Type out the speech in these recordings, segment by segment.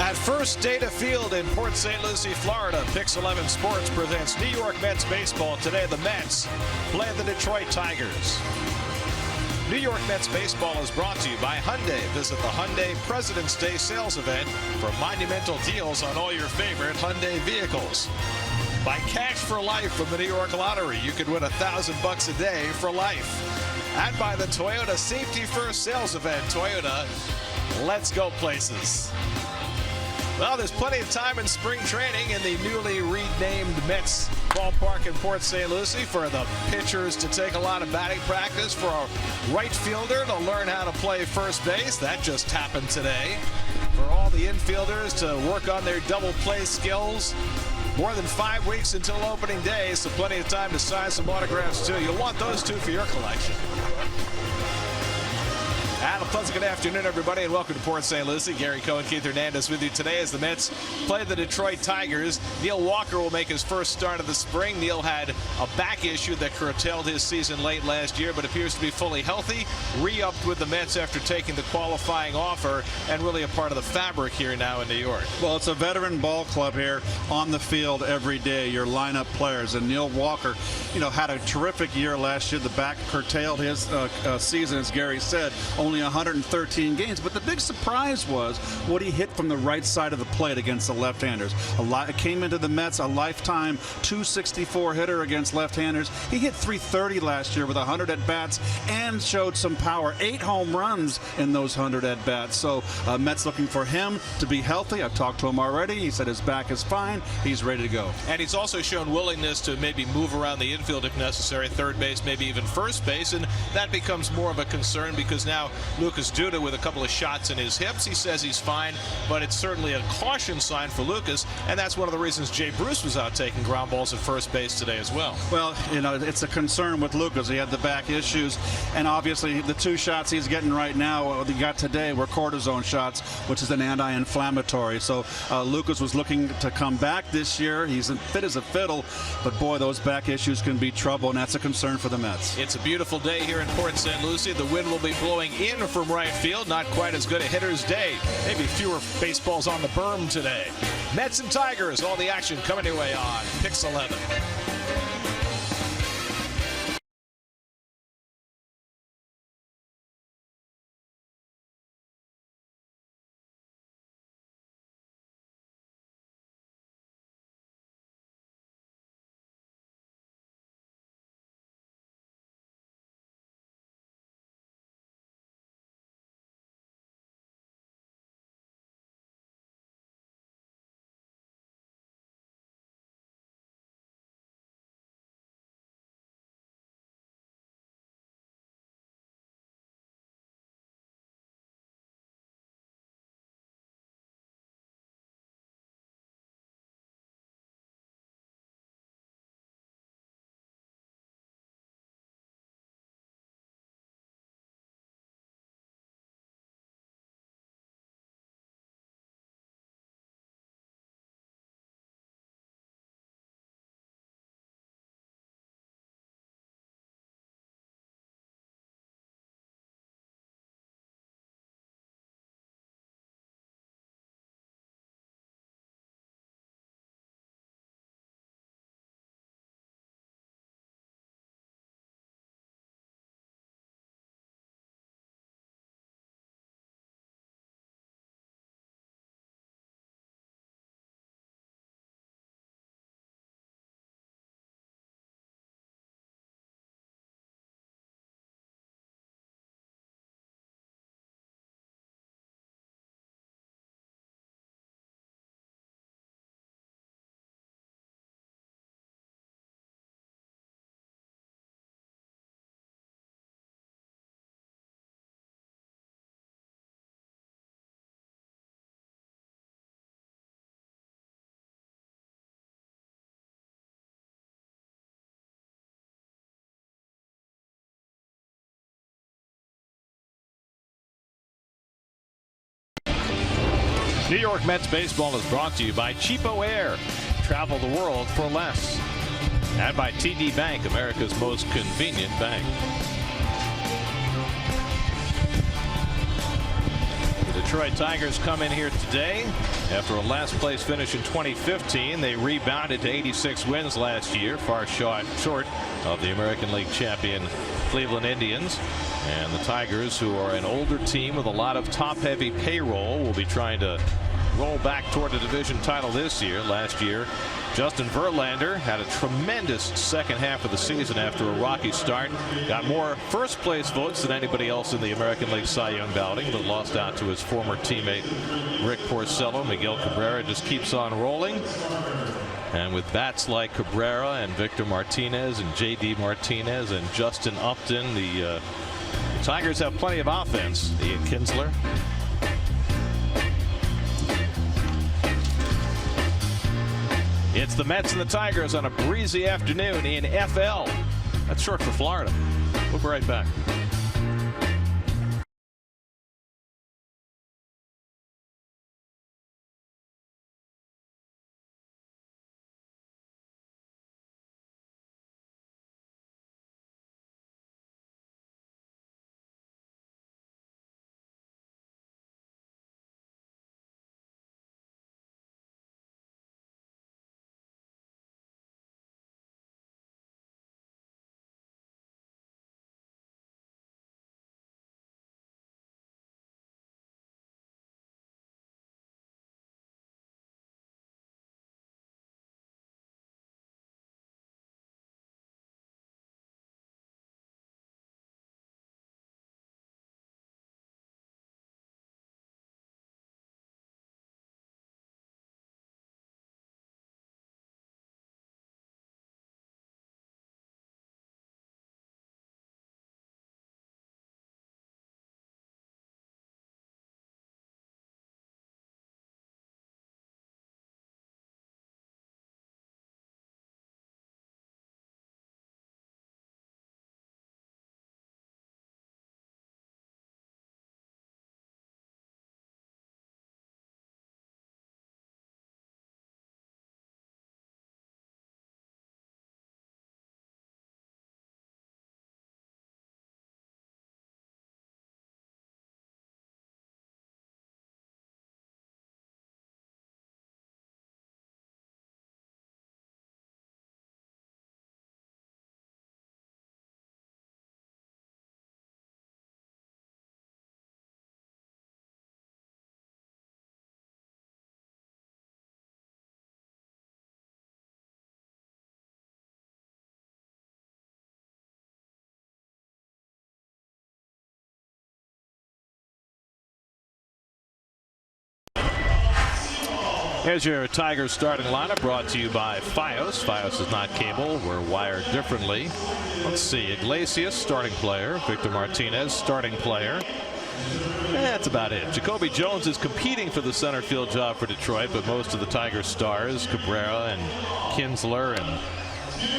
At First Data Field in Port St. Lucie, Florida, Pix 11 Sports presents New York Mets baseball. Today, the Mets play the Detroit Tigers. New York Mets baseball is brought to you by Hyundai. Visit the Hyundai President's Day sales event for monumental deals on all your favorite Hyundai vehicles. By Cash for Life from the New York Lottery, you could win $1,000 a day for life. And by the Toyota Safety First sales event. Toyota, let's go places. Well, there's plenty of time in spring training in the newly renamed Mets ballpark in Port St. Lucie for the pitchers to take a lot of batting practice, for a right fielder to learn how to play first base. That just happened today. For all the infielders to work on their double play skills. More than 5 weeks until opening day, so plenty of time to sign some autographs too. You'll want those two for your collection. And a pleasant good afternoon, everybody, and welcome to Port St. Lucie. Gary Cohen, Keith Hernandez with you today as the Mets play the Detroit Tigers. Neil Walker will make his first start of the spring. Neil had a back issue that curtailed his season late last year, but appears to be fully healthy. Re-upped with the Mets after taking the qualifying offer, and really a part of the fabric here now in New York. Well, it's a veteran ball club here on the field every day, your lineup players. And Neil Walker, had a terrific year last year. The back curtailed his season, as Gary said, only 113 games. But the big surprise was what he hit from the right side of the plate against the left-handers. Came into the Mets a lifetime 264 hitter against left-handers. He hit 330 last year with 100 at-bats and showed some power. 8 home runs in those 100 at-bats. So Mets looking for him to be healthy. I've talked to him already. He said his back is fine. He's ready to go. And he's also shown willingness to maybe move around the infield if necessary, third base, maybe even first base, and that becomes more of a concern because now Lucas Duda with a couple of shots in his hips. He says he's fine, but it's certainly a caution sign for Lucas, and that's one of the reasons Jay Bruce was out taking ground balls at first base today as well. Well, it's a concern with Lucas. He had the back issues, and obviously the 2 shots he's getting right now, he got today, were cortisone shots, which is an anti-inflammatory. So Lucas was looking to come back this year. He's fit as a fiddle, but boy, those back issues can be trouble, and that's a concern for the Mets. It's a beautiful day here in Port St. Lucie. The wind will be blowing in from right field. Not quite as good a hitter's day. Maybe fewer baseballs on the berm today. Mets and Tigers, all the action coming your way on Pix 11. New York Mets baseball is brought to you by Cheapo Air. Travel the world for less. And by TD Bank, America's most convenient bank. The Detroit Tigers come in here today after a last place finish in 2015. They rebounded to 86 wins last year, far short of the American League champion Cleveland Indians. And the Tigers, who are an older team with a lot of top-heavy payroll, will be trying to roll back toward the division title this year. Last year, Justin Verlander had a tremendous second half of the season after a rocky start. Got more first-place votes than anybody else in the American League Cy Young balloting, but lost out to his former teammate Rick Porcello. Miguel Cabrera just keeps on rolling. And with bats like Cabrera and Victor Martinez and J.D. Martinez and Justin Upton, the Tigers have plenty of offense. Ian Kinsler. It's the Mets and the Tigers on a breezy afternoon in FL. That's short for Florida. We'll be right back. Here's your Tigers starting lineup, brought to you by Fios. Fios is not cable. We're wired differently. Let's see. Iglesias, starting player. Victor Martinez, starting player. That's about it. Jacoby Jones is competing for the center field job for Detroit, but most of the Tigers stars, Cabrera and Kinsler and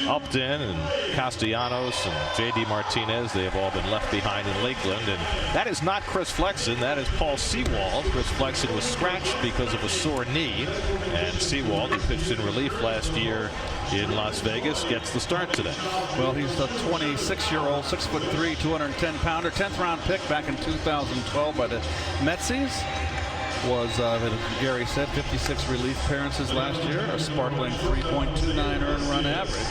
Upton and Castellanos and J.D. Martinez, they have all been left behind in Lakeland. And that is not Chris Flexen. That is Paul Seawald. Chris Flexen was scratched because of a sore knee. And Seawald, who pitched in relief last year in Las Vegas, gets the start today. Well, he's a 26-year-old, 6'3", 210-pounder, 10th round pick back in 2012 by the Metsies. Was, Gary said, 56 relief appearances last year, a sparkling 3.29 earned run average.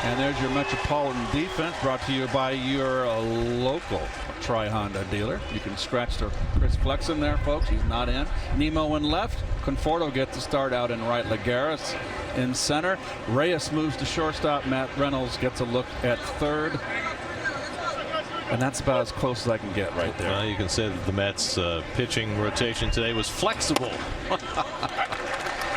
And there's your Metropolitan defense, brought to you by your local Tri-Honda dealer. You can scratch the Chris Flexen there, folks. He's not in. Nemo in left. Conforto gets the start out in right. Lagares in center. Reyes moves to shortstop. Matt Reynolds gets a look at third. And that's about as close as I can get right there. Well, you can say that the Mets pitching rotation today was flexible.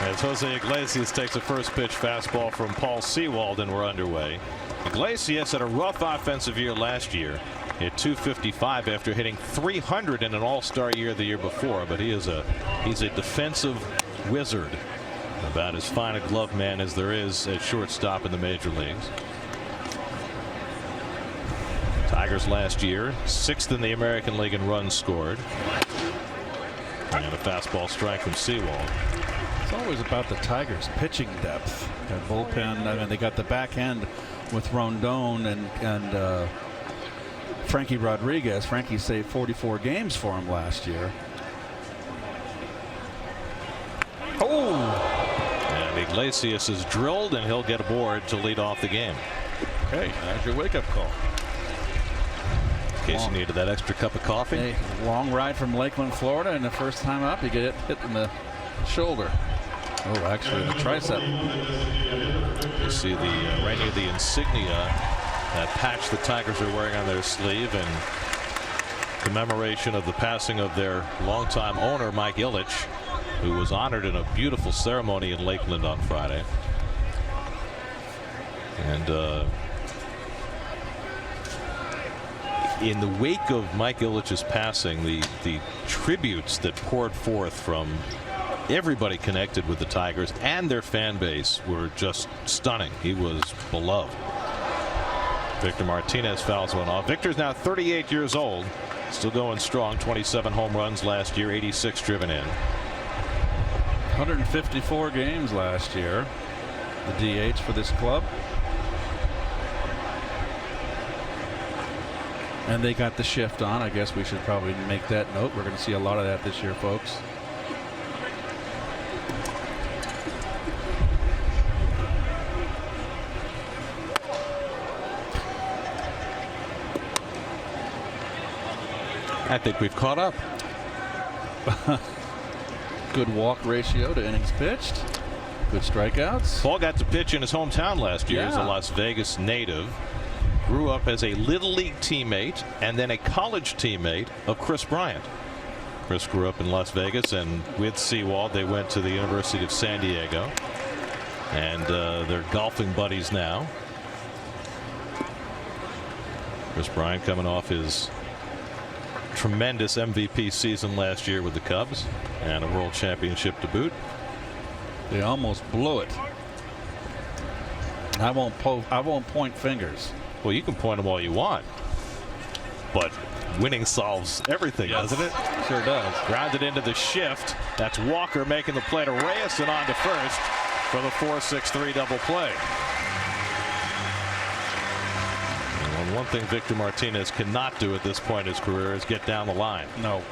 As Jose Iglesias takes a first pitch fastball from Paul Seawald, and we're underway. Iglesias had a rough offensive year last year. Hit .255 after hitting .300 in an all-star year the year before, but he's a defensive wizard. About as fine a glove man as there is at shortstop in the major leagues. Tigers last year 6th in the American League in runs scored. And a fastball strike from Seawald. It's always about the Tigers' pitching depth. That bullpen, I mean, they got the back end with Rondon and Frankie Rodriguez. Frankie saved 44 games for him last year. Oh! And Iglesias is drilled, and he'll get aboard to lead off the game. Okay, that's your wake-up call. In case you needed that extra cup of coffee. A long ride from Lakeland, Florida, and the first time up, you get hit in the shoulder. Oh, actually, the tricep. You see the right near the insignia, that patch the Tigers are wearing on their sleeve, in commemoration of the passing of their longtime owner, Mike Ilitch, who was honored in a beautiful ceremony in Lakeland on Friday. And in the wake of Mike Ilitch's passing, the tributes that poured forth from everybody connected with the Tigers and their fan base were just stunning. He was beloved. Victor Martinez fouls one off. Victor's now 38 years old, still going strong. 27 home runs last year, 86 driven in. 154 games last year, the DH for this club. And they got the shift on. I guess we should probably make that note. We're going to see a lot of that this year, folks. I think we've caught up. Good walk ratio to innings pitched. Good strikeouts. Paul got to pitch in his hometown last year as a Yeah. Las Vegas native. Grew up as a Little League teammate and then a college teammate of Chris Bryant. Chris grew up in Las Vegas, and with Seawald they went to the University of San Diego, and they're golfing buddies now. Chris Bryant coming off his tremendous MVP season last year with the Cubs and a World Championship to boot. They almost blew it. I won't point fingers. Well, you can point them all you want, but winning solves everything, doesn't it? Sure does. Grounded into the shift. That's Walker making the play to Reyes and on to first for the 4-6-3 double play. And one thing Victor Martinez cannot do at this point in his career is get down the line. No.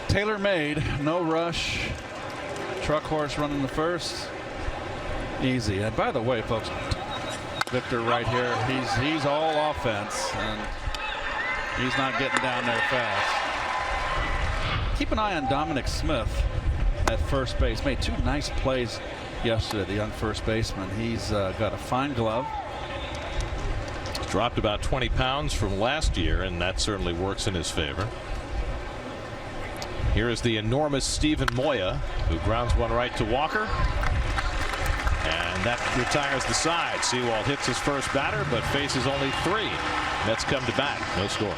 Taylor made, no rush. Truck horse running the first. Easy. And by the way, folks, Victor right here, he's all offense, and he's not getting down there fast. Keep an eye on Dominic Smith at first base. Made two nice plays yesterday, the young first baseman. He's got a fine glove. Dropped about 20 pounds from last year, and that certainly works in his favor. Here is the enormous Steven Moya, who grounds one right to Walker. And that retires the side. Seawald hits his first batter, but faces only 3. Mets come to bat. No score.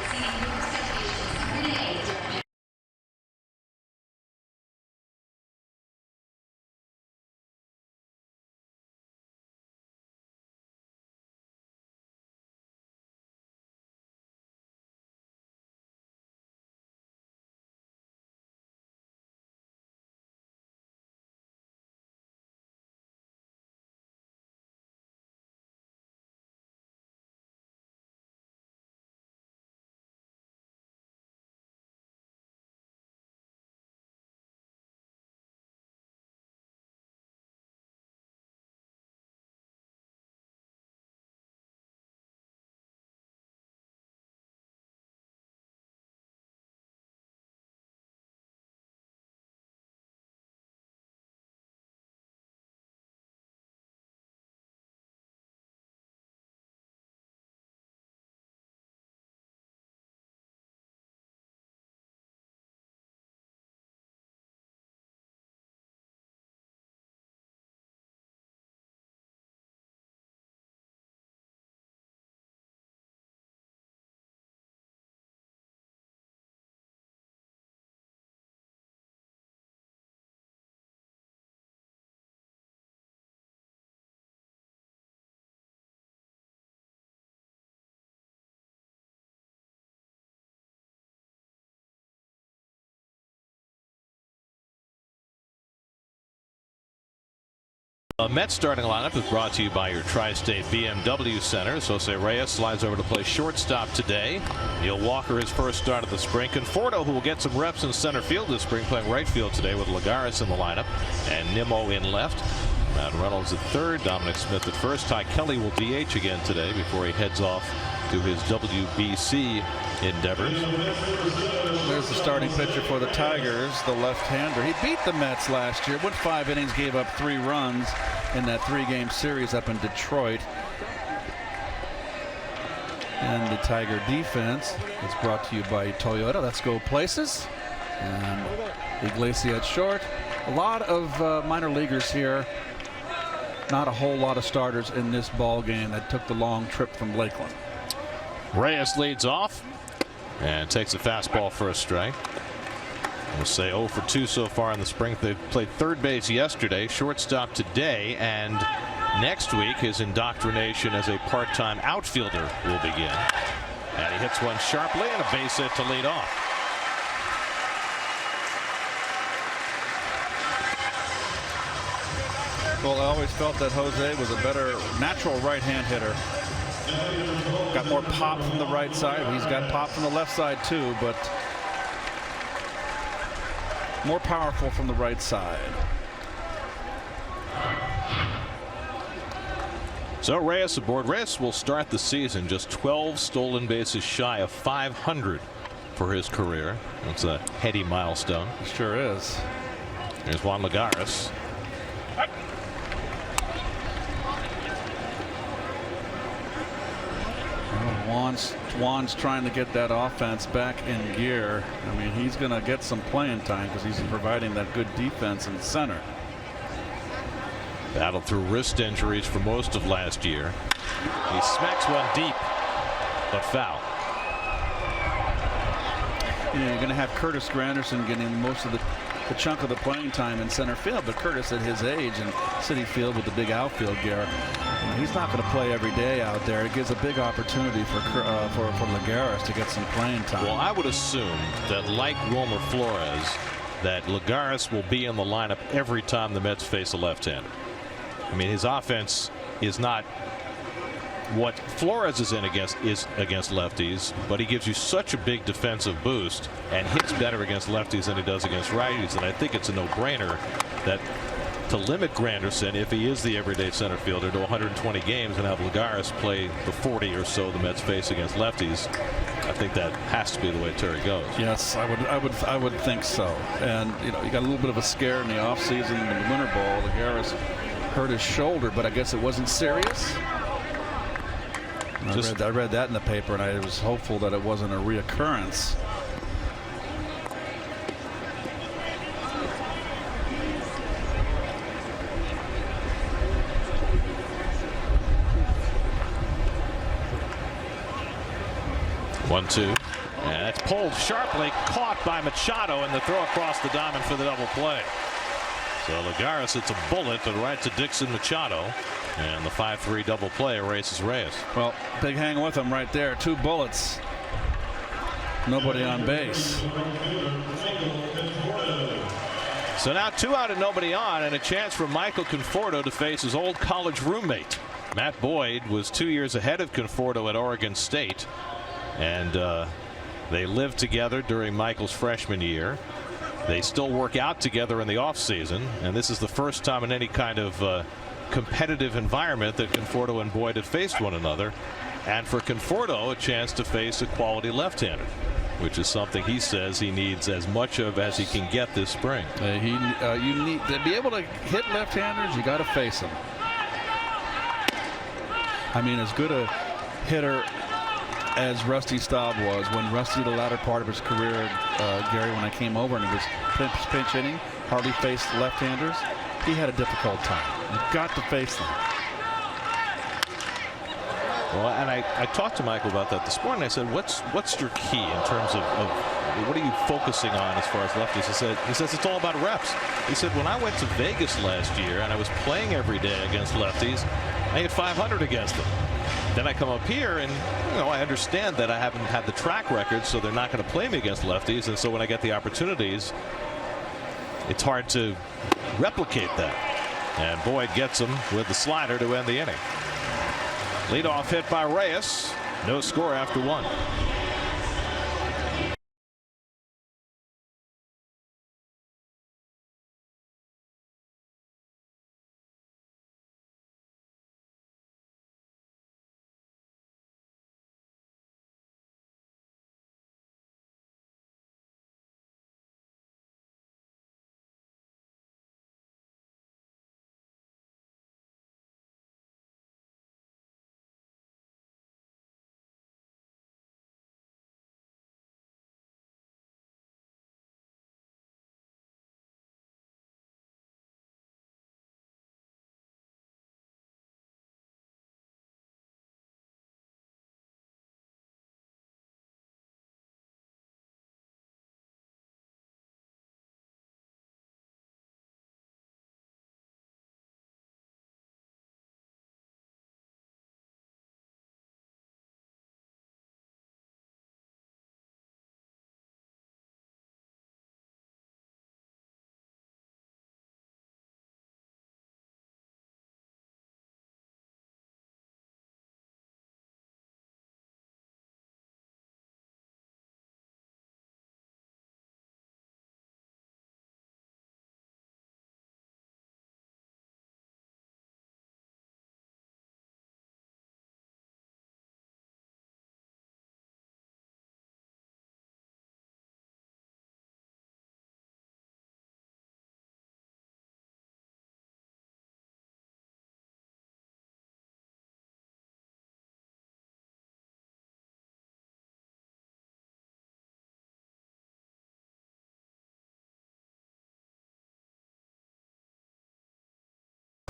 Mets starting lineup is brought to you by your Tri-State BMW Center. Jose Reyes slides over to play shortstop today. Neil Walker, his first start of the spring. Conforto, who will get some reps in center field this spring, playing right field today with Lagares in the lineup and Nimmo in left. Matt Reynolds at third, Dominic Smith at first. Ty Kelly will DH again today before he heads off to his WBC endeavors. There's the starting pitcher for the Tigers, the left-hander. He beat the Mets last year. Went 5 innings, gave up 3 runs in that 3-game series up in Detroit. And the Tiger defense is brought to you by Toyota. Let's go places. And Iglesias short. A lot of minor leaguers here. Not a whole lot of starters in this ball game that took the long trip from Lakeland. Reyes leads off and takes a fastball for a strike. We'll say 0 for 2 so far in the spring. They played third base yesterday, shortstop today, and next week his indoctrination as a part-time outfielder will begin. And he hits one sharply and a base hit to lead off. Well, I always felt that Jose was a better natural right-hand hitter. Got more pop from the right side. He's got pop from the left side too, but more powerful from the right side. So Reyes aboard. Reyes will start the season just 12 stolen bases shy of 500 for his career. That's a heady milestone. It sure is. Here's Juan Lagares. Juan's trying to get that offense back in gear. I mean, he's going to get some playing time because he's providing that good defense in center. Battled through wrist injuries for most of last year. He smacks one deep, but foul. You know, you're going to have Curtis Granderson getting most of the chunk of the playing time in center field, but Curtis at his age in Citi Field with the big outfield, Garrett, he's not going to play every day out there. It gives a big opportunity for Lagares to get some playing time. Well, I would assume that, like Wilmer Flores, that Lagares will be in the lineup every time the Mets face a left-hander. I mean, his offense is not what Flores is against lefties, but he gives you such a big defensive boost and hits better against lefties than he does against righties. And I think it's a no-brainer that to limit Granderson, if he is the everyday center fielder, to 120 games and have Lagares play the 40 or so the Mets face against lefties, I think that has to be the way Terry goes. Yes, I would think so. And you know, you got a little bit of a scare in the offseason in the winter ball. Lagares hurt his shoulder, but I guess it wasn't serious. I read that in the paper, and I was hopeful that it wasn't a reoccurrence. One, two, and that's pulled sharply, caught by Machado, and the throw across the diamond for the double play. So Lagares hits a bullet to right to Dixon Machado, and the 5-3 double play erases Reyes. Well, big hang with him right there. 2 bullets. Nobody on base. So now 2 out and nobody on, and a chance for Michael Conforto to face his old college roommate. Matt Boyd was 2 years ahead of Conforto at Oregon State, and they lived together during Michael's freshman year. They still work out together in the offseason, and this is the first time in any kind of competitive environment that Conforto and Boyd have faced one another. And for Conforto, a chance to face a quality left-hander, which is something he says he needs as much of as he can get this spring. You need to be able to hit left-handers. You got to face them. I mean, as good a hitter as Rusty Staub was, when Rusty, the latter part of his career, Gary, when I came over and he was pinch hitting, hardly faced left-handers, he had a difficult time. You've got to face them. Well, and I talked to Michael about that this morning. I said, what's your key in terms of what are you focusing on as far as lefties? He says it's all about reps. He said, when I went to Vegas last year and I was playing every day against lefties, I hit 500 against them. Then I come up here and, you know, I understand that I haven't had the track record, so they're not going to play me against lefties. And so when I get the opportunities, it's hard to replicate that. And Boyd gets him with the slider to end the inning. Leadoff hit by Reyes. No score after 1.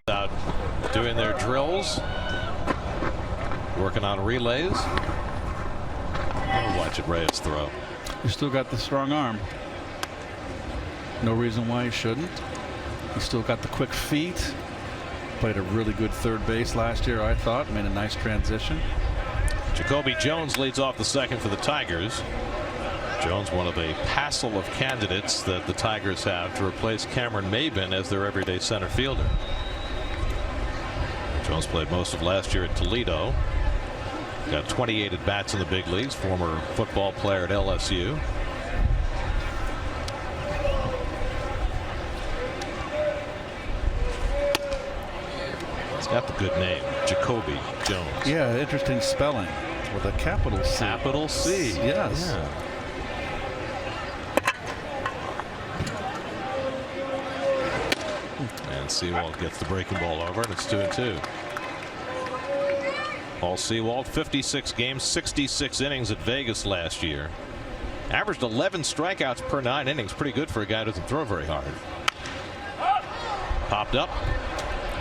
Out doing their drills, working on relays. Watch it, Reyes throw. He's still got the strong arm. No reason why he shouldn't. He's still got the quick feet. Played a really good third base last year, I thought. Made a nice transition. Jacoby Jones leads off the second for the Tigers. Jones, one of a passel of candidates that the Tigers have to replace Cameron Maybin as their everyday center fielder. Jones played most of last year at Toledo. Got 28 at bats in the big leagues. Former football player at LSU. He's got the good name, Jacoby Jones. Yeah, interesting spelling with a capital C. Capital C. Yes. Yeah. And Seawald gets the breaking ball over, and it's 2-2. Paul Seawald, 56 games, 66 innings at Vegas last year. Averaged 11 strikeouts per 9 innings. Pretty good for a guy who doesn't throw very hard. Popped up.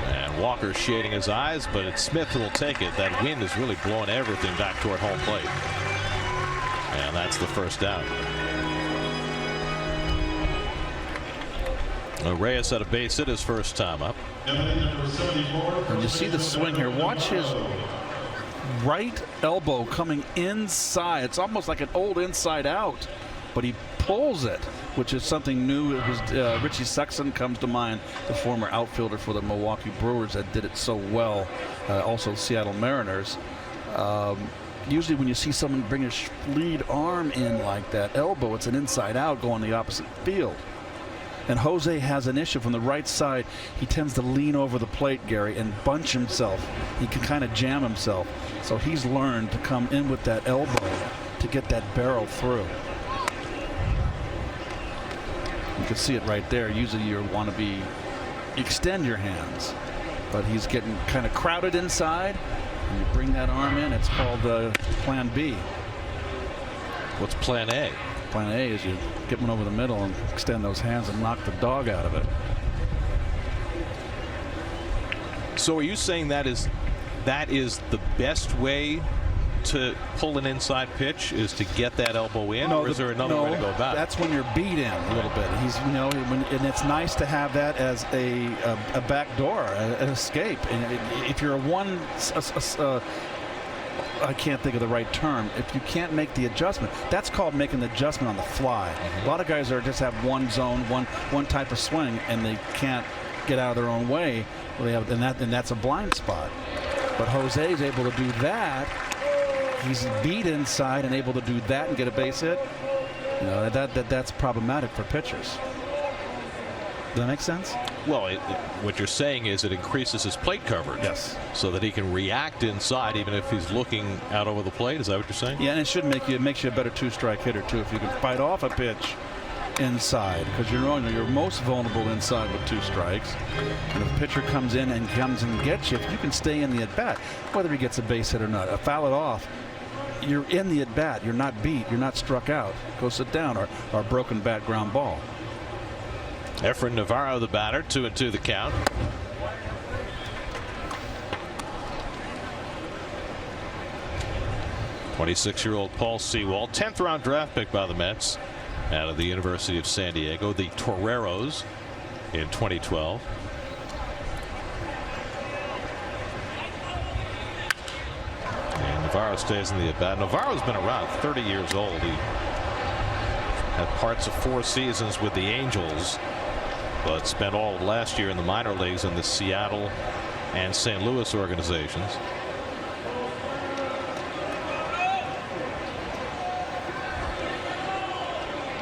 And Walker shading his eyes, but it's Smith who will take it. That wind is really blowing everything back toward home plate. And that's the first down. Reyes had a base hit his first time up. And you see the swing here. Watch his right elbow coming inside. It's almost like an old inside out, but he pulls it, which is something new. It was Richie Sexson comes to mind, the former outfielder for the Milwaukee Brewers that did it so well. Also Seattle Mariners. Usually when you see someone bring a lead arm in like that elbow, it's an inside out going the opposite field. And Jose has an issue from the right side. He tends to lean over the plate, Gary, and bunch himself. He can kind of jam himself. So he's learned to come in with that elbow to get that barrel through. You can see it right there. Usually you want to extend your hands, but he's getting kind of crowded inside. And you bring that arm in. It's called Plan B. What's Plan A? Plan A is you get one over the middle and extend those hands and knock the dog out of it. So are you saying that is the best way to pull an inside pitch, is to get that elbow in, or is there another way to go about it? That's when you're beat in a little bit. He's, and it's nice to have that as a back door, an escape. And if you're I can't think of the right term. If you can't make the adjustment, that's called making the adjustment on the fly. A lot of guys just have one zone, one type of swing, and they can't get out of their own way. And that's a blind spot. But Jose is able to do that. He's beat inside and able to do that and get a base hit. You know, that's problematic for pitchers. Does that make sense? Well, what you're saying is it increases his plate coverage. Yes. So that he can react inside even if he's looking out over the plate. Is that what you're saying? Yeah, and it makes you a better two-strike hitter too if you can fight off a pitch inside, because you're most vulnerable inside with 2 strikes. And if a pitcher comes in and gets you, if you can stay in the at-bat, whether he gets a base hit or not, foul it off, you're in the at-bat. You're not beat. You're not struck out. Go sit down, or broken bat ground ball. Efrain Navarro, the batter, 2-2 the count. '26-year-old Paul Seawald, 10th round draft pick by the Mets out of the University of San Diego, the Toreros in 2012. And Navarro stays in the at bat. Navarro's been around, 30 years old. He had parts of 4 seasons with the Angels, but spent all of last year in the minor leagues in the Seattle and St. Louis organizations.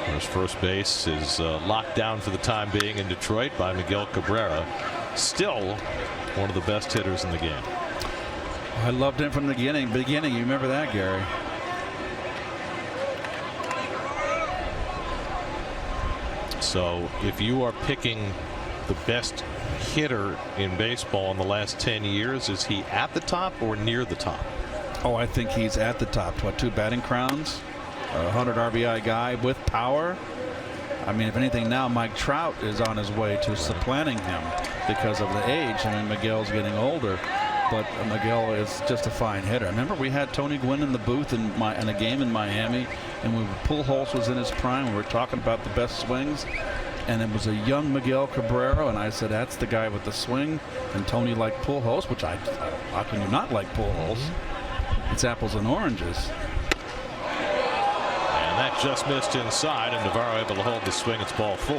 His first base is locked down for the time being in Detroit by Miguel Cabrera. Still one of the best hitters in the game. I loved him from the beginning. You remember that, Gary? So if you are picking the best hitter in baseball in the last 10 years, is he at the top or near the top? Oh, I think he's at the top. 2 batting crowns, a 100 RBI guy with power. I mean, if anything, now Mike Trout is on his way to supplanting him because of the age. I mean, Miguel's getting older, but Miguel is just a fine hitter. Remember, we had Tony Gwynn in the booth in a game in Miami, and Pujols was in his prime. We were talking about the best swings, and it was a young Miguel Cabrera, and I said, that's the guy with the swing. And Tony liked Pujols, which how can you not like Pujols? It's apples and oranges. And that just missed inside, and Navarro able to hold the swing. It's ball 4.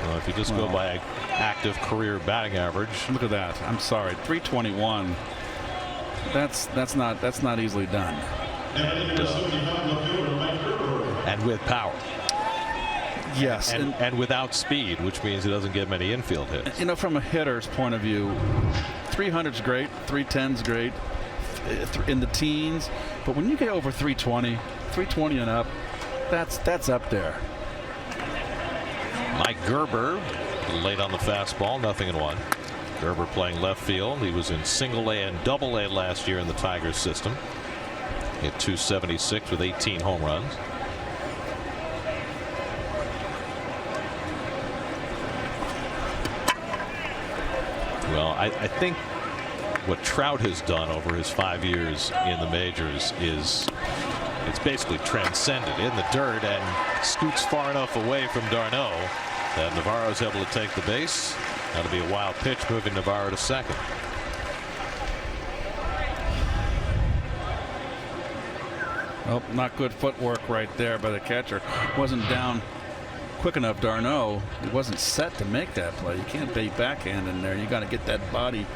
Well, if you just go by active career batting average, look at that. I'm sorry, 321. That's not easily done. And with power. Yes, and without speed, which means he doesn't get many infield hits. You know, from a hitter's point of view, 300's great, 310's great, in the teens, but when you get over 320 and up, that's up there. Mike Gerber late on the fastball, 0-1. Gerber playing left field. He was in Single-A and Double-A last year in the Tigers system. Hit .276 with 18 home runs. Well, I think what Trout has done over his 5 years in the majors is it's basically transcended in the dirt and scoots far enough away from d'Arnaud that Navarro's able to take the base. That'll be a wild pitch, moving Navarro to second. Oh, not good footwork right there by the catcher. Wasn't down quick enough. d'Arnaud, he wasn't set to make that play. You can't be backhand in there. You got to get that body,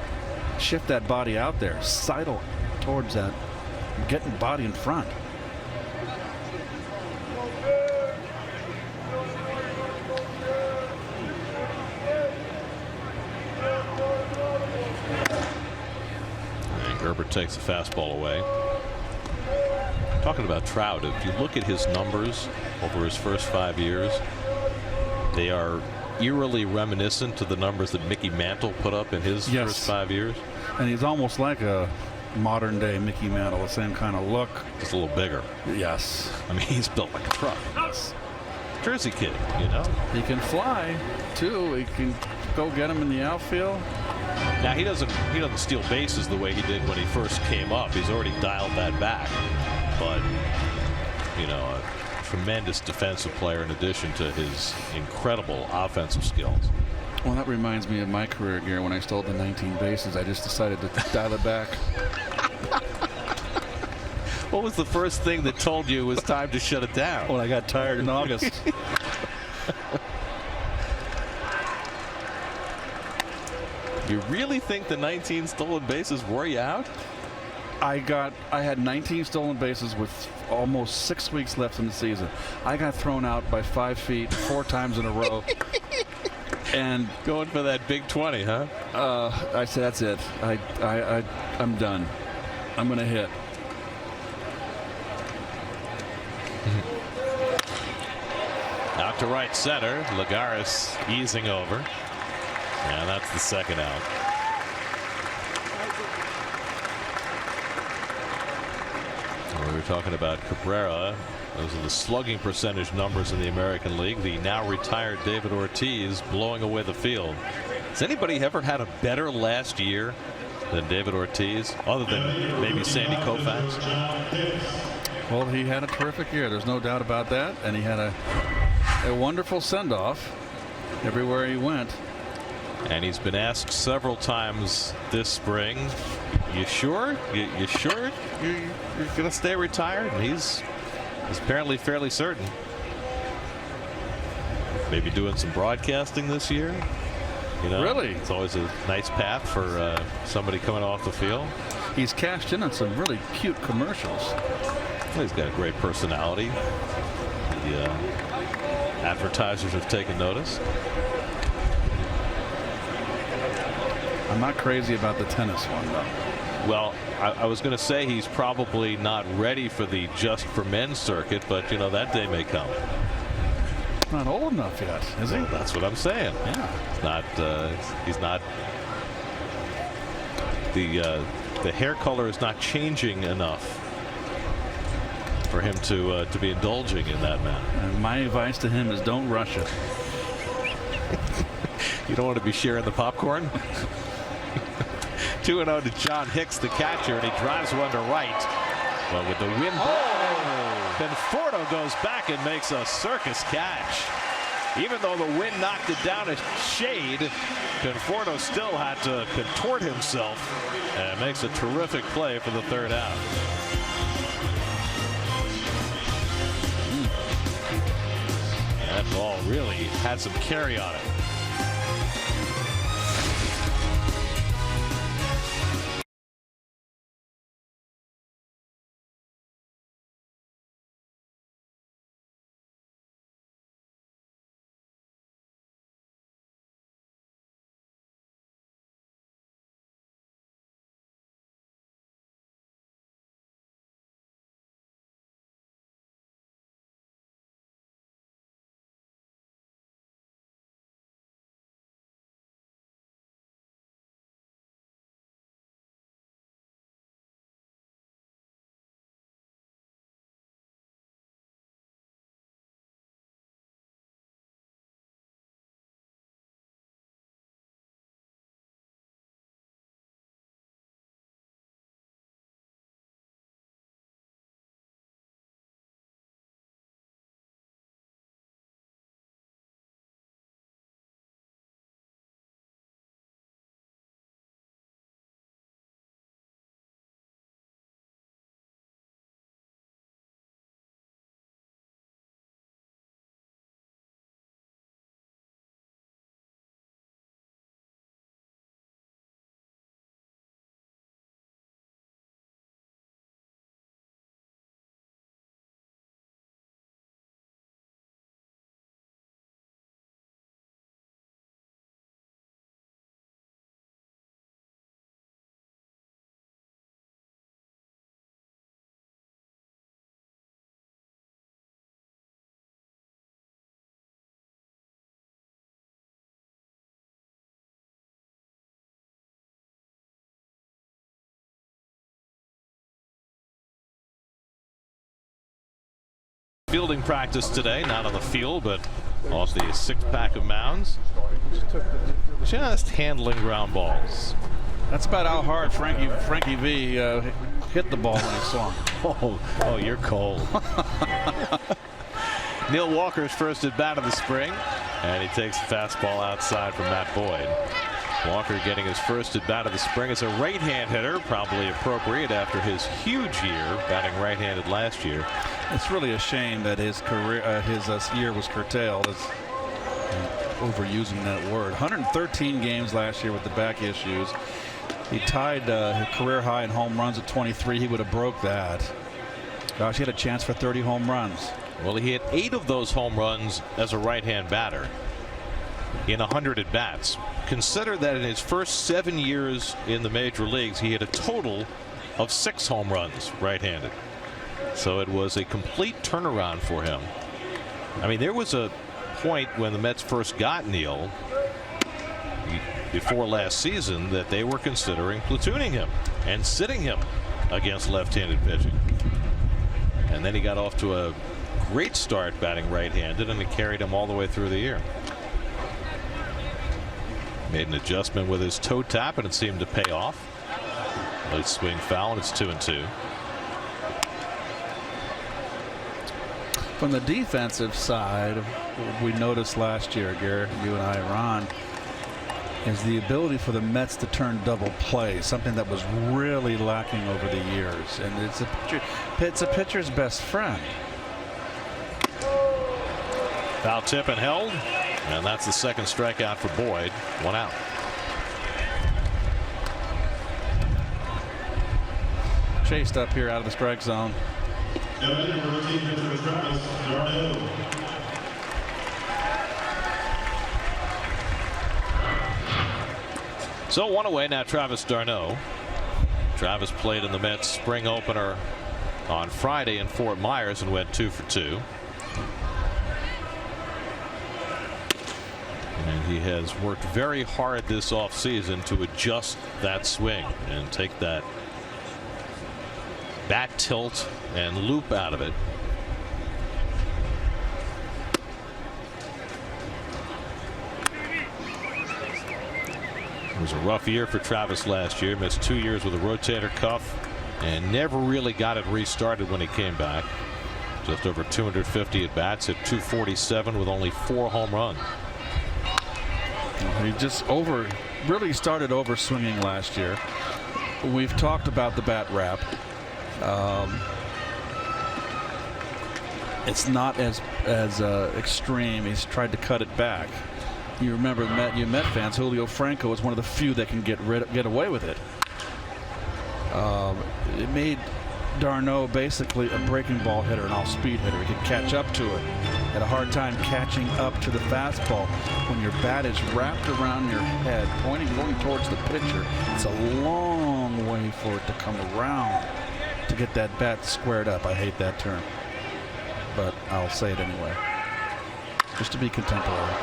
shift that body out there, sidle towards that, getting body in front. And Gerber takes the fastball away. Talking about Trout, if you look at his numbers over his first 5 years, they are eerily reminiscent to the numbers that Mickey Mantle put up in his first 5 years. And he's almost like a modern day Mickey Mantle, the same kind of look. Just a little bigger. Yes. I mean, he's built like a truck. Yes. Jersey kid, you know. He can fly too. He can go get him in the outfield. Now he doesn't steal bases the way he did when he first came up. He's already dialed that back. But, you know, a tremendous defensive player in addition to his incredible offensive skills. Well, that reminds me of my career, Gary. When I stole the 19 bases, I just decided to dial it back. What was the first thing that told you it was time to shut it down? When I got tired in August. You really think the 19 stolen bases wore you out? I had 19 stolen bases with almost 6 weeks left in the season. I got thrown out by 5 feet 4 times in a row. And going for that big 20, huh? I said, that's it. I'm done. I'm going to hit. Out to right center. Lagares easing over. And that's the second out. We were talking about Cabrera. Those are the slugging percentage numbers in the American League. The now retired David Ortiz blowing away the field. Has anybody ever had a better last year than David Ortiz, other than maybe Sandy Koufax? Well, he had a terrific year. There's no doubt about that. And he had a wonderful send-off everywhere he went. And he's been asked several times this spring, you sure? You sure you're going to stay retired? And he's apparently fairly certain. Maybe doing some broadcasting this year. You know, really? It's always a nice path for somebody coming off the field. He's cashed in on some really cute commercials. Well, he's got a great personality. The advertisers have taken notice. I'm not crazy about the tennis one, though. Well, I was going to say he's probably not ready for the just for men circuit, but you know that day may come. Not old enough yet, is he? Well, that's what I'm saying. Yeah. He's not. The hair color is not changing enough for him to be indulging in that manner. And my advice to him is don't rush it. You don't want to be sharing the popcorn. 2-0 to John Hicks, the catcher, and he drives one to right. But with the wind, Conforto goes back and makes a circus catch. Even though the wind knocked it down a shade, Conforto still had to contort himself and makes a terrific play for the third out. That ball really had some carry on it. Fielding practice today, not on the field, but off the 6-pack of mounds. Just handling ground balls. That's about how hard Frankie V hit the ball when he swung. Oh, you're cold. Neil Walker's first at bat of the spring, and he takes the fastball outside from Matt Boyd. Walker getting his first at bat of the spring as a right-hand hitter, probably appropriate after his huge year batting right-handed last year. It's really a shame that his career, his year was curtailed. overusing that word. 113 games last year with the back issues. He tied his career high in home runs at 23. He would have broke that. Gosh, he had a chance for 30 home runs. Well, he had 8 of those home runs as a right-hand batter in 100 at bats. Consider that in his first 7 years in the major leagues, he had a total of 6 home runs right-handed. So it was a complete turnaround for him. I mean, there was a point when the Mets first got Neil before last season that they were considering platooning him and sitting him against left-handed pitching. And then he got off to a great start batting right-handed, and it carried him all the way through the year. Made an adjustment with his toe tap, and it seemed to pay off. Late swing foul, and it's 2-2. From the defensive side, we noticed last year, Garrett, you and I, Ron, is the ability for the Mets to turn double play, something that was really lacking over the years. And it's a pitcher's best friend. Foul tip and held, and that's the second strikeout for Boyd. 1 out. Chased up here out of the strike zone. So 1 away now, Travis d'Arnaud. Travis played in the Mets spring opener on Friday in Fort Myers and went 2 for 2. And he has worked very hard this offseason to adjust that swing and take that bat tilt and loop out of it. It was a rough year for Travis last year. Missed 2 years with a rotator cuff and never really got it restarted when he came back. Just over 250 at bats, at 247 with only 4 home runs. He just really started over swinging last year. We've talked about the bat wrap. It's not as extreme. He's tried to cut it back. You remember, Met fans, Julio Franco was one of the few that can get away with it. It made d'Arnaud basically a breaking ball hitter, an all-speed hitter. He could catch up to it. Had a hard time catching up to the fastball. When your bat is wrapped around your head, going towards the pitcher, it's a long way for it to come around to get that bat squared up. I hate that term, but I'll say it anyway, just to be contemporary.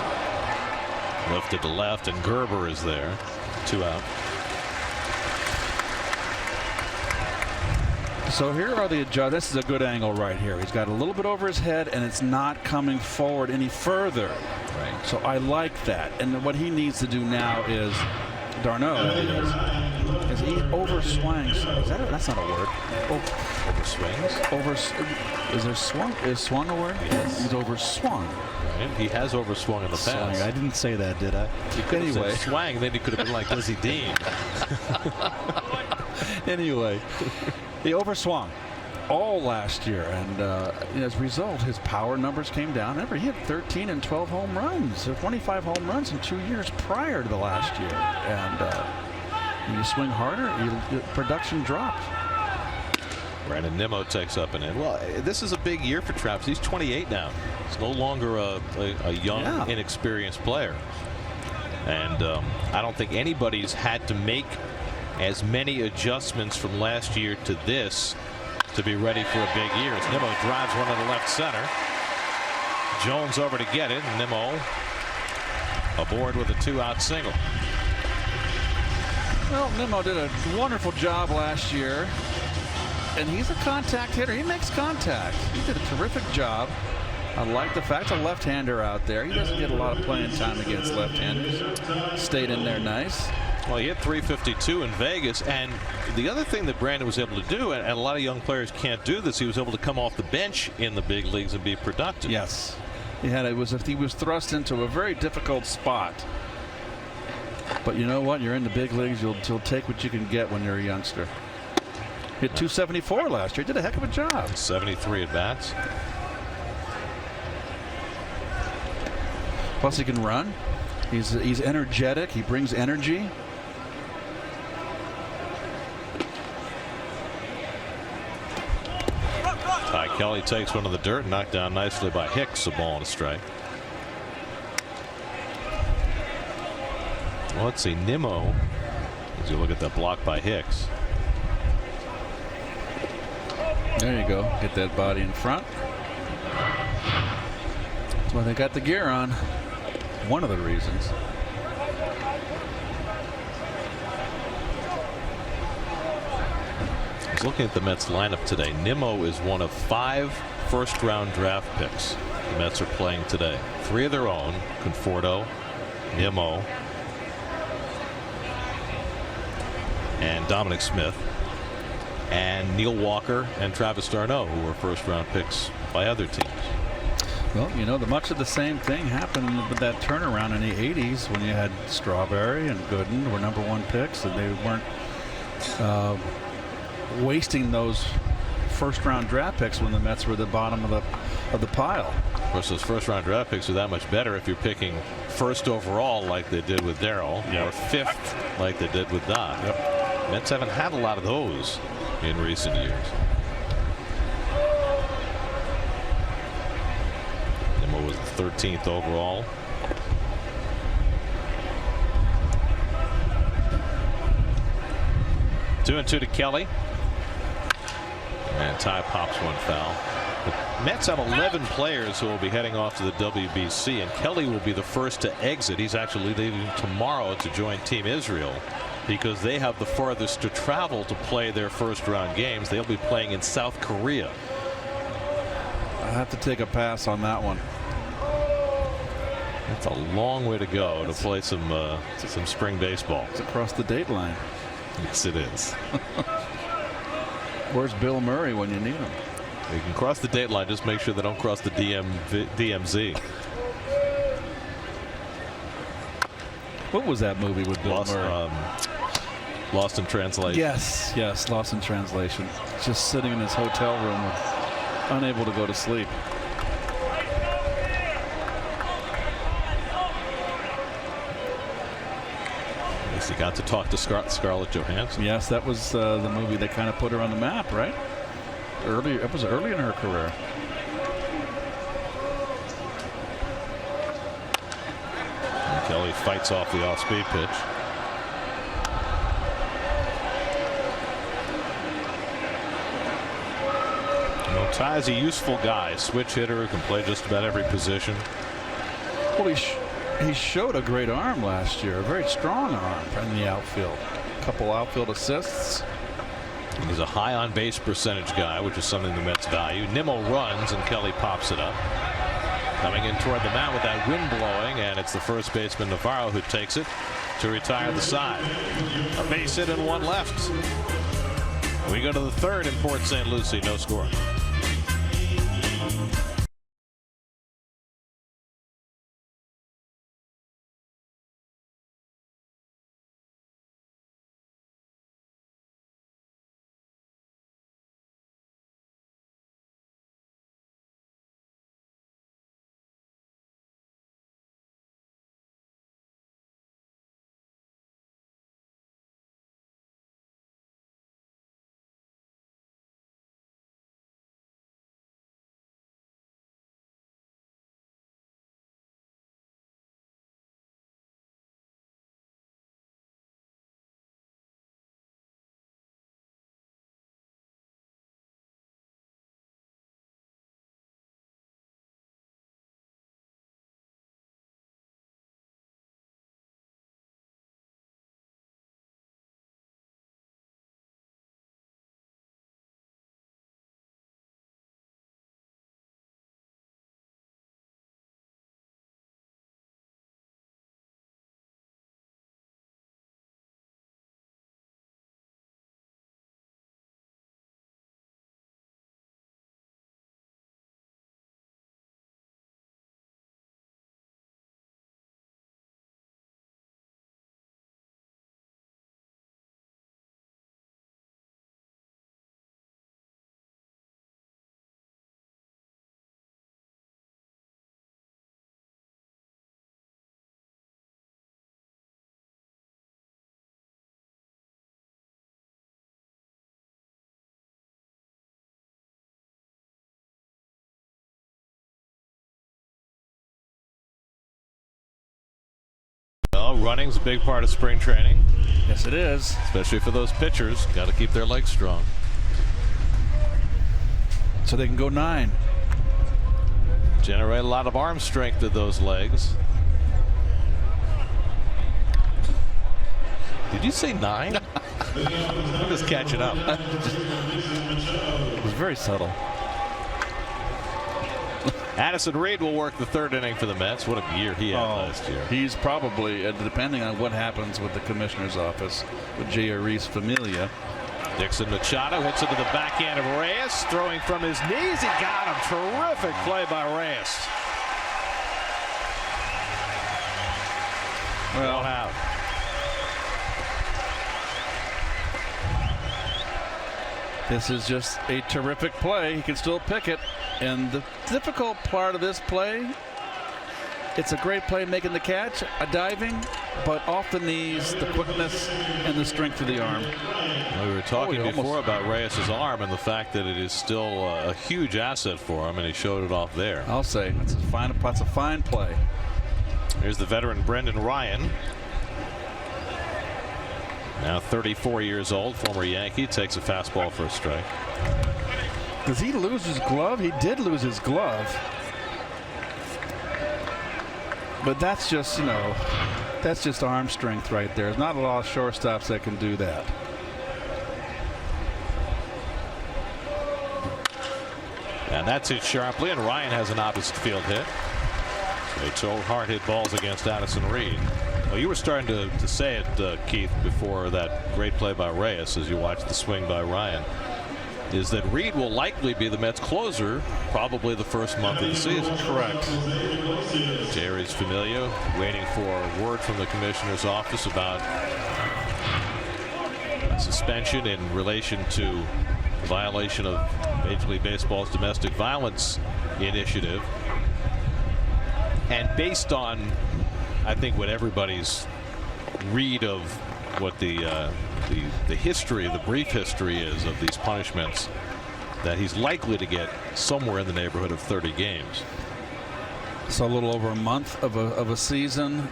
Lifted to left, and Gerber is there. 2 out. So here are the adjustments. This is a good angle right here. He's got a little bit over his head, and it's not coming forward any further. Right. So I like that. And what he needs to do now is, d'Arnaud is he overswings. That's not a word. Overswings? Is there swung? Is swung a word? Yes. He's overswung. Right. He has overswung in the past. I didn't say that, did I? Anyway, swang, then he could have been like Lizzie Dean. Anyway, he overswung all last year, and as a result, his power numbers came down. Remember, he had 13 and 12 home runs, 25 home runs in 2 years prior to the last year. And you swing harder, production dropped. Brandon Nimmo takes up an end. Well, this is a big year for Travis. He's 28 now. He's no longer a young, inexperienced player. And I don't think anybody's had to make as many adjustments from last year to this to be ready for a big year. As Nimmo drives one to the left center. Jones over to get it, and Nimmo aboard with a 2-out single. Well, Nimmo did a wonderful job last year, and he's a contact hitter. He makes contact. He did a terrific job. I like the fact a left-hander out there. He doesn't get a lot of playing time against left-handers. Stayed in there nice. Well, he hit 352 in Vegas, and the other thing that Brandon was able to do, and a lot of young players can't do this, he was able to come off the bench in the big leagues and be productive. Yes, he was thrust into a very difficult spot. But you know what? You're in the big leagues. You'll take what you can get when you're a youngster. Hit 274 last year. Did a heck of a job. 73 at bats. Plus he can run. He's energetic. He brings energy. Ty Kelly takes one to the dirt, knocked down nicely by Hicks. A ball and a strike. Well, let's see, Nimmo, as you look at that block by Hicks. There you go. Get that body in front. That's why they got the gear on. One of the reasons. I was looking at the Mets lineup today. Nimmo is one of 5 first-round draft picks the Mets are playing today. 3 of their own: Conforto, Nimmo, and Dominic Smith, and Neil Walker and Travis d'Arnaud, who were first-round picks by other teams. Well, you know, much of the same thing happened with that turnaround in the 80s when you had Strawberry and Gooden were #1 picks, and they weren't wasting those first-round draft picks when the Mets were at the bottom of the pile. Of course, those first-round draft picks are that much better if you're picking first overall like they did with Darryl, or 5th like they did with Doc. Mets haven't had a lot of those in recent years. Nimmo was the 13th overall. Two and two to Kelly. And Ty pops one foul. The Mets have 11 players who will be heading off to the WBC, and Kelly will be the first to exit. He's actually leaving tomorrow to join Team Israel because they have the farthest to travel to play their first-round games. They'll be playing in South Korea. I have to take a pass on that one. That's a long way to go to play some spring baseball. It's across the date line. Yes, it is. Where's Bill Murray when you need him? You can cross the date line. Just make sure they don't cross the DMZ. What was that movie with Bill Murray? Lost in Translation. Yes, Lost in Translation. Just sitting in his hotel room, unable to go to sleep. He got to talk to Scarlett Johansson. Yes, that was the movie that kind of put her on the map, right? It was early in her career. And Kelly fights off the off-speed pitch. You know, Ty's a useful guy, switch hitter, can play just about every position. Well, he showed a great arm last year, a very strong arm in the outfield. A couple outfield assists. He's a high on base percentage guy, which is something the Mets value. Nimmo runs and Kelly pops it up. Coming in toward the mound with that wind blowing, and it's the first baseman Navarro who takes it to retire the side. A base hit and one left. We go to the third in Port St. Lucie, no score. Well, running's a big part of spring training. Yes, it is. Especially for those pitchers. Got to keep their legs strong. So they can go 9. Generate a lot of arm strength to those legs. Did you say 9? I'm just catching up. It was very subtle. Addison Reed will work the 3rd inning for the Mets. What a year he had last year. He's probably, depending on what happens with the commissioner's office with Reyes Familia. Dixon Machado hits into the backhand of Reyes, throwing from his knees. He got him. Terrific play by Reyes. Well, out. This is just a terrific play. He can still pick it. And the difficult part of this play, it's a great play making the catch, diving, but off the knees, the quickness and the strength of the arm. Well, we were talking before about Reyes' arm and the fact that it is still a huge asset for him, and he showed it off there. I'll say that's a fine play. Here's the veteran Brendan Ryan. Now 34 years old, former Yankee, takes a fastball for a strike. Does he lose his glove? He did lose his glove. But that's just, that's just arm strength right there. There's not a lot of shortstops that can do that. And that's hit sharply, and Ryan has an opposite field hit. They told hard hit balls against Addison Reed. Well, you were starting to say it, Keith, before that great play by Reyes as you watched the swing by Ryan, is that Reed will likely be the Mets closer probably the first month of the season. Correct. Jerry's Familia waiting for word from the commissioner's office about suspension in relation to violation of Major League Baseball's domestic violence initiative. And based on, I think, what everybody's read of what the history, the brief history is of these punishments, that he's likely to get somewhere in the neighborhood of 30 games. So a little over a month of a season.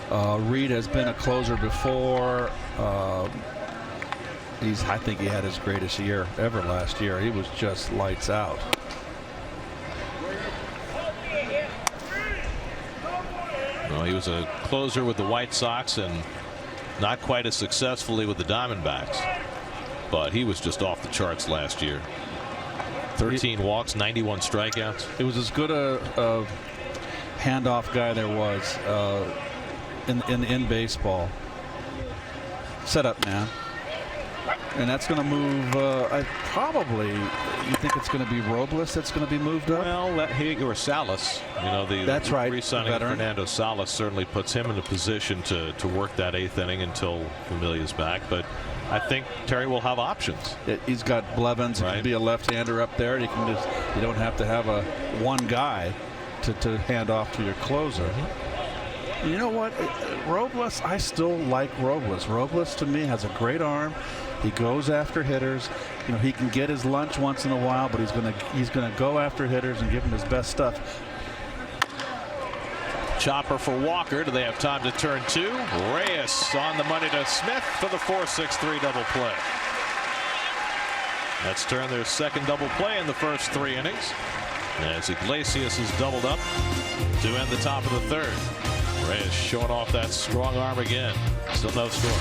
Reed has been a closer before. I think he had his greatest year ever last year. He was just lights out. Well, he was a closer with the White Sox and not quite as successfully with the Diamondbacks, but he was just off the charts last year. 13 walks, 91 strikeouts. It was as good a handoff guy there was in baseball. Set up, man. And that's going to move. You think it's going to be Robles that's going to be moved up? Well, or Salas. That's right. Re-signing of Fernando Salas certainly puts him in a position to work that 8th inning until Familia's back. But I think Terry will have options. He's got Blevins. Right. He can be a left-hander up there. You don't have to have one guy to hand off to your closer. Mm-hmm. You know what? Robles, I still like Robles. Robles to me has a great arm. He goes after hitters. He can get his lunch once in a while, but he's gonna go after hitters and give him his best stuff. Chopper for Walker. Do they have time to turn 2? Reyes on the money to Smith for the 4-6-3 double play. Mets turn their second double play in the first 3 innings, as Iglesias is doubled up to end the top of the 3rd. Reyes showing off that strong arm again. Still no score.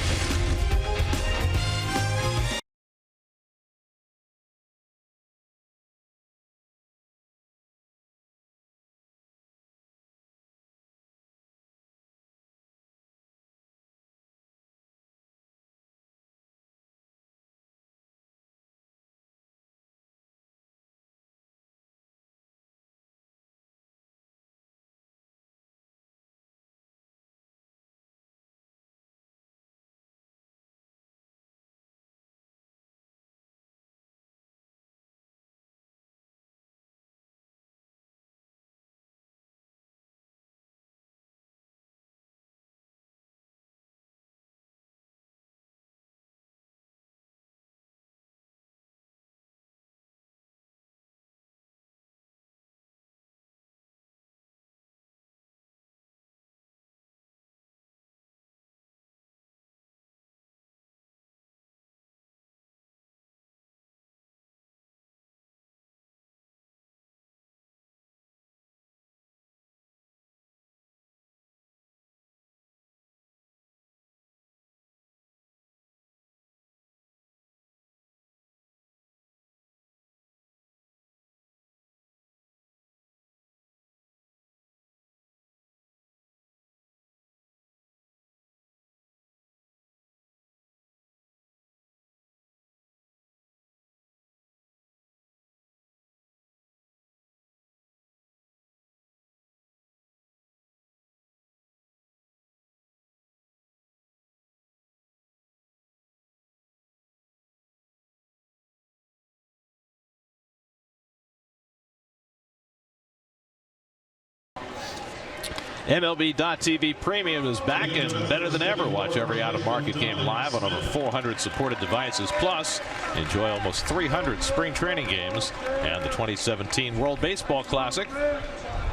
MLB.TV Premium is back and better than ever. Watch every out-of-market game live on over 400 supported devices. Plus, enjoy almost 300 spring training games and the 2017 World Baseball Classic.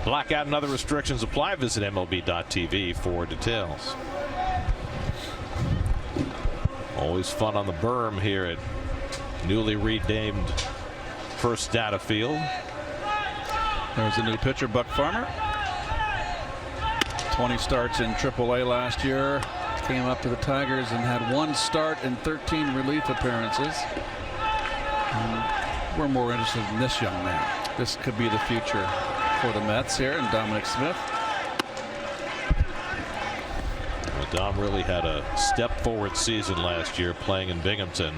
Blackout and other restrictions apply. Visit MLB.TV for details. Always fun on the berm here at newly renamed First Data Field. There's a new pitcher, Buck Farmer. 20 starts in AAA last year. Came up to the Tigers and had 1 start and 13 relief appearances. And we're more interested in this young man. This could be the future for the Mets here, and Dominic Smith. Well, Dom really had a step forward season last year playing in Binghamton.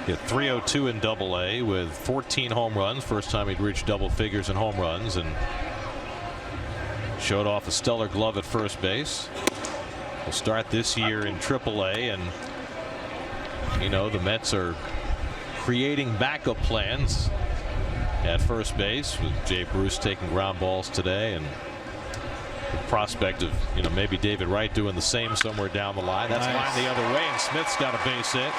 Hit .302 in AA with 14 home runs. First time he'd reached double figures in home runs, and showed off a stellar glove at first base. Will start this year in AAA, and you know the Mets are creating backup plans at first base with Jay Bruce taking ground balls today, and the prospect of maybe David Wright doing the same somewhere down the line. That's nice. Line the other way, and Smith's got a base hit.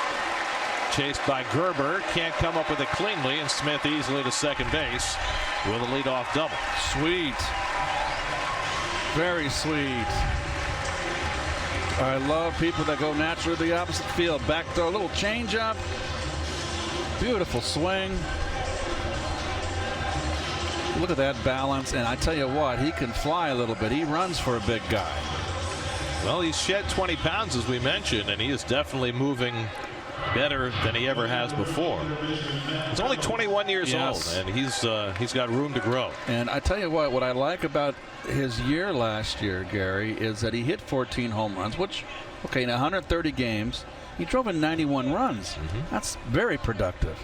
Chased by Gerber, can't come up with it cleanly, and Smith easily to second base with a leadoff double. Sweet. Very sweet. I love people that go naturally to the opposite field. Back throw, a little change up. Beautiful swing. Look at that balance, and I tell you what, he can fly a little bit. He runs for a big guy. Well, he's shed 20 pounds, as we mentioned, and he is definitely moving better than he ever has before. He's only 21 years old, and he's got room to grow. And I tell you what I like about his year last year, Gary, is that he hit 14 home runs, which, okay, in 130 games, he drove in 91 runs. That's very productive.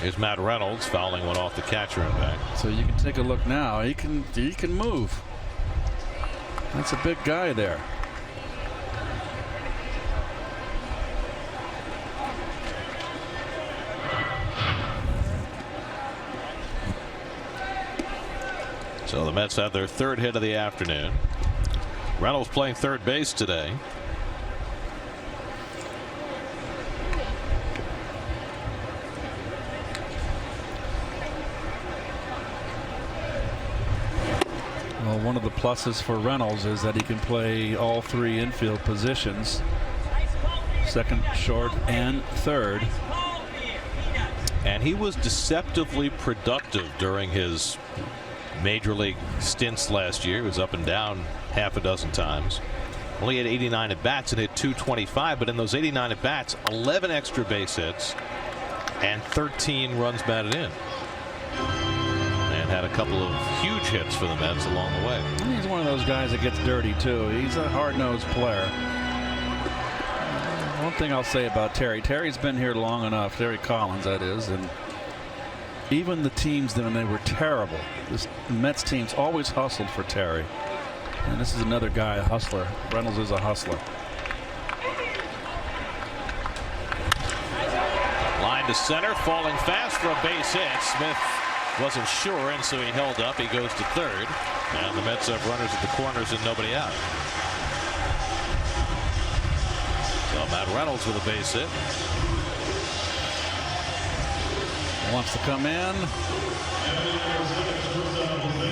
Here's Matt Reynolds fouling one off the catcher and back. So you can take a look now. He can move. That's a big guy there. So the Mets have their 3rd hit of the afternoon. Reynolds playing third base today. Well, one of the pluses for Reynolds is that he can play all 3 infield positions, second, short, and third. And he was deceptively productive during his major league stints last year. He was up and down half a dozen times. Only had 89 at bats and hit .225, but in those 89 at bats, 11 extra base hits and 13 runs batted in. And had a couple of huge hits for the Mets along the way. He's one of those guys that gets dirty too. He's a hard-nosed player. One thing I'll say about Terry. Terry's been here long enough. Terry Collins, that is, and even the teams that when they were terrible, the Mets teams always hustled for Terry. And this is another guy, a hustler. Reynolds is a hustler. Line to center, falling fast for a base hit. Smith wasn't sure, and so he held up. He goes to third, and the Mets have runners at the corners and nobody out. So Matt Reynolds with a base hit. Wants to come in.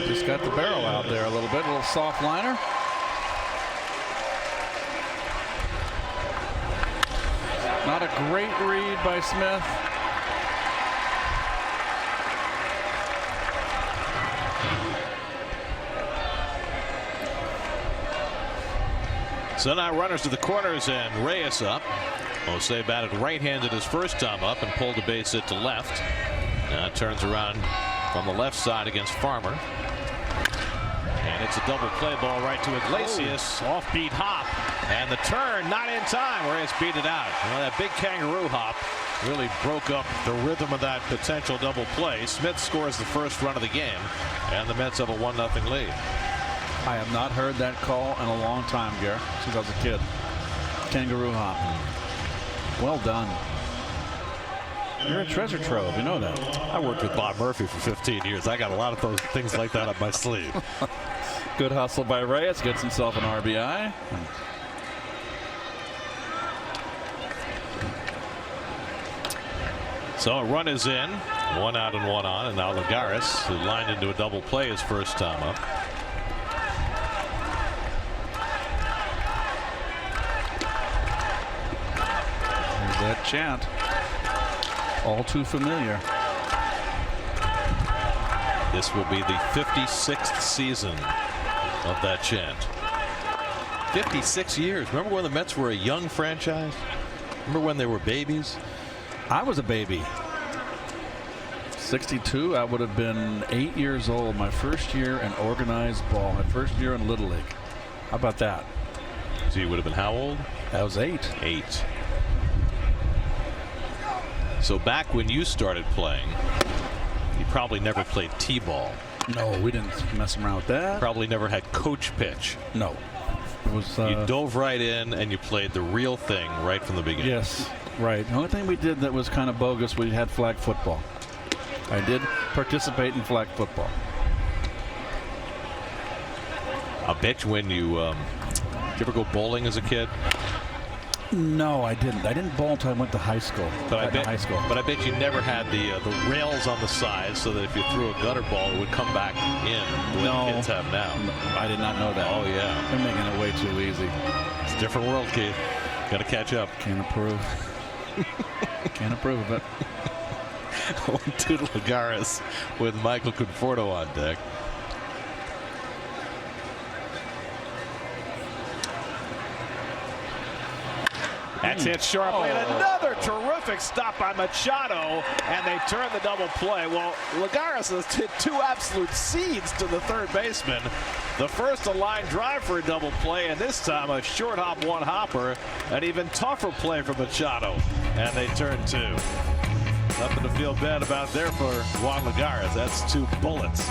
Just got the barrel out there a little bit. A little soft liner. Not a great read by Smith. So now runners to the corners, and Reyes up. Jose batted right-handed his first time up and pulled a base hit to left. Now turns around from the left side against Farmer. And it's a double play ball right to Iglesias. Offbeat hop. And the turn not in time. Reyes beat it out. Well, that big kangaroo hop really broke up the rhythm of that potential double play. Smith scores the first run of the game, and the Mets have a 1-0 lead. I have not heard that call in a long time, Gary, since I was a kid. Kangaroo hop. Well done. You're a treasure trove. You know that. I worked with Bob Murphy for 15 years. I got a lot of those things like that up my sleeve. Good hustle by Reyes. Gets himself an RBI. So a run is in. 1 out and 1 on. And now Lagares, who lined into a double play his first time up. There's that chant. All too familiar. This will be the 56th season of that chant. 56 years. Remember when the Mets were a young franchise? Remember when they were babies? I was a baby. 62, I would have been 8 years old. My first year in organized ball. My first year in Little League. How about that? So you would have been how old? I was 8. 8. So back when you started playing, you probably never played T-ball. No, we didn't mess around with that. Probably never had coach pitch. No. It was, you dove right in and you played the real thing right from the beginning. Yes, right. The only thing we did that was kind of bogus, we had flag football. I did participate in flag football. I bet you when did you ever go bowling as a kid? No, I didn't. I didn't bowl until I went to high school. But I bet you never had the rails on the sides so that if you threw a gutter ball, it would come back in. The way the kids have now. No, I did not know that. Oh yeah, they're making it way too easy. It's a different world, Keith. Got to catch up. Can't approve. Can't approve of it. 1-2 to Lagares with Michael Conforto on deck. That's hit sharply, and another terrific stop by Machado, and they turn the double play. Well, Lagares has hit 2 absolute seeds to the third baseman. The first a line drive for a double play, and this time a short hop, 1 hopper, an even tougher play for Machado, and they turn 2. Nothing to feel bad about there for Juan Lagares. That's 2 bullets.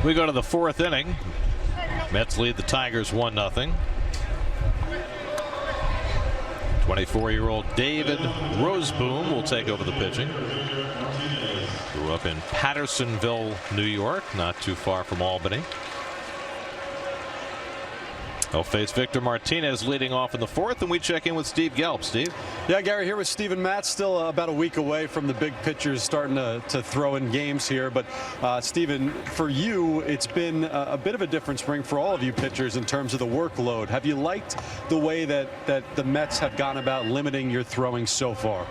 We go to the 4th inning. Mets lead the Tigers 1-0. 24-year-old David Roseboom will take over the pitching. Grew up in Pattersonville, New York, not too far from Albany. He'll face Victor Martinez leading off in the 4th, and we check in with Steve Gelb. Steve? Yeah, Gary, here with Steve and Matt. Still about a week away from the big pitchers starting to throw in games here. But, Steven, for you, it's been a bit of a different spring for all of you pitchers in terms of the workload. Have you liked the way that the Mets have gone about limiting your throwing so far?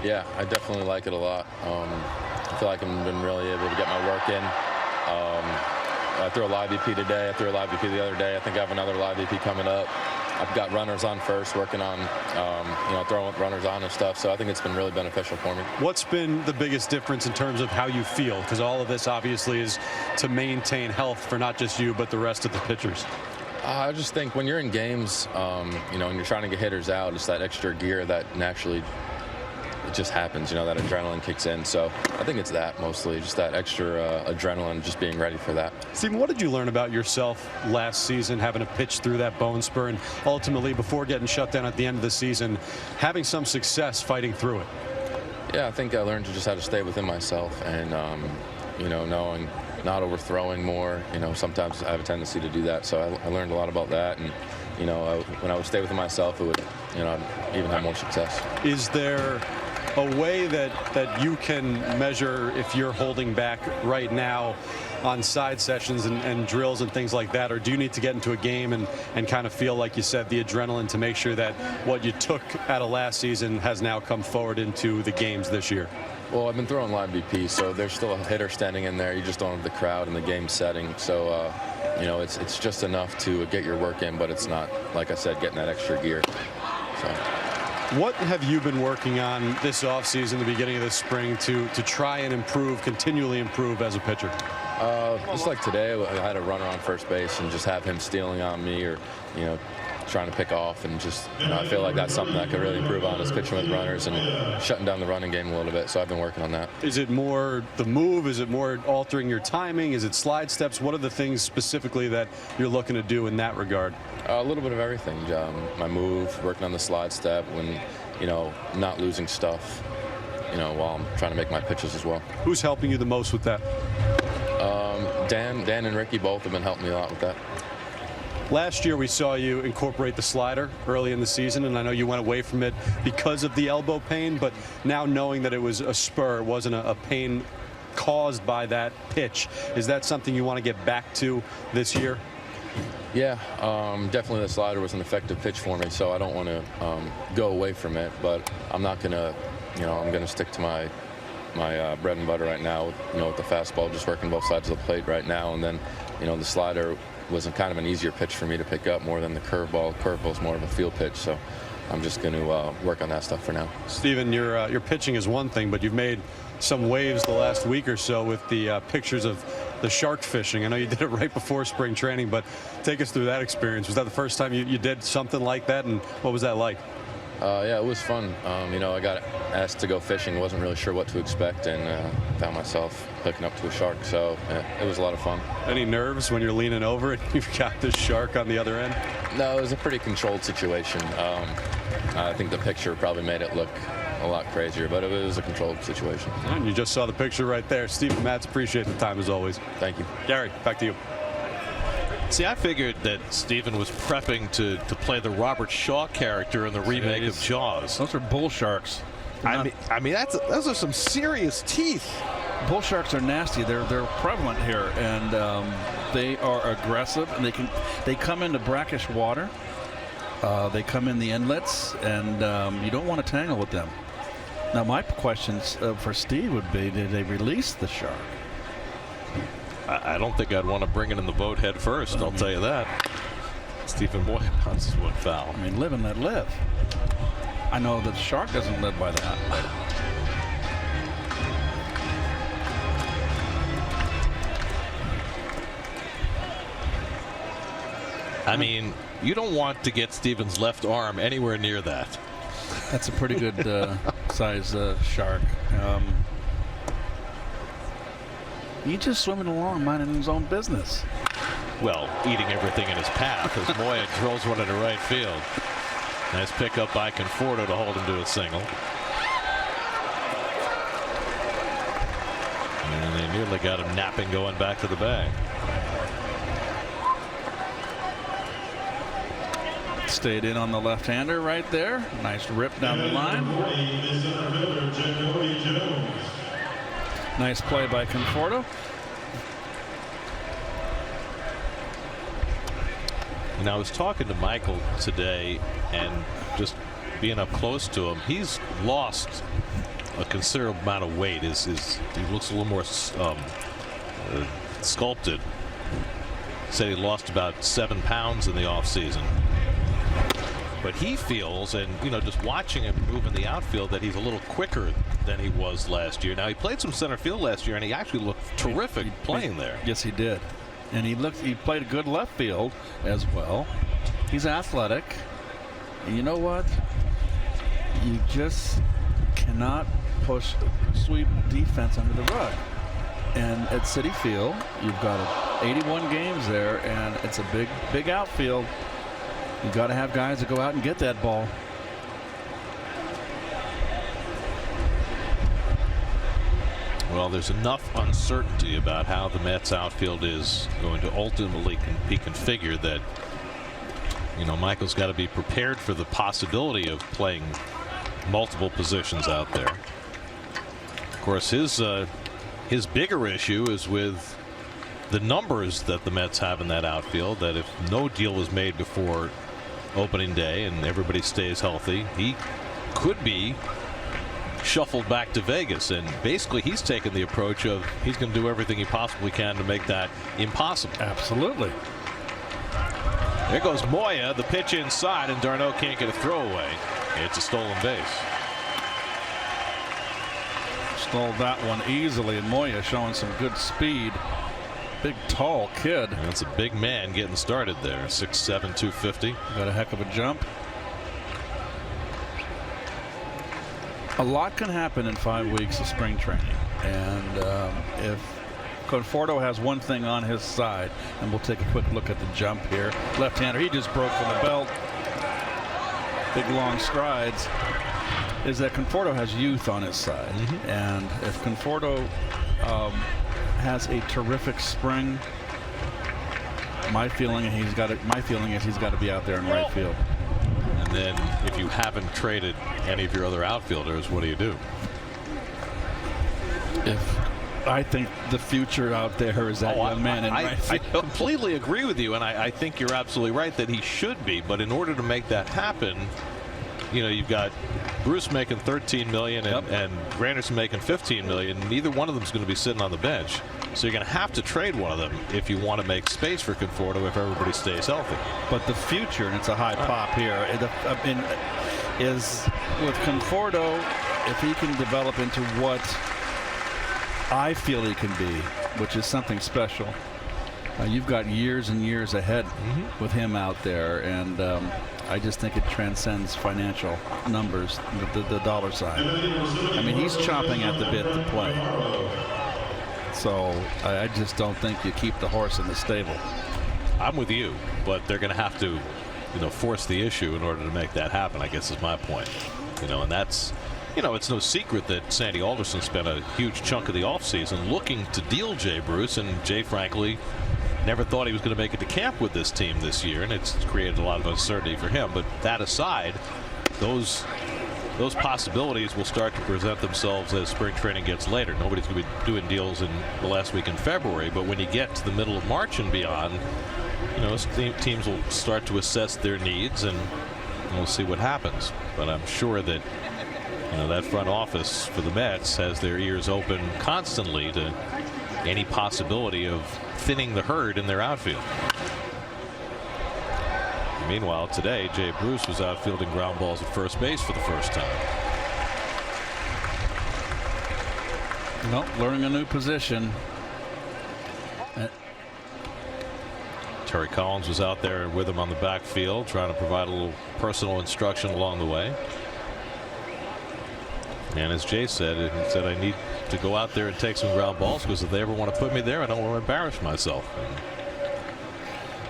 Yeah, I definitely like it a lot. I feel like I've been really able to get my work in. I threw a live BP today. I threw a live BP the other day. I think I have another live BP coming up. I've got runners on first, working on, throwing runners on and stuff. So I think it's been really beneficial for me. What's been the biggest difference in terms of how you feel? Because all of this obviously is to maintain health for not just you, but the rest of the pitchers. I just think when you're in games, and you're trying to get hitters out, it's that extra gear that naturally it just happens, that adrenaline kicks in. So I think it's that mostly, just that extra adrenaline, just being ready for that. Stephen, what did you learn about yourself last season, having to pitch through that bone spur, and ultimately, before getting shut down at the end of the season, having some success fighting through it? Yeah, I think I learned to just how to stay within myself and, knowing not overthrowing more. Sometimes I have a tendency to do that. So I learned a lot about that. And, when I would stay within myself, it would, I'd even have more success. Is there a way that you can measure if you're holding back right now on side sessions and drills and things like that, or do you need to get into a game and kind of feel, like you said, the adrenaline to make sure that what you took out of last season has now come forward into the games this year? Well, I've been throwing live BP, so there's still a hitter standing in there. You just don't have the crowd and the game setting. So, it's just enough to get your work in, but it's not, like I said, getting that extra gear. So. What have you been working on this offseason, the beginning of this spring, to try and improve, continually improve as a pitcher? Just like today, I had a runner on first base and just have him stealing on me or, trying to pick off, and just, I feel like that's something I could really improve on, is pitching with runners and shutting down the running game a little bit. So I've been working on that. Is it more the move? Is it more altering your timing? Is it slide steps? What are the things specifically that you're looking to do in that regard? A little bit of everything. My move, working on the slide step, when, not losing stuff, while I'm trying to make my pitches as well. Who's helping you the most with that? Dan and Ricky both have been helping me a lot with that. Last year we saw you incorporate the slider early in the season, and I know you went away from it because of the elbow pain, but now knowing that it was a spur, it wasn't a pain caused by that pitch, is that something you want to get back to this year? Yeah, definitely the slider was an effective pitch for me, so I don't want to go away from it, but I'm not going to, I'm going to stick to my bread and butter right now, with the fastball, just working both sides of the plate right now, and then, the slider was kind of an easier pitch for me to pick up more than the curveball. Curveball's more of a field pitch, so I'm just going to work on that stuff for now. Stephen, your pitching is one thing, but you've made some waves the last week or so with the pictures of the shark fishing. I know you did it right before spring training, but take us through that experience. Was that the first time you did something like that, and what was that like? Yeah, it was fun. I got asked to go fishing, wasn't really sure what to expect, and found myself hooking up to a shark, so it was a lot of fun. Any nerves when you're leaning over and you've got this shark on the other end? No, it was a pretty controlled situation. I think the picture probably made it look a lot crazier, but it was a controlled situation. And you just saw the picture right there. Stephen Matz, appreciate the time as always. Thank you. Gary, back to you. See, I figured that Stephen was prepping to play the Robert Shaw character in the remake of Jaws. Those are bull sharks. I mean, those are some serious teeth. Bull sharks are nasty. They're prevalent here, and they are aggressive, and they come into brackish water. They come in the inlets, and you don't want to tangle with them. Now, my questions for Steve would be: did they release the shark? I don't think I'd want to bring it in the boat head first. I'll tell you that. Stephen Boyd bounces one foul. I mean, live and let live. I know that the shark doesn't live by that. I mean, you don't want to get Stephen's left arm anywhere near that. That's a pretty good size shark. He's just swimming along, minding his own business. Well, eating everything in his path as Moya drills one into right field. Nice pickup by Conforto to hold him to a single. And they nearly got him napping going back to the bag. Stayed in on the left-hander right there. Nice rip down the line. Nice play by Conforto. And I was talking to Michael today, and just being up close to him, he's lost a considerable amount of weight. He looks a little more sculpted said he lost about 7 pounds in the offseason. But he feels, and just watching him move in the outfield, that he's a little quicker than he was last year. Now, he played some center field last year, and he actually looked terrific playing there. Yes, he did. And he played a good left field as well. He's athletic. And you know what? You just cannot sweep defense under the rug. And at Citi Field, you've got 81 games there, and it's a big outfield. You got to have guys that go out and get that ball. Well, there's enough uncertainty about how the Mets outfield is going to ultimately be configured that Michael's got to be prepared for the possibility of playing multiple positions out there. Of course, his bigger issue is with the numbers that the Mets have in that outfield, that if no deal is made before opening day and everybody stays healthy, he could be shuffled back to Vegas. And basically he's taken the approach of he's going to do everything he possibly can to make that impossible. Absolutely. There goes Moya, the pitch inside, and Darno can't get a throw away. It's a stolen base. Stole that one easily, and Moya showing some good speed. Big, tall kid. And that's a big man getting started there. 6'7", 250. Got a heck of a jump. A lot can happen in 5 weeks of spring training. And if Conforto has one thing on his side, and we'll take a quick look at the jump here. Left-hander, he just broke from the belt. Big, long strides. Is that Conforto has youth on his side. And if Conforto has a terrific spring, my feeling is he's got to be out there in right field. And then if you haven't traded any of your other outfielders, what do you do? I think the future out there is that young man in right field. I completely agree with you, and I think you're absolutely right that he should be. But in order to make that happen, you've got Bruce making $13 million and Granderson making $15 million. Neither one of them is going to be sitting on the bench. So you're going to have to trade one of them if you want to make space for Conforto if everybody stays healthy. But the future, and it's a high pop here, is with Conforto, if he can develop into what I feel he can be, which is something special. You've got years and years ahead with him out there, and I just think it transcends financial numbers, the dollar sign. I mean, he's chomping at the bit to play. So I just don't think you keep the horse in the stable. I'm with you, but they're going to have to, force the issue in order to make that happen, I guess is my point. And that's, it's no secret that Sandy Alderson spent a huge chunk of the offseason looking to deal Jay Bruce, and Jay, frankly, never thought he was going to make it to camp with this team this year, and it's created a lot of uncertainty for him. But that aside, those possibilities will start to present themselves as spring training gets later. Nobody's going to be doing deals in the last week in February, but when you get to the middle of March and beyond, teams will start to assess their needs, and we'll see what happens. But I'm sure that that front office for the Mets has their ears open constantly to any possibility of thinning the herd in their outfield. Meanwhile, today, Jay Bruce was outfielding ground balls at first base for the first time. Learning a new position. Terry Collins was out there with him on the backfield, trying to provide a little personal instruction along the way. And as Jay said, I need to go out there and take some ground balls, because if they ever want to put me there, I don't want to embarrass myself.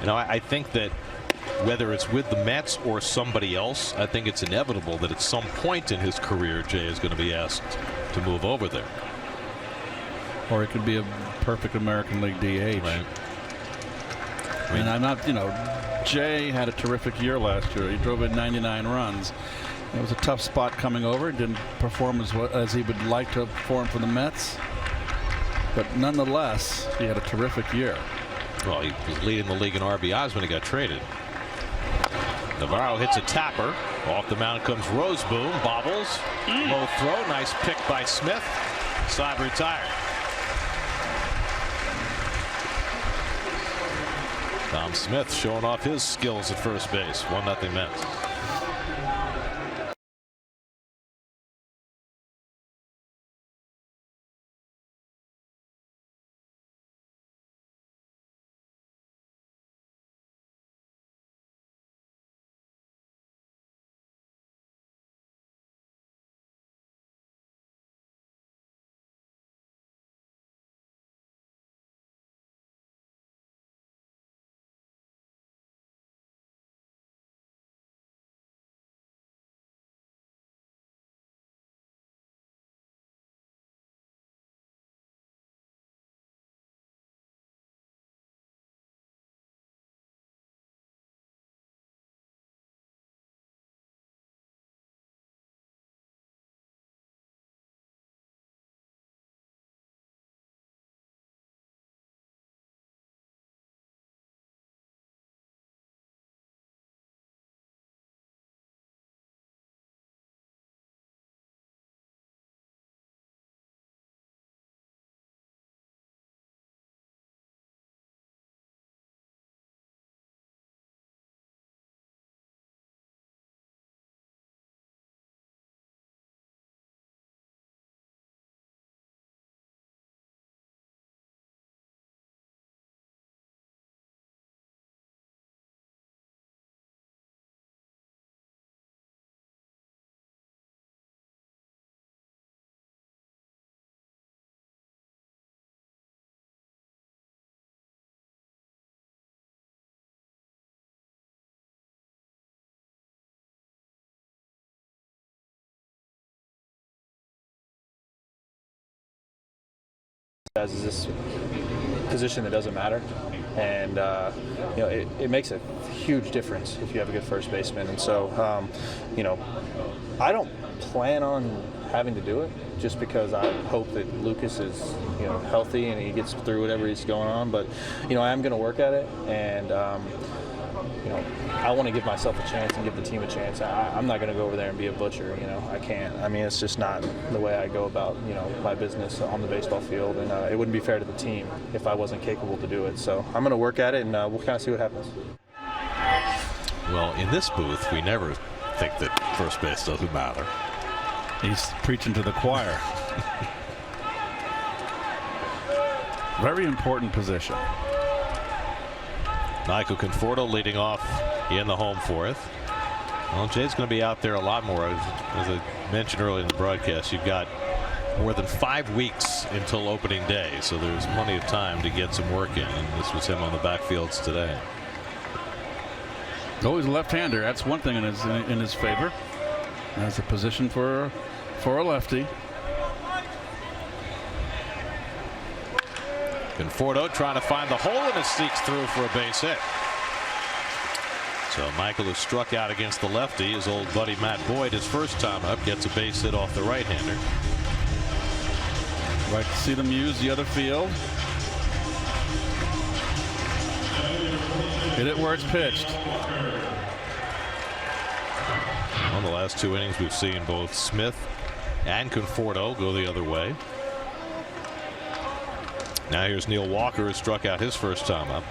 And, I think that whether it's with the Mets or somebody else, I think it's inevitable that at some point in his career, Jay is going to be asked to move over there. Or it could be a perfect American League DH. Right. And I'm not, Jay had a terrific year last year. He drove in 99 runs. It was a tough spot coming over. Didn't perform as he would like to perform for the Mets. But nonetheless, he had a terrific year. Well, he was leading the league in RBIs when he got traded. Navarro hits a tapper. Off the mound comes Roseboom. Bobbles. Low throw. Nice pick by Smith. Side retired. Tom Smith showing off his skills at first base. 1-0 Mets. Is this position that doesn't matter, and you know, it makes a huge difference if you have a good first baseman. And so you know, I don't plan on having to do it just because I hope that Lucas is, you know, healthy and he gets through whatever he's going on. But you know, I am going to work at it, and you know, I want to give myself a chance and give the team a chance. I'm not going to go over there and be a butcher. You know, I can't. I mean, it's just not the way I go about, you know, my business on the baseball field, and it wouldn't be fair to the team if I wasn't capable to do it. So I'm going to work at it, and we'll kind of see what happens. Well, in this booth, we never think that first base doesn't matter. He's preaching to the choir. Very important position. Michael Conforto leading off in the home fourth. Well, Jay's going to be out there a lot more. As I mentioned earlier in the broadcast, you've got more than 5 weeks until opening day, so there's plenty of time to get some work in, and this was him on the backfields today. Always left-hander. That's one thing in his favor. That's a position for a lefty. Conforto trying to find the hole, and it sneaks through for a base hit. So Michael is struck out against the lefty. His old buddy Matt Boyd, his first time up, gets a base hit off the right-hander. Like to see them use the other field. Hit it where it's pitched. On the last 2 innings, we've seen both Smith and Conforto go the other way. Now here's Neil Walker, who struck out his first time up.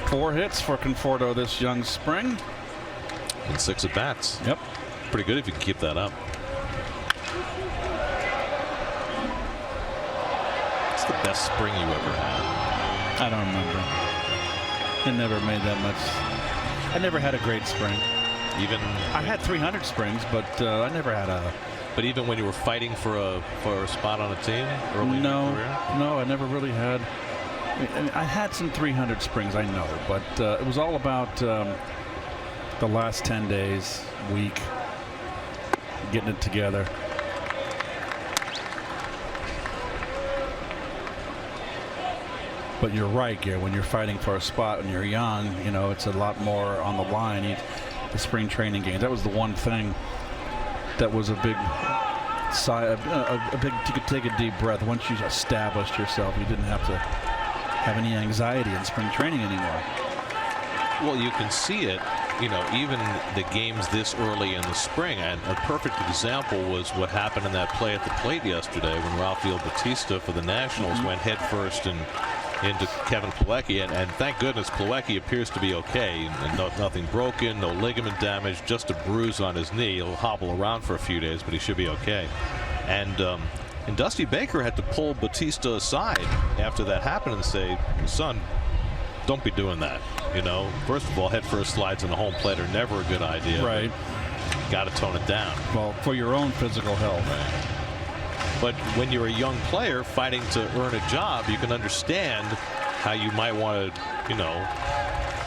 4 hits for Conforto this young spring. And 6 at bats. Yep. Pretty good if you can keep that up. What's the best spring you ever had? I don't remember. It never made that much. I never had a great spring. Even I had 300 springs, but I never had a. But even when you were fighting for a spot on a team early in your career? No, I never really had. I had some 300 springs, I know, but it was all about the last 10 days, week, getting it together. But you're right, Gary. When you're fighting for a spot when you're young, you know, it's a lot more on the line. The spring training games. That was the one thing that was a big sigh. You could take a deep breath. Once you established yourself, you didn't have to have any anxiety in spring training anymore. Well, you can see it, you know, even the games this early in the spring. And a perfect example was what happened in that play at the plate yesterday when Rafael Batista for the Nationals went head first and into Kevin Plawecki, and thank goodness Plawecki appears to be okay, and nothing broken, no ligament damage, just a bruise on his knee. He'll hobble around for a few days, but he should be okay. And Dusty Baker had to pull Batista aside after that happened and say, son, don't be doing that. You know, first of all, head first slides in the home plate are never a good idea. Right. Got to tone it down. Well, for your own physical health. Right. But when you're a young player fighting to earn a job, you can understand how you might want to, you know,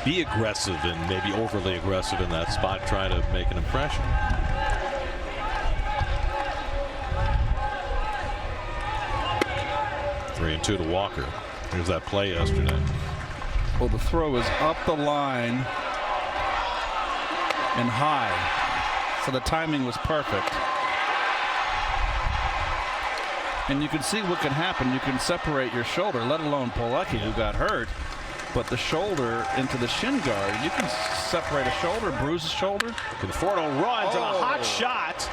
be aggressive and maybe overly aggressive in that spot, trying to make an impression. Three and two to Walker. Here's that play yesterday. Well, the throw is up the line and high, so the timing was perfect. And you can see what can happen. You can separate your shoulder, let alone Plawecki, who got hurt. But the shoulder into the shin guard, you can separate a shoulder, bruise a shoulder. Conforto runs on a hot shot,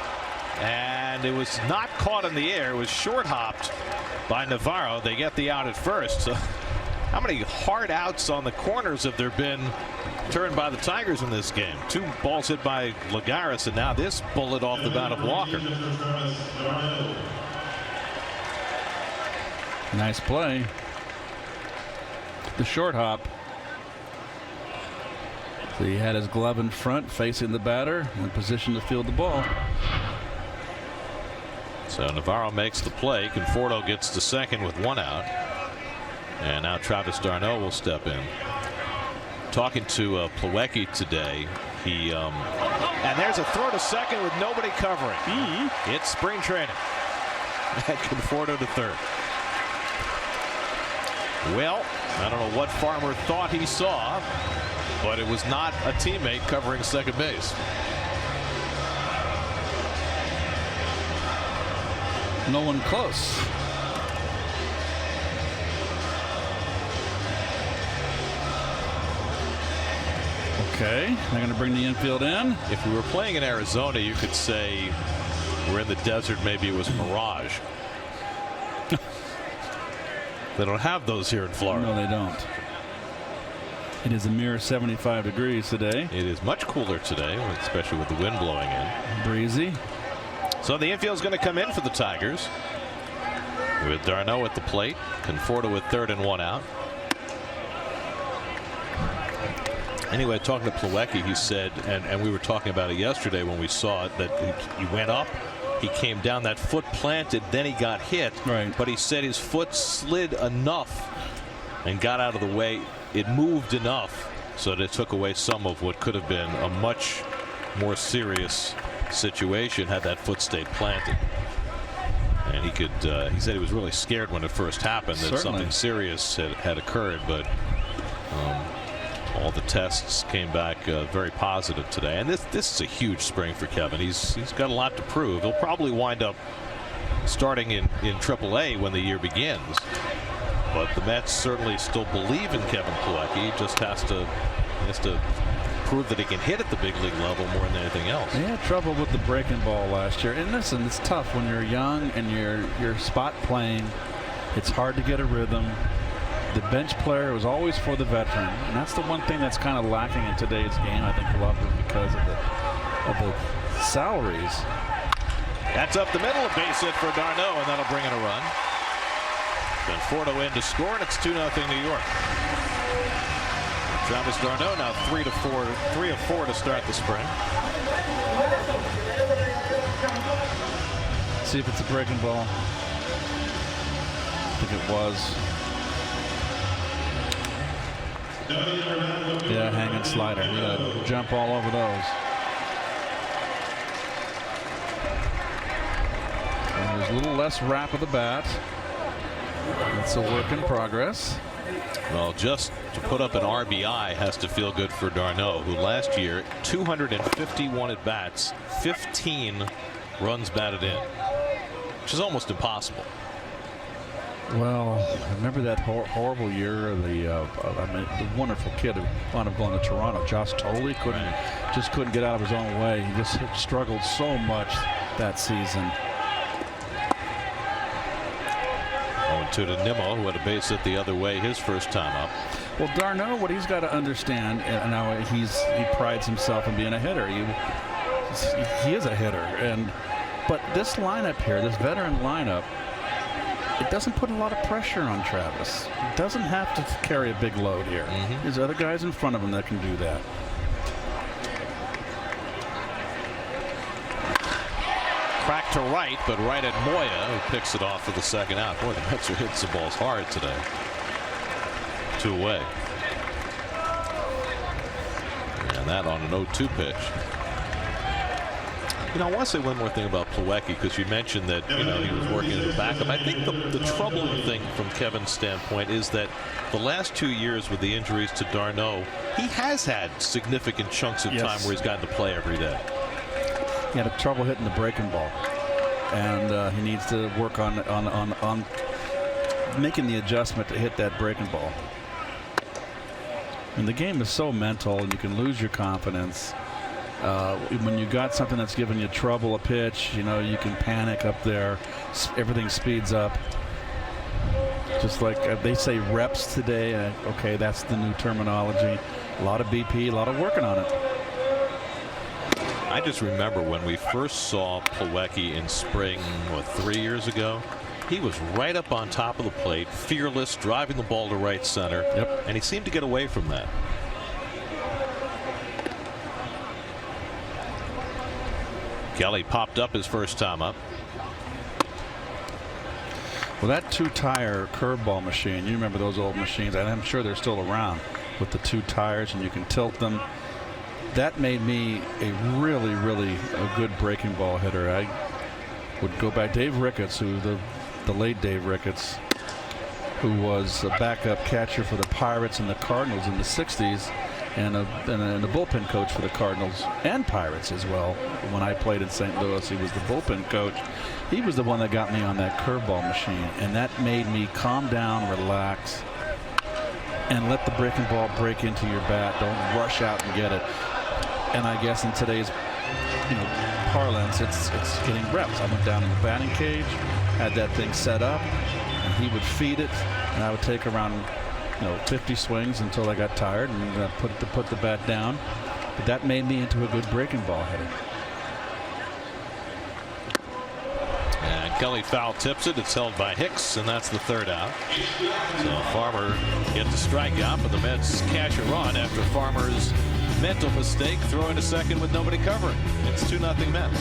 and it was not caught in the air. It was short hopped by Navarro. They get the out at first. So how many hard outs on the corners have there been turned by the Tigers in this game? Two balls hit by Lagares, and now this bullet off the bat of Walker. Nice play. The short hop. So he had his glove in front facing the batter in position to field the ball. So Navarro makes the play. Conforto gets to second with one out. And now Travis d'Arnaud will step in. Talking to Plawecki today, he and there's a throw to second with nobody covering. It's spring training. And Conforto to third. Well, I don't know what Farmer thought he saw, but it was not a teammate covering second base. No one close. Okay, they're going to bring the infield in. If we were playing in Arizona, you could say we're in the desert. Maybe it was mirage. They don't have those here in Florida. No, they don't. It is a mere 75 degrees today. It is much cooler today, especially with the wind blowing in. Breezy. So the infield is going to come in for the Tigers with d'Arnaud at the plate. Conforto with third and one out. Anyway, talking to Plawecki, he said, and we were talking about it yesterday when we saw it, that he went up. He came down, that foot planted, then he got hit. Right. But he said his foot slid enough and got out of the way. It moved enough so that it took away some of what could have been a much more serious situation had that foot stayed planted. And he could. He said he was really scared when it first happened that something serious had occurred, but all the tests came back very positive today. And this is a huge spring for Kevin. He's got a lot to prove. He'll probably wind up starting in AAA when the year begins. But the Mets certainly still believe in Kevin Plawecki. He just has to prove that he can hit at the big league level more than anything else. They had trouble with the breaking ball last year. And listen, it's tough when you're young and you're spot playing. It's hard to get a rhythm. The bench player was always for the veteran, and that's the one thing that's kind of lacking in today's game. I think a lot of it because of the salaries. That's up the middle, a base hit for d'Arnaud, and that'll bring in a run. Conforto in to score, and it's 2-0 New York. Travis d'Arnaud now 3 of 4 to start the spring. See if it's a breaking ball. I think it was. Yeah, hanging slider. You gotta jump all over those. And there's a little less wrap of the bat. It's a work in progress. Well, just to put up an RBI has to feel good for d'Arnaud, who last year 251 at bats, 15 runs batted in, which is almost impossible. Well, I remember that horrible year of the wonderful kid who wound up going to Toronto, Josh Tolley, just couldn't get out of his own way. He just struggled so much that season. Oh, 2 to Nimmo, who had a base hit the other way his first time up. Well, d'Arnaud, what he's got to understand, and now he prides himself in being a hitter. He is a hitter, but this lineup here, this veteran lineup, it doesn't put a lot of pressure on Travis. He doesn't have to carry a big load here. There's other guys in front of him that can do that. Crack to right, but right at Moya, who picks it off for the second out. Boy, the Mets are hitting some balls hard today. 2 away. And that on an 0-2 pitch. You know, I want to say one more thing about Plawecki, because you mentioned that, you know, he was working as a backup. I think the troubling thing from Kevin's standpoint is that the last 2 years with the injuries to d'Arnaud, he has had significant chunks of time where he's gotten to play every day. He had trouble hitting the breaking ball, and he needs to work on making the adjustment to hit that breaking ball. And the game is so mental, and you can lose your confidence. When you got something that's giving you trouble, a pitch, you know, you can panic up there. Everything speeds up. Just like they say reps today. Okay, that's the new terminology. A lot of BP, a lot of working on it. I just remember when we first saw Plawecki in spring, 3 years ago, he was right up on top of the plate, fearless, driving the ball to right center. And he seemed to get away from that. Kelly popped up his first time up. Well, that 2-tire curveball machine, you remember those old machines, and I'm sure they're still around, with the 2 tires, and you can tilt them. That made me a really a good breaking ball hitter. I would go back. Dave Ricketts, who the late Dave Ricketts, who was a backup catcher for the Pirates and the Cardinals in the 60s, and a bullpen coach for the Cardinals and Pirates as well. When I played in St. Louis, he was the bullpen coach. He was the one that got me on that curveball machine, and that made me calm down, relax, and let the breaking ball break into your bat. Don't rush out and get it. And I guess in today's, parlance, it's getting reps. I went down in the batting cage, had that thing set up, and he would feed it, and I would take around 50 swings until I got tired and put the bat down. But that made me into a good breaking ball hitter. And Kelly foul tips it. It's held by Hicks, and that's the 3rd out. So Farmer gets a strikeout, but the Mets cash a run after Farmer's mental mistake, throwing to second with nobody covering. It's 2-0 Mets.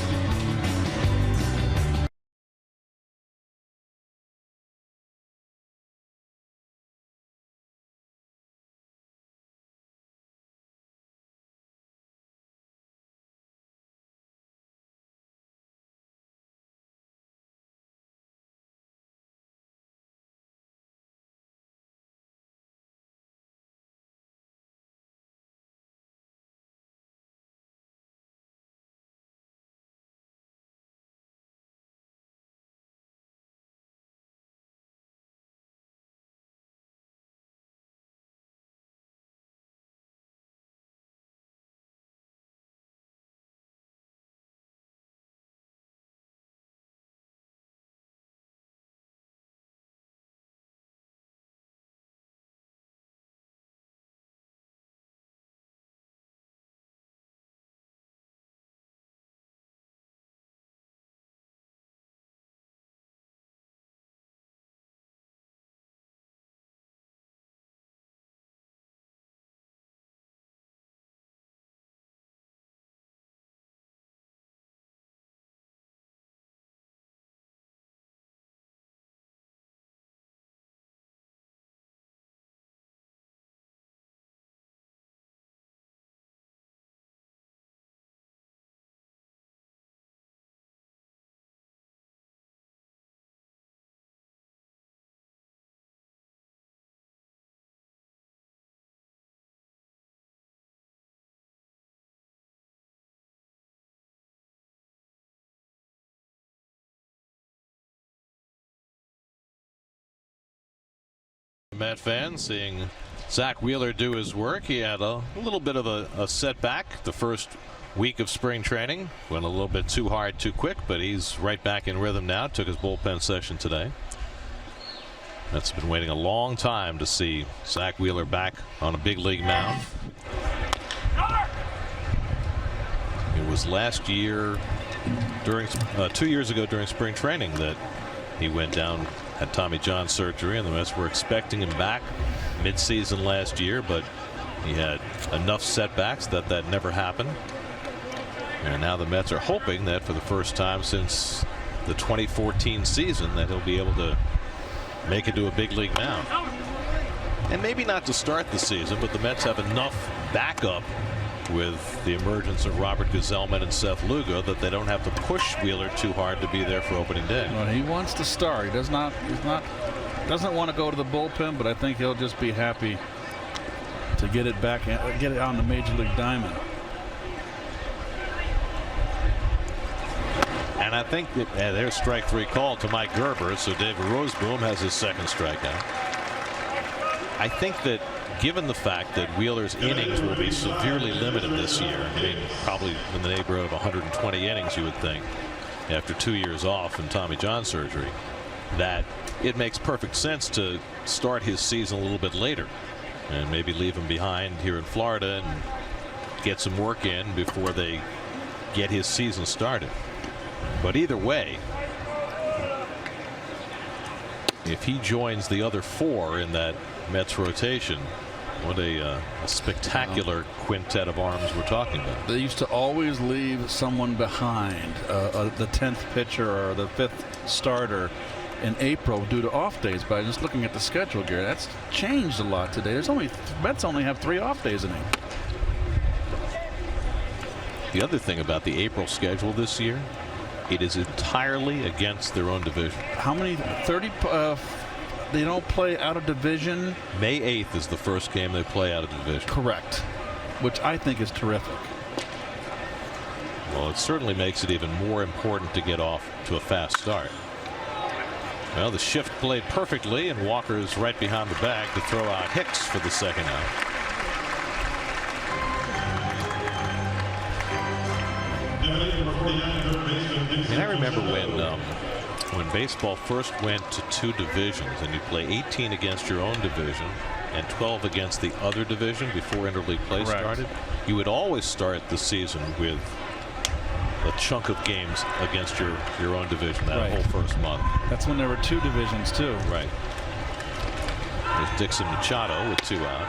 Met fans seeing Zach Wheeler do his work. He had a little bit of a setback the first week of spring training. Went a little bit too hard too quick, but he's right back in rhythm now. Took his bullpen session today. Mets have been waiting a long time to see Zach Wheeler back on a big league mound. It was last year, during 2 years ago during spring training, that he went down, had Tommy John surgery, and the Mets were expecting him back mid-season last year, but he had enough setbacks that never happened. And now the Mets are hoping that for the first time since the 2014 season that he'll be able to make it to a big league mound. And maybe not to start the season, but the Mets have enough backup with the emergence of Robert Gsellman and Seth Lugo that they don't have to push Wheeler too hard to be there for opening day. Well, he wants to start. He doesn't want to go to the bullpen, but I think he'll just be happy to get it back, get it on the major league diamond. And I think that there's strike 3 called to Mike Gerber, so David Roseboom has his second strikeout. I think that given the fact that Wheeler's innings will be severely limited this year, I mean, probably in the neighborhood of 120 innings, you would think, after 2 years off and Tommy John surgery, that it makes perfect sense to start his season a little bit later and maybe leave him behind here in Florida and get some work in before they get his season started. But either way, if he joins the other 4 in that Mets rotation, what a spectacular quintet of arms we're talking about. They used to always leave someone behind, the 10th pitcher or the 5th starter in April due to off days. By just looking at the schedule, Gary, that's changed a lot today. Mets only have 3 off days in April. The other thing about the April schedule this year, it is entirely against their own division. How many? 30. They don't play out of division. May 8th is the first game they play out of division. Correct, which I think is terrific. Well, it certainly makes it even more important to get off to a fast start. Well, the shift played perfectly, and Walker's right behind the bag to throw out Hicks for the second out. And I remember when baseball first went to 2 divisions, and you play 18 against your own division and 12 against the other division before interleague play started. You would always start the season with a chunk of games against your own division that whole first month. That's when there were 2 divisions too. Right. There's Dixon Machado with 2 out.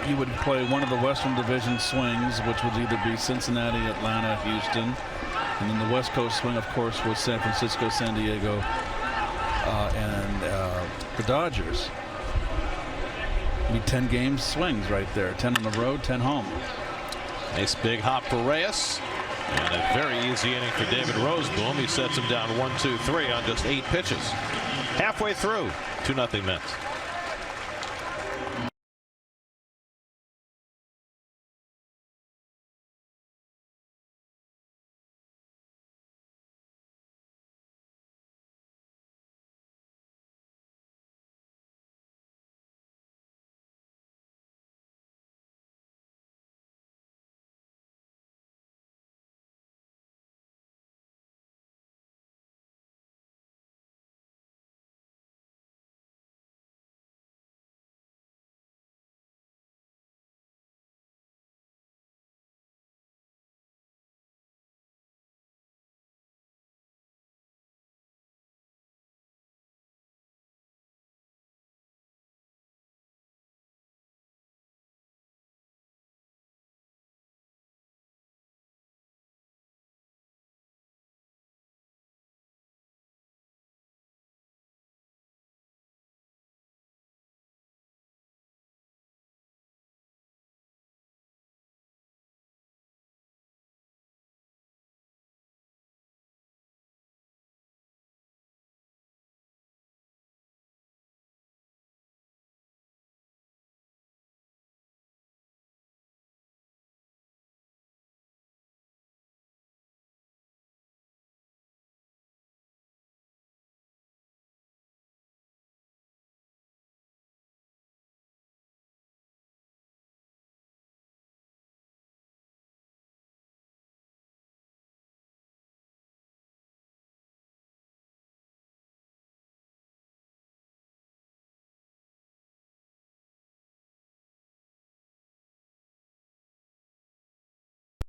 You would play one of the Western Division swings, which would either be Cincinnati, Atlanta, Houston, and then the West Coast swing, of course, was San Francisco, San Diego, and the Dodgers. It'd be 10 game swings right there, 10 on the road, 10 home. Nice big hop for Reyes, and a very easy inning for David Roseboom. He sets him down 1-2-3 on just 8 pitches. Halfway through, 2-0 Mets.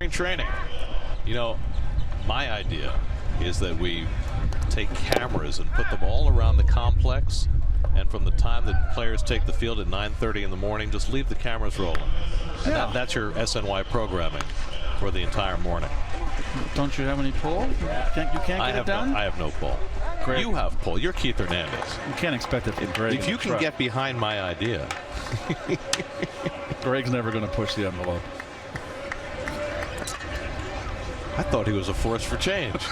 Spring training. You know, my idea is that we take cameras and put them all around the complex, and from the time that players take the field at 9:30 in the morning, just leave the cameras rolling. And that's your SNY programming for the entire morning. Don't you have any pull? You can't get it done? I have no pull. Greg. You have pull. You're Keith Hernandez. You can't expect it from Greg. If you can get behind my idea. Greg's never going to push the envelope. I thought he was a force for change.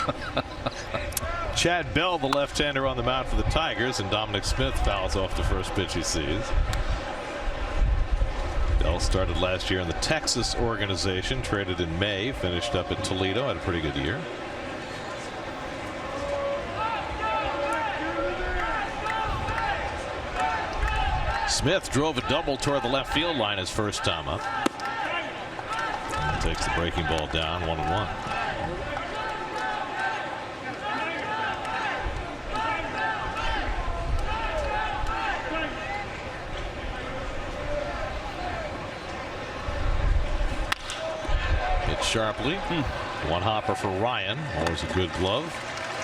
Chad Bell, the left-hander on the mound for the Tigers, and Dominic Smith fouls off the first pitch he sees. Bell started last year in the Texas organization, traded in May, finished up in Toledo, had a pretty good year. Smith drove a double toward the left field line his first time up. Takes the breaking ball down, 1-1. Hit sharply. One hopper for Ryan. Always a good glove.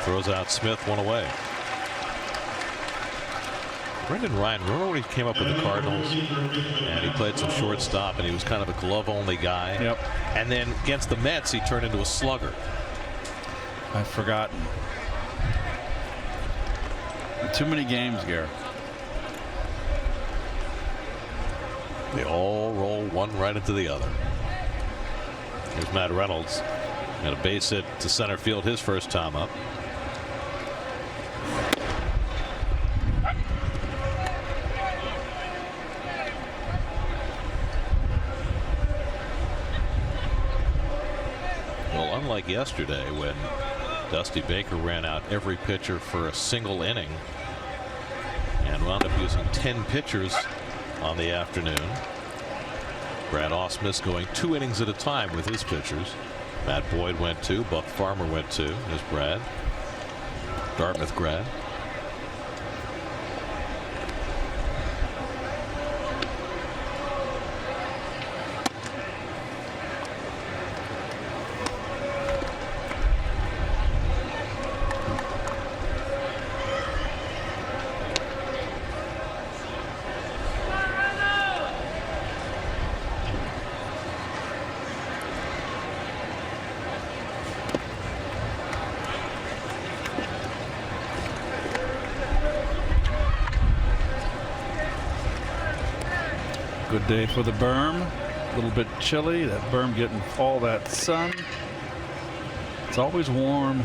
Throws out Smith, one away. Brendan Ryan, remember when he came up with the Cardinals and he played some shortstop and he was kind of a glove only guy? Yep. And then against the Mets he turned into a slugger. I've forgotten. Too many games, Garrett. They all roll one right into the other. Here's Matt Reynolds. Got a base hit to center field his first time up. Well, unlike yesterday when Dusty Baker ran out every pitcher for a single inning and wound up using 10 pitchers on the afternoon. Brad Ausmus going 2 innings at a time with his pitchers. Matt Boyd went 2. Buck Farmer went 2. There's Brad. Dartmouth grad. Good day for the berm. A little bit chilly. That berm getting all that sun. It's always warm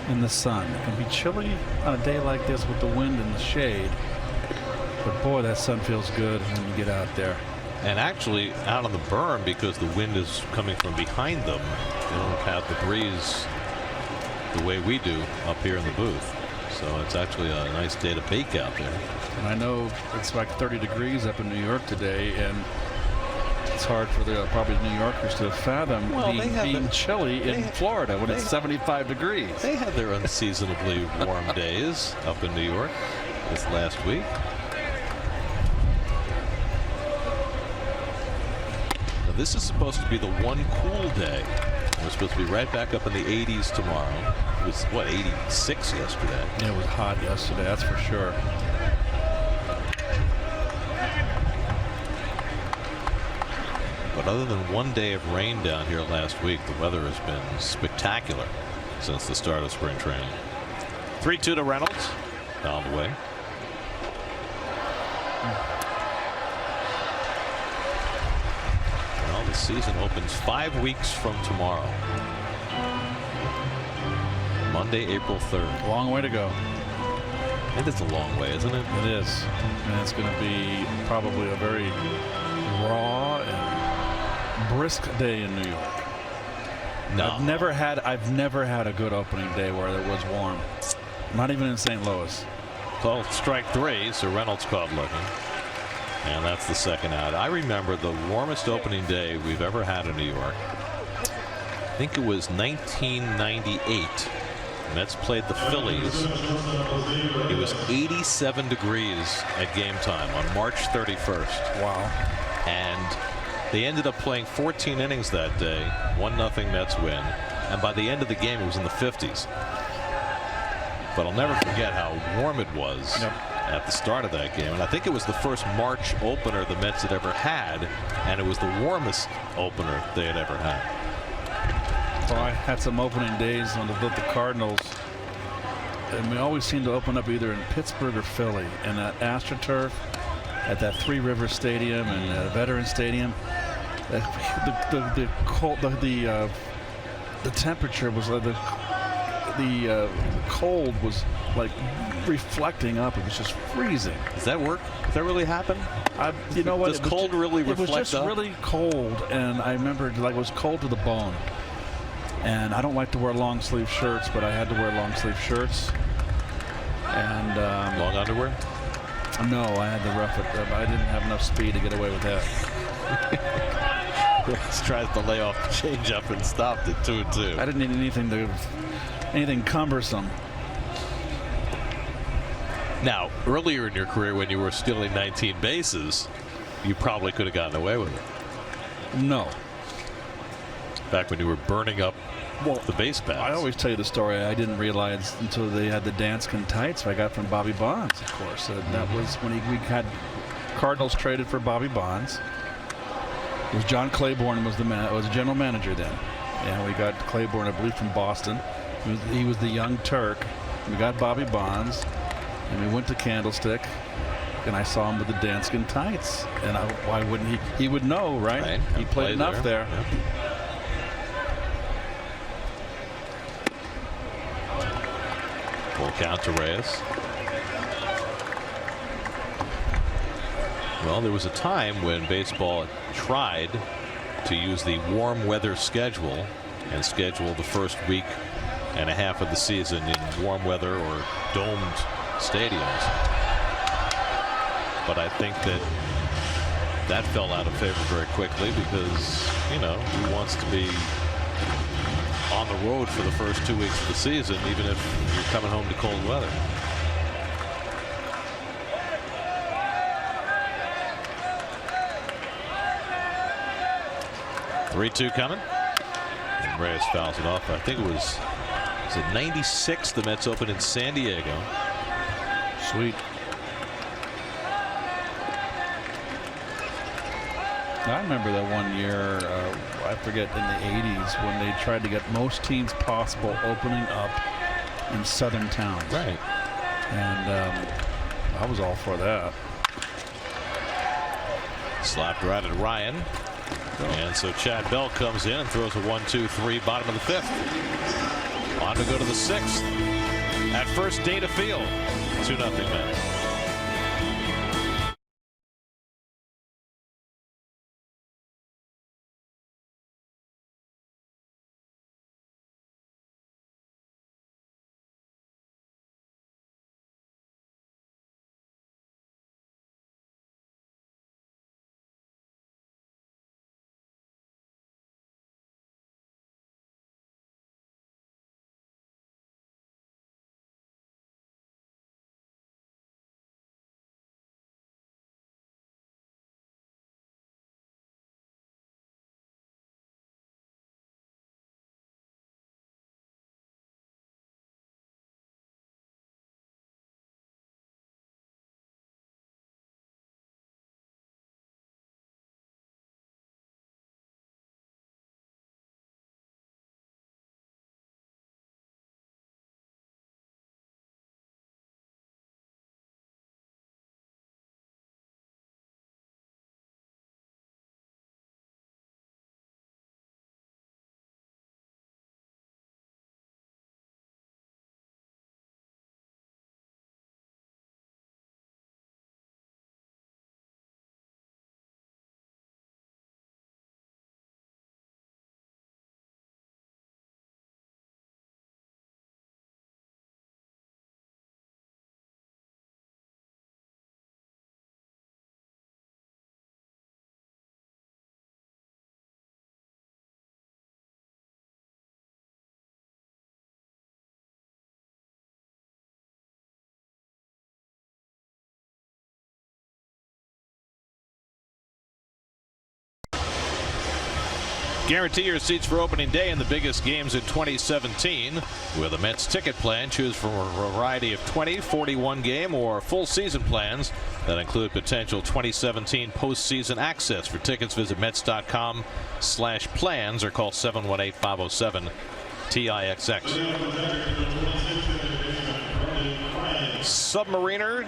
in the sun. It can be chilly on a day like this with the wind and the shade. But boy, that sun feels good when you get out there. And actually out on the berm, because the wind is coming from behind them, they don't have the breeze the way we do up here in the booth. So it's actually a nice day to bake out there. And I know it's like 30 degrees up in New York today, and it's hard for the probably New Yorkers to fathom being chilly in Florida when it's 75 degrees. They had their unseasonably warm days up in New York this last week. Now this is supposed to be the one cool day. We're supposed to be right back up in the 80s tomorrow. It was, what, 86 yesterday? Yeah, it was hot yesterday, that's for sure. But other than one day of rain down here last week, the weather has been spectacular since the start of spring training. 3-2 to Reynolds. Down the way. Well, the season opens 5 weeks from tomorrow. Monday, April 3rd. Long way to go. And it's a long way, isn't it? It is. And it's going to be probably a very raw and brisk day in New York. No. I've never had a good opening day where it was warm. Not even in St. Louis. Called strike 3, so Reynolds caught looking. And that's the second out. I remember the warmest opening day we've ever had in New York. I think it was 1998. Mets played the Phillies. It was 87 degrees at game time on March 31st. Wow. And They ended up playing 14 innings that day. 1-0 Mets win. And by the end of the game, it was in the 50s. But I'll never forget how warm it was at the start of that game. And I think it was the first March opener the Mets had ever had. And it was the warmest opener they had ever had. Well, I had some opening days when they built the Cardinals. And we always seem to open up either in Pittsburgh or Philly. And at AstroTurf, at that Three Rivers Stadium and Veterans Stadium, the temperature was the cold was like reflecting up. It was just freezing. Does that work? Does that really happen? You know what? Does cold really reflect up? It was just really cold, and I remember like it was cold to the bone. And I don't like to wear long sleeve shirts, but I had to wear long sleeve shirts. And long underwear? No, I had to rough it. I didn't have enough speed to get away with that. Reyes tries to lay off the changeup and stopped it 2-2. I didn't need anything cumbersome. Now, earlier in your career, when you were stealing 19 bases, you probably could have gotten away with it. No. Back when you were burning up the base paths. I always tell you the story. I didn't realize until they had the Danskin tights I got from Bobby Bonds, of course. That was when we had Cardinals traded for Bobby Bonds. It was John Claiborne was the general manager then. And we got Claiborne, I believe, from Boston. He was the young Turk. We got Bobby Bonds, and we went to Candlestick, and I saw him with the Danskin tights. And why wouldn't he? He would know, right? He played enough there. Yeah. Full count to Reyes. Well, there was a time when baseball tried to use the warm weather schedule and schedule the first week and a half of the season in warm weather or domed stadiums. But I think that fell out of favor very quickly because, you know, who wants to be on the road for the first 2 weeks of the season, even if you're coming home to cold weather. Three-two coming. And Reyes fouls it off. I think it was it 96 the Mets opened in San Diego. Sweet. I remember that one year, I forget, in the 80s when they tried to get most teams possible opening up in southern towns. Right. And I was all for that. Slapped right at Ryan. And so Chad Bell comes in and throws a 1-2-3 bottom of the fifth. On to go to the sixth. At first, Data Field. 2-0 Mets. Guarantee your seats for opening day in the biggest games in 2017 with a Mets ticket plan. Choose from a variety of 20, 41 game or full season plans that include potential 2017 postseason access. For tickets, visit Mets.com/plans or call 718-507-TIXX. Submariner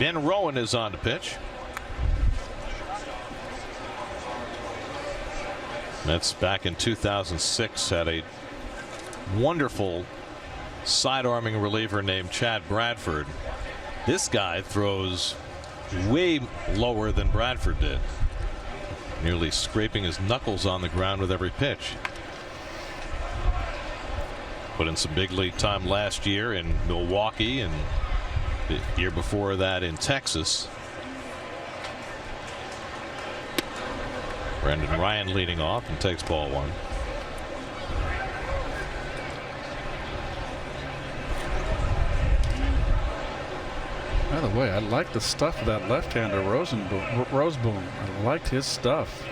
Ben Rowan is on to pitch. Mets back in 2006 had a wonderful side-arming reliever named Chad Bradford. This guy throws way lower than Bradford did, nearly scraping his knuckles on the ground with every pitch. Put in some big league time last year in Milwaukee and the year before that in Texas. Brendan Ryan leading off and takes ball one. By the way, I like the stuff of that left-hander Roseboom. I liked his stuff.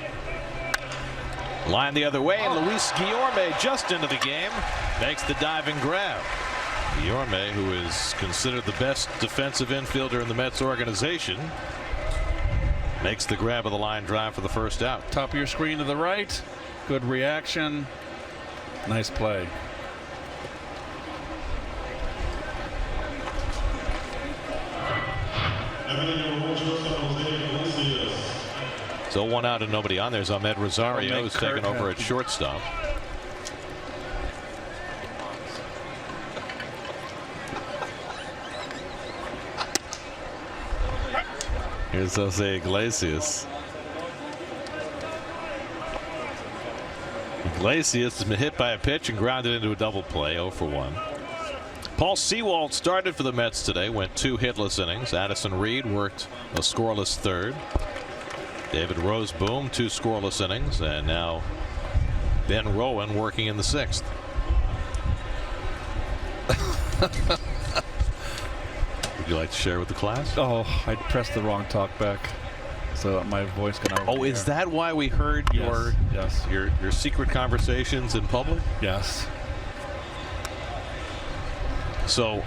Line the other way, and Luis Guillorme just into the game makes the diving grab. Guillorme, who is considered the best defensive infielder in the Mets organization, makes the grab of the line drive for the first out. Top of your screen to the right. Good reaction. Nice play. So 1 out and nobody on. There's Ahmed Rosario, who's taken over at shortstop. Here's Jose Iglesias. Iglesias has been hit by a pitch and grounded into a double play. 0 for 1. Paul Seawald started for the Mets today, went 2 hitless innings. Addison Reed worked a scoreless third. David Roseboom 2 scoreless innings, and now Ben Rowan working in the 6th. Would you like to share with the class? Oh, I pressed the wrong talk back, so my voice got out. Oh, is that why we heard your secret conversations in public? Yes. So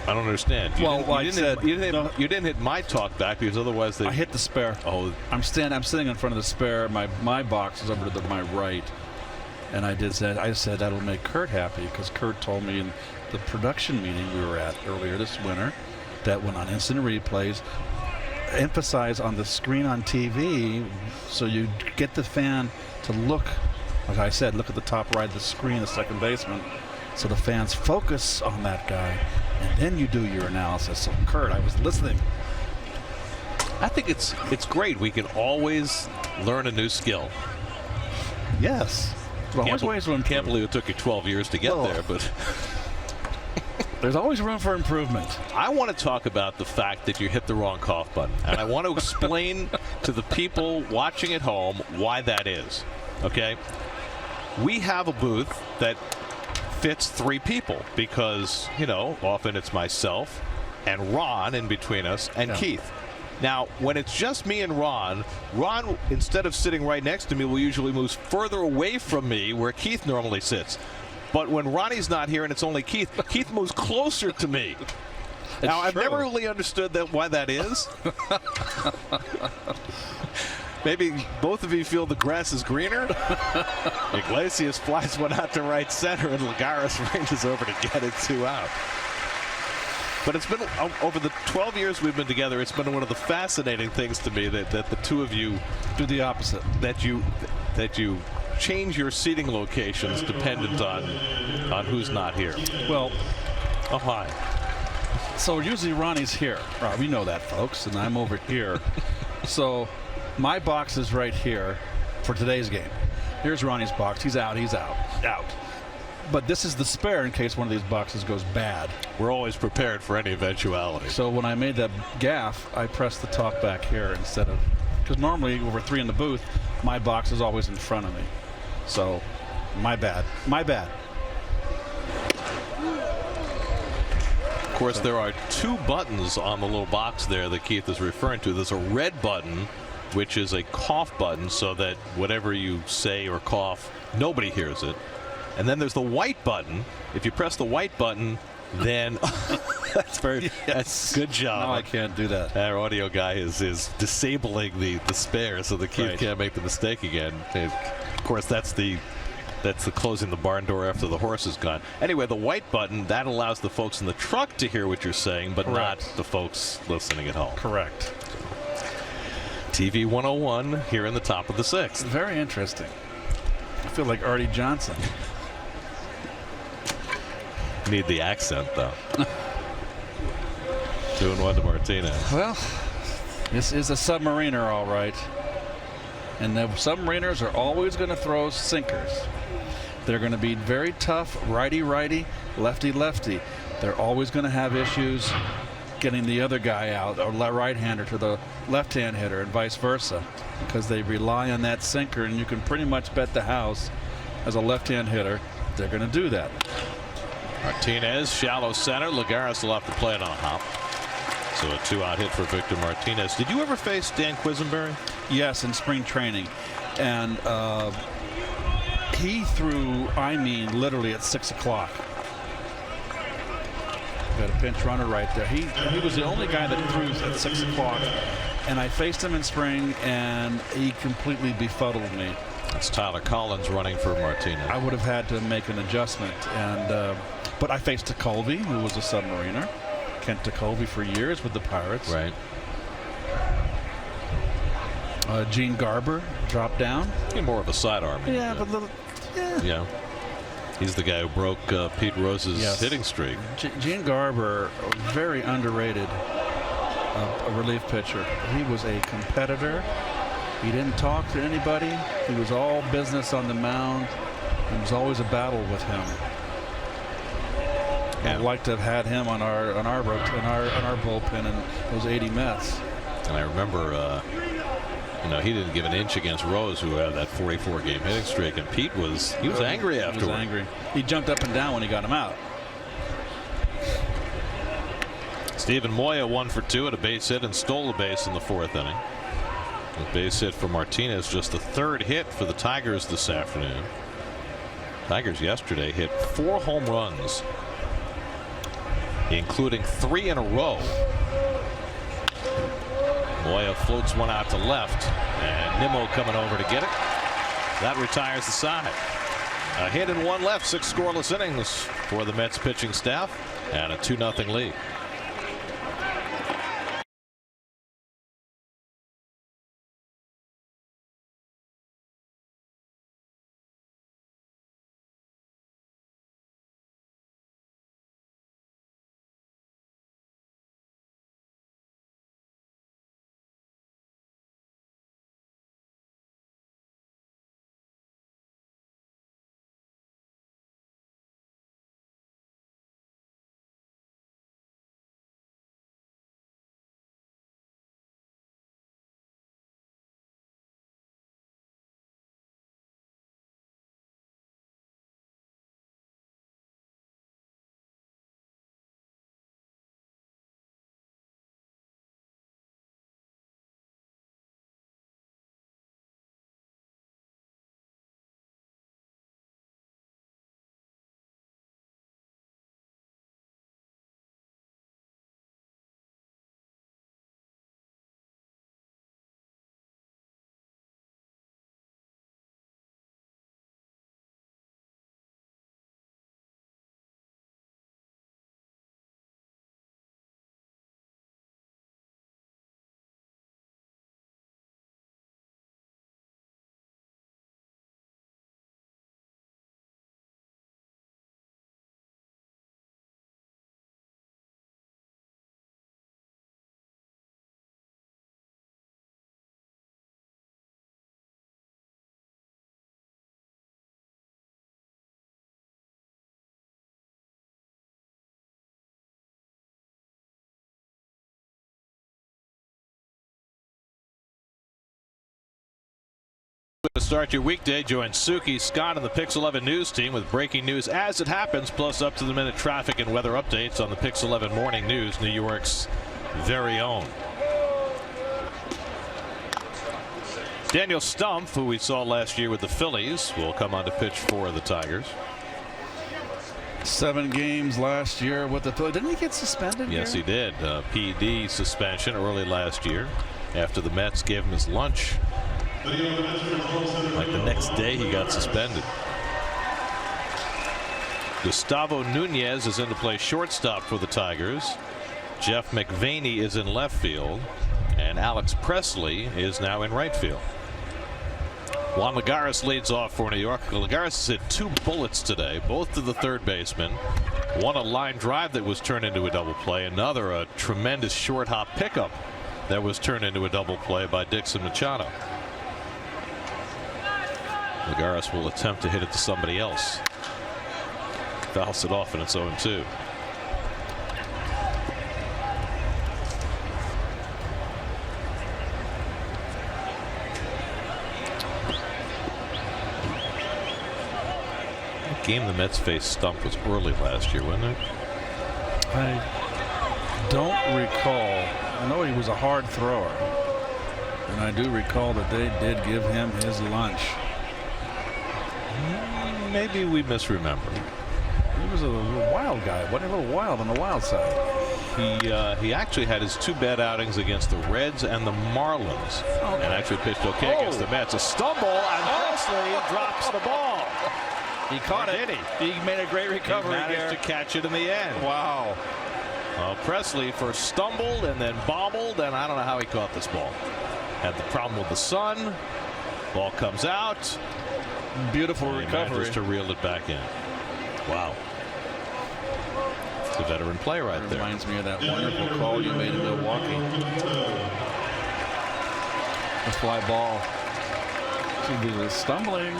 I don't understand. You didn't hit my talk back because otherwise I hit the spare. Oh, I'm sitting in front of the spare. My box is over to my right, and I said that'll make Kurt happy because Kurt told me in the production meeting we were at earlier this winter that when on instant replays, emphasize on the screen on TV so you get the fan to look, like I said, look at the top right of the screen, the second baseman, so the fans focus on that guy, and then you do your analysis. So Kurt, I was listening. I think it's great. We can always learn a new skill. Yes. Can't believe it took you 12 years to get there, but there's always room for improvement. I want to talk about the fact that you hit the wrong cough button, and I want to explain to the people watching at home why that is. Okay, we have a booth that fits 3 people because, you know, often it's myself and Ron in between us and Keith. Now, when it's just me and Ron, instead of sitting right next to me, will usually move further away from me where Keith normally sits. But when Ronnie's not here and it's only Keith, Keith moves closer to me. Now, I've never really understood why that is. Maybe both of you feel the grass is greener. Iglesias flies one out to right center, and Lagares ranges over to get it 2 out. But it's been, over the 12 years we've been together, it's been one of the fascinating things to me that the two of you do the opposite. That you change your seating locations dependent on who's not here. Well, oh hi. So usually Ronnie's here. We know that, folks, and I'm over here. So my box is right here for today's game. Here's Ronnie's box. He's out. But this is the spare in case one of these boxes goes bad. We're always prepared for any eventuality. So when I made that gaffe, I pressed the talk back here instead of, because normally over 3 in the booth, my box is always in front of me. So my bad. Of course, there are 2 buttons on the little box there that Keith is referring to. There's a red button which is a cough button so that whatever you say or cough, nobody hears it. And then there's the white button. If you press the white button, then that's that's good job. No, I can't do that. Our audio guy is disabling the spare so the kid can't make the mistake again. And of course, that's the closing the barn door after the horse is gone. Anyway, the white button, that allows the folks in the truck to hear what you're saying, but not the folks listening at home. Correct. TV 101 here in the top of the 6th. Very interesting. I feel like Artie Johnson. Need the accent, though. 2-1 to Martinez. Well, this is a submariner, all right. And the submariners are always going to throw sinkers. They're going to be very tough, righty-righty, lefty-lefty. They're always going to have issues getting the other guy out, or right-hander to the left-hand hitter, and vice versa, because they rely on that sinker, and you can pretty much bet the house as a left-hand hitter they're going to do that. Martinez, shallow center. Lagares will have to play it on a hop. So a 2-out hit for Victor Martinez. Did you ever face Dan Quisenberry? Yes, in spring training. And he threw, I mean, literally at 6 o'clock. Got a pinch runner right there. He was the only guy that threw at 6 o'clock. And I faced him in spring, and he completely befuddled me. That's Tyler Collins running for Martinez. I would have had to make an adjustment. And but I faced Tekulve, who was a submariner. Kent Tekulve for years with the Pirates. Right. Gene Garber dropped down. He's more of a sidearm. Yeah, but yeah. He's the guy who broke Pete Rose's hitting streak. Gene Garber, very underrated relief pitcher. He was a competitor. He didn't talk to anybody. He was all business on the mound. It was always a battle with him. I'd like to have had him on our bullpen in those 80 Mets. And I remember, he didn't give an inch against Rose, who had that 44-game hitting streak, and Pete was angry afterward. He was angry. He jumped up and down when he got him out. Steven Moya 1 for 2 at a base hit and stole a base in the 4th inning. A base hit for Martinez, just the 3rd hit for the Tigers this afternoon. Tigers yesterday hit 4 home runs, including 3 in a row. Moya floats one out to left, and Nimmo coming over to get it. That retires the side. A hit and 1 left, 6 scoreless innings for the Mets pitching staff, and a 2-0 lead. To start your weekday, join Suki Scott and the Pix 11 News team with breaking news as it happens, plus up-to-the-minute traffic and weather updates on the Pix 11 Morning News, New York's very own. Daniel Stumpf, who we saw last year with the Phillies, will come on to pitch for the Tigers. 7 games last year with the Phillies. Didn't he get suspended? Yes, here? he did. PD suspension early last year after the Mets gave him his lunch. Like the next day, he got suspended. Gustavo Nunez is in to play shortstop for the Tigers. Jeff McVaney is in left field, and Alex Presley is now in right field. Juan Lagares leads off for New York. Lagares hit 2 bullets today, both to the third baseman. One a line drive that was turned into a double play. Another a tremendous short hop pickup that was turned into a double play by Dixon Machado. Lagares will attempt to hit it to somebody else. Fouls it off, and it's 0-2. Game the Mets faced Stumpf was early last year, wasn't it? I don't recall. I know he was a hard thrower, and I do recall that they did give him his lunch. Maybe we misremember. He was a little wild guy. Wasn't he a little wild on the wild side? He actually had his 2 bad outings against the Reds and the Marlins, and actually pitched okay against the Mets. A stumble, and Presley drops the ball. He caught it. He made a great recovery. He managed to catch it in the end. Wow. Presley first stumbled and then bobbled, and I don't know how he caught this ball. Had the problem with the sun. Ball comes out. Beautiful He recovery. manages to reel it back in. Wow. It's a veteran play right there. Reminds me of that wonderful call you made in Milwaukee. The fly ball. He was stumbling.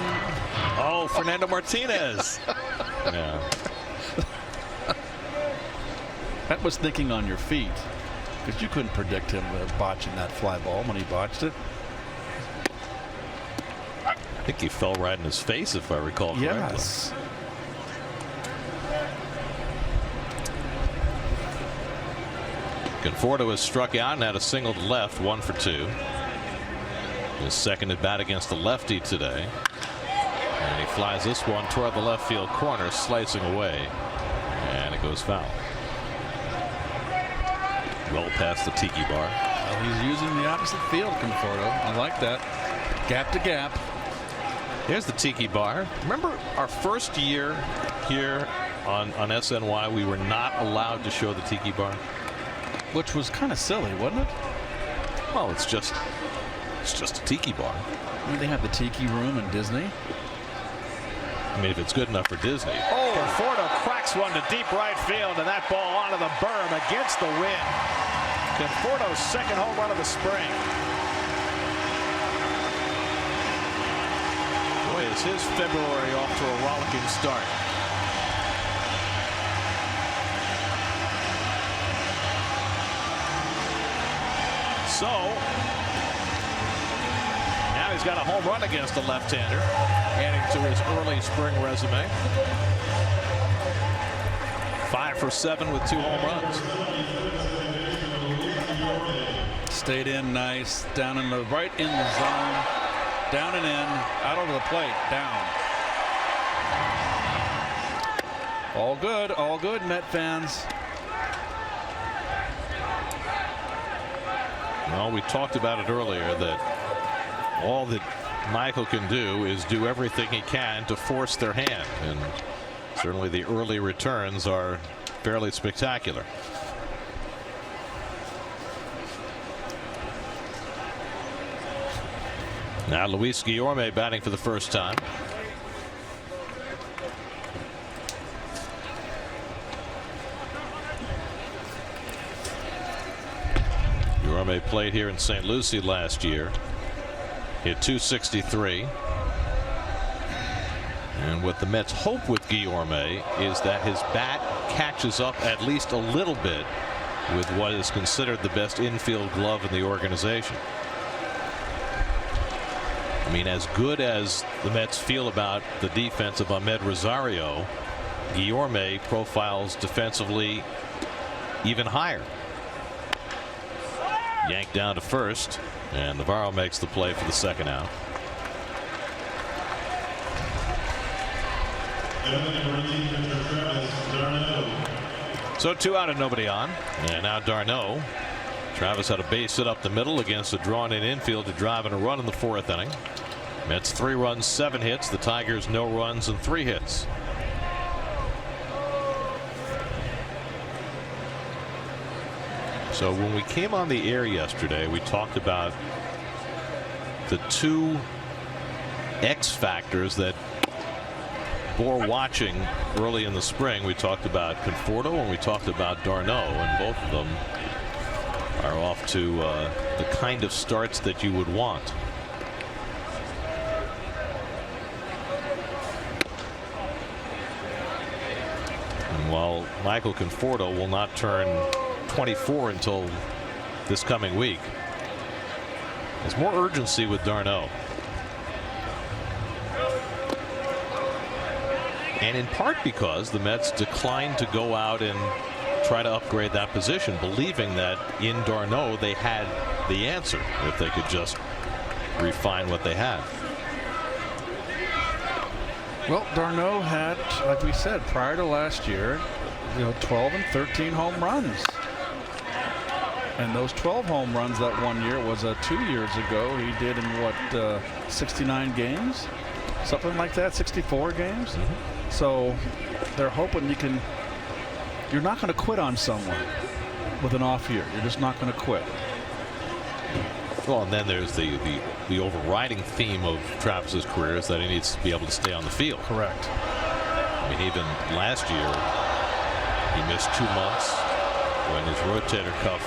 Oh, Fernando Martinez. Yeah. That was thinking on your feet, because you couldn't predict him botching that fly ball when he botched it. I think he fell right in his face, if I recall correctly. Yes. Conforto has struck out and had a single to left, 1 for 2. His second at bat against the lefty today. And he flies this one toward the left field corner, slicing away. And it goes foul. Well past the tiki bar. Well, he's using the opposite field, Conforto. I like that. Gap to gap. Here's the tiki bar. Remember our first year here on SNY, we were not allowed to show the tiki bar? Which was kind of silly, wasn't it? Well, it's just a tiki bar. I mean, they have the tiki room in Disney. I mean, if it's good enough for Disney. Oh, Conforto cracks one to deep right field, and that ball onto the berm against the wind. Conforto's second home run of the spring. Boy, is his February off to a rollicking start. So now he's got a home run against the left-hander, adding to his early spring resume. 5 for 7 with 2 home runs. Stayed in nice, down in the right in the zone, down and in, out over the plate, down. All good, Met fans. Well, we talked about it earlier that all that Michael can do is do everything he can to force their hand, and certainly the early returns are fairly spectacular. Now Luis Guillorme batting for the first time. Guillorme played here in St. Lucie last year. Hit .263. And what the Mets hope with Guillorme is that his bat catches up at least a little bit with what is considered the best infield glove in the organization. I mean, as good as the Mets feel about the defense of Ahmed Rosario, Guillorme profiles defensively even higher. Yanked down to first, and Navarro makes the play for the second out. So 2 out and nobody on, and now d'Arnaud. Travis had a base hit up the middle against a drawn-in infield to drive in a run in the 4th inning. Mets 3 runs, 7 hits. The Tigers no runs and 3 hits. So when we came on the air yesterday, we talked about the 2 X factors that bore watching early in the spring. We talked about Conforto and we talked about d'Arnaud, and both of them are off to the kind of starts that you would want. And while Michael Conforto will not turn 24 until this coming week, there's more urgency with d'Arnaud. And in part because the Mets declined to go out and try to upgrade that position, believing that in d'Arnaud they had the answer if they could just refine what they had. Well, d'Arnaud had, like we said, prior to last year, 12 and 13 home runs. And those 12 home runs that one year was 2 years ago. He did in what, 69 games? Something like that, 64 games. So they're hoping you're not going to quit on someone with an off year. You're just not going to quit. Well, and then there's the overriding theme of Travis's career is that he needs to be able to stay on the field. Correct. I mean, even last year he missed 2 months when his rotator cuff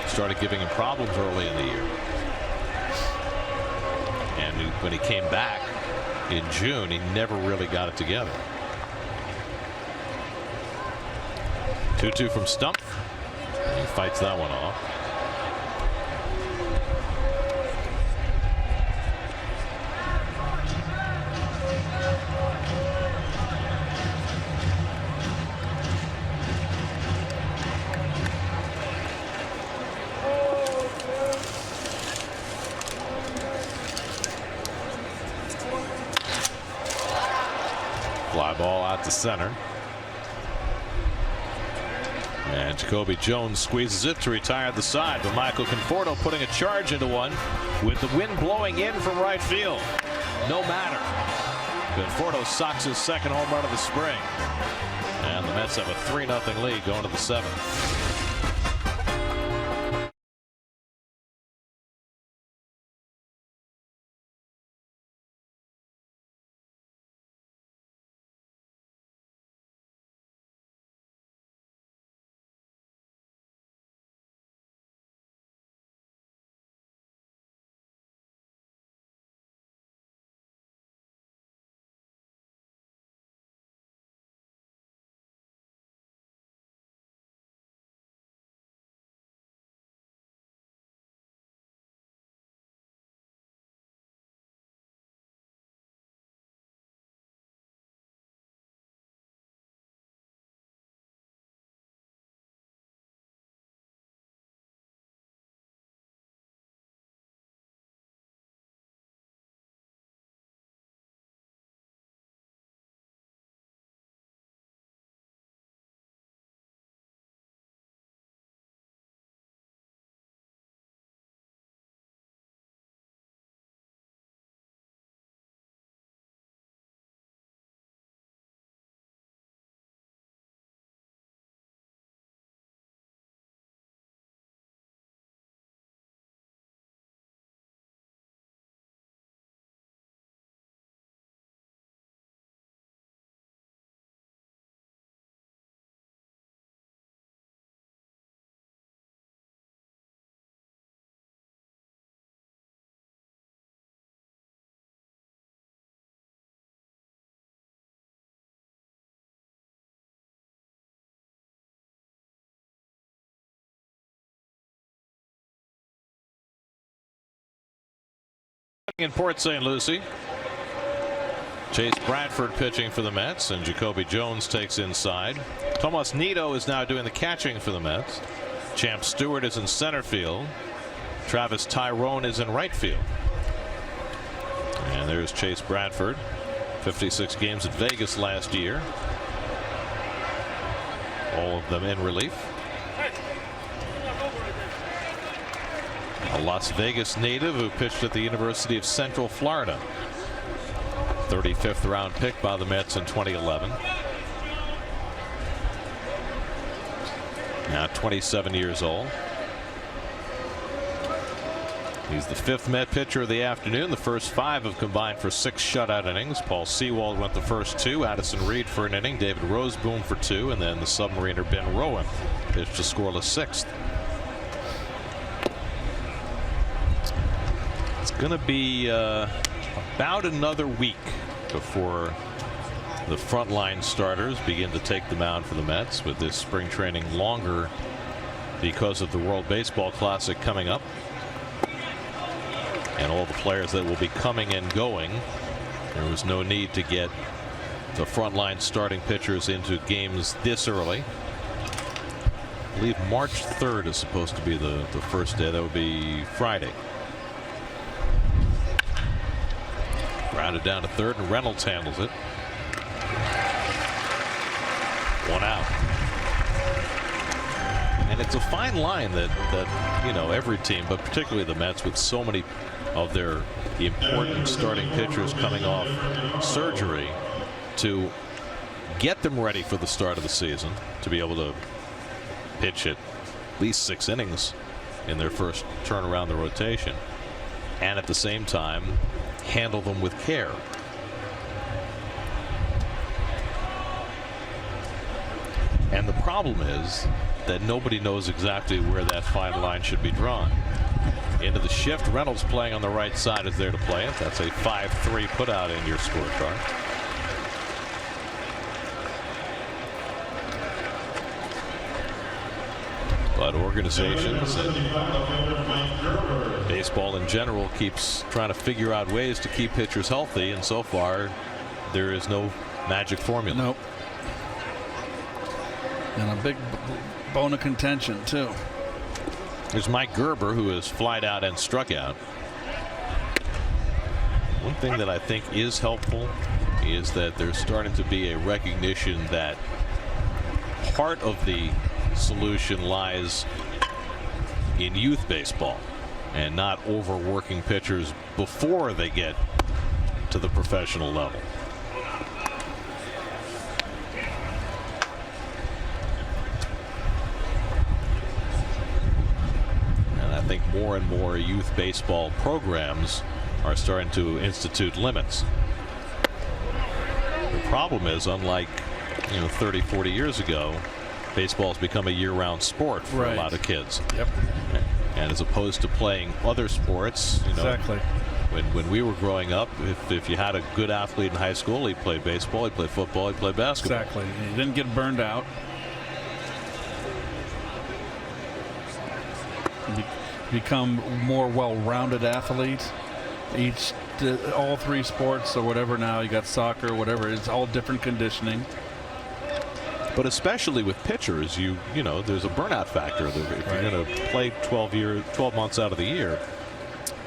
started giving him problems early in the year. And when he came back in June, he never really got it together. 2-2 from Stump. He fights that one off. Fly ball out to center. And Jacoby Jones squeezes it to retire the side, but Michael Conforto putting a charge into one with the wind blowing in from right field. No matter. Conforto socks his second home run of the spring. And the Mets have a 3-0 lead going to the 7th. In Port St. Lucie, Chase Bradford pitching for the Mets, and Jacoby Jones takes inside. Tomas Nido is now doing the catching for the Mets. Champ Stewart is in center field. Travis Tyrone is in right field. And there's Chase Bradford. 56 games at Vegas last year. All of them in relief. A Las Vegas native who pitched at the University of Central Florida. 35th round pick by the Mets in 2011. Now 27 years old. He's the 5th Met pitcher of the afternoon. The first 5 have combined for 6 shutout innings. Paul Seawald went the first 2. Addison Reed for an inning. David Roseboom for 2. And then the submariner Ben Rowan pitched a scoreless 6th. It's going to be about another week before the frontline starters begin to take the mound for the Mets, with this spring training longer because of the World Baseball Classic coming up and all the players that will be coming and going. There was no need to get the frontline starting pitchers into games this early. I believe March 3rd is supposed to be the first day. That would be Friday. Grounded down to third, and Reynolds handles it. 1 out. And it's a fine line that you know, every team, but particularly the Mets, with so many of their important starting pitchers coming off surgery, to get them ready for the start of the season, to be able to pitch at least 6 innings in their first turn around the rotation, and at the same time handle them with care. And the problem is that nobody knows exactly where that fine line should be drawn. Into the shift, Reynolds playing on the right side is there to play it. That's a 5-3 put out in your scorecard. But organizations and baseball in general keeps trying to figure out ways to keep pitchers healthy, and so far there is no magic formula. Nope. And a big bone of contention too. There's Mike Gerber, who has flied out and struck out. One thing that I think is helpful is that there's starting to be a recognition that part of the solution lies in youth baseball and not overworking pitchers before they get to the professional level. And I think more and more youth baseball programs are starting to institute limits. The problem is, unlike 30, 40 years ago, baseball has become a year-round sport for a lot of kids. Yep. And as opposed to playing other sports, exactly. When we were growing up, if you had a good athlete in high school, he'd play baseball, he'd play football, he'd play basketball. Exactly. You didn't get burned out. Become more well-rounded athletes. All 3 sports or whatever. Now you got soccer, whatever. It's all different conditioning. But especially with pitchers, there's a burnout factor. If you're going to play 12 months out of the year,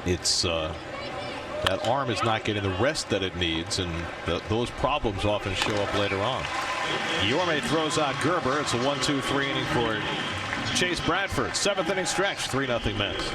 it's that arm is not getting the rest that it needs, and those problems often show up later on. Yorme throws out Gerber. It's a 1-2-3 inning for Chase Bradford. 7th inning stretch, 3-0 Mets.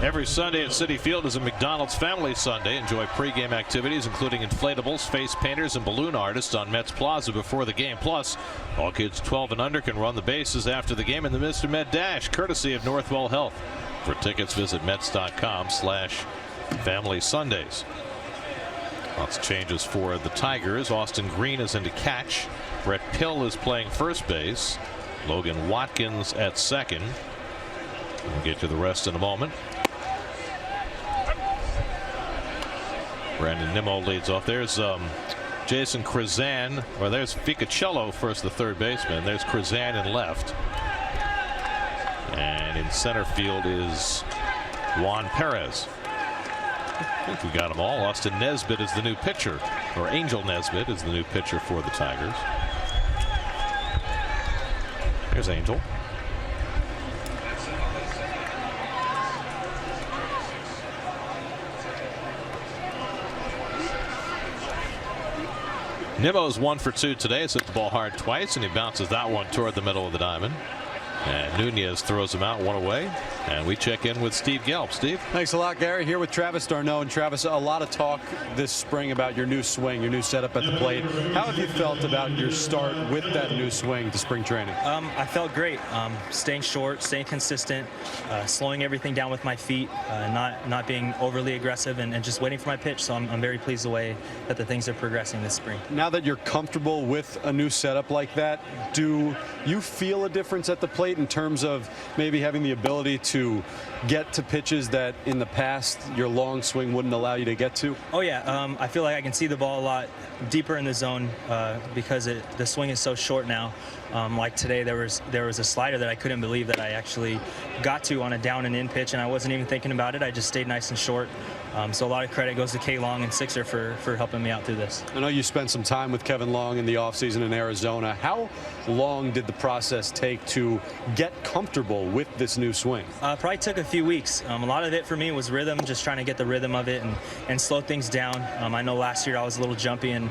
Every Sunday at Citi Field is a McDonald's Family Sunday. Enjoy pregame activities including inflatables, face painters, and balloon artists on Mets Plaza before the game. Plus, all kids 12 and under can run the bases after the game in the Mr. Met Dash, courtesy of Northwell Health. For tickets, visit Mets.com/Family Sundays. Lots of changes for the Tigers. Austin Green is into catch. Brett Pill is playing first base. Logan Watkins at second. We'll get to the rest in a moment. Brandon Nimmo leads off. There's Jason Krizan, or there's Ficacello first, the third baseman. There's Krizan in left. And in center field is Juan Perez. I think we got them all. Austin Nesbitt is the new pitcher, or Angel Nesbitt is the new pitcher for the Tigers. There's Angel. Nimmo's 1 for 2 today. It's hit the ball hard twice, and he bounces that one toward the middle of the diamond. And Nunez throws him out, one away. And we check in with Steve Gelb. Steve. Thanks a lot, Gary. Here with Travis d'Arnaud. And Travis, a lot of talk this spring about your new swing, your new setup at the plate. How have you felt about your start with that new swing to spring training? I felt great. Staying short, staying consistent, slowing everything down with my feet, not being overly aggressive, and just waiting for my pitch. So I'm very pleased the way that the things are progressing this spring. Now that you're comfortable with a new setup like that, do you feel a difference at the plate in terms of maybe having the ability to get to pitches that in the past your long swing wouldn't allow you to get to? Oh yeah, I feel like I can see the ball a lot deeper in the zone because the swing is so short now. Like today, there was a slider that I couldn't believe that I actually got to on a down and in pitch, and I wasn't even thinking about it. I just stayed nice and short. So a lot of credit goes to K. Long and Sixer for helping me out through this. I know you spent some time with Kevin Long in the offseason in Arizona. How long did the process take to get comfortable with this new swing? Probably took a few weeks. A lot of it for me was rhythm, just trying to get the rhythm of it and slow things down. I know last year I was a little jumpy and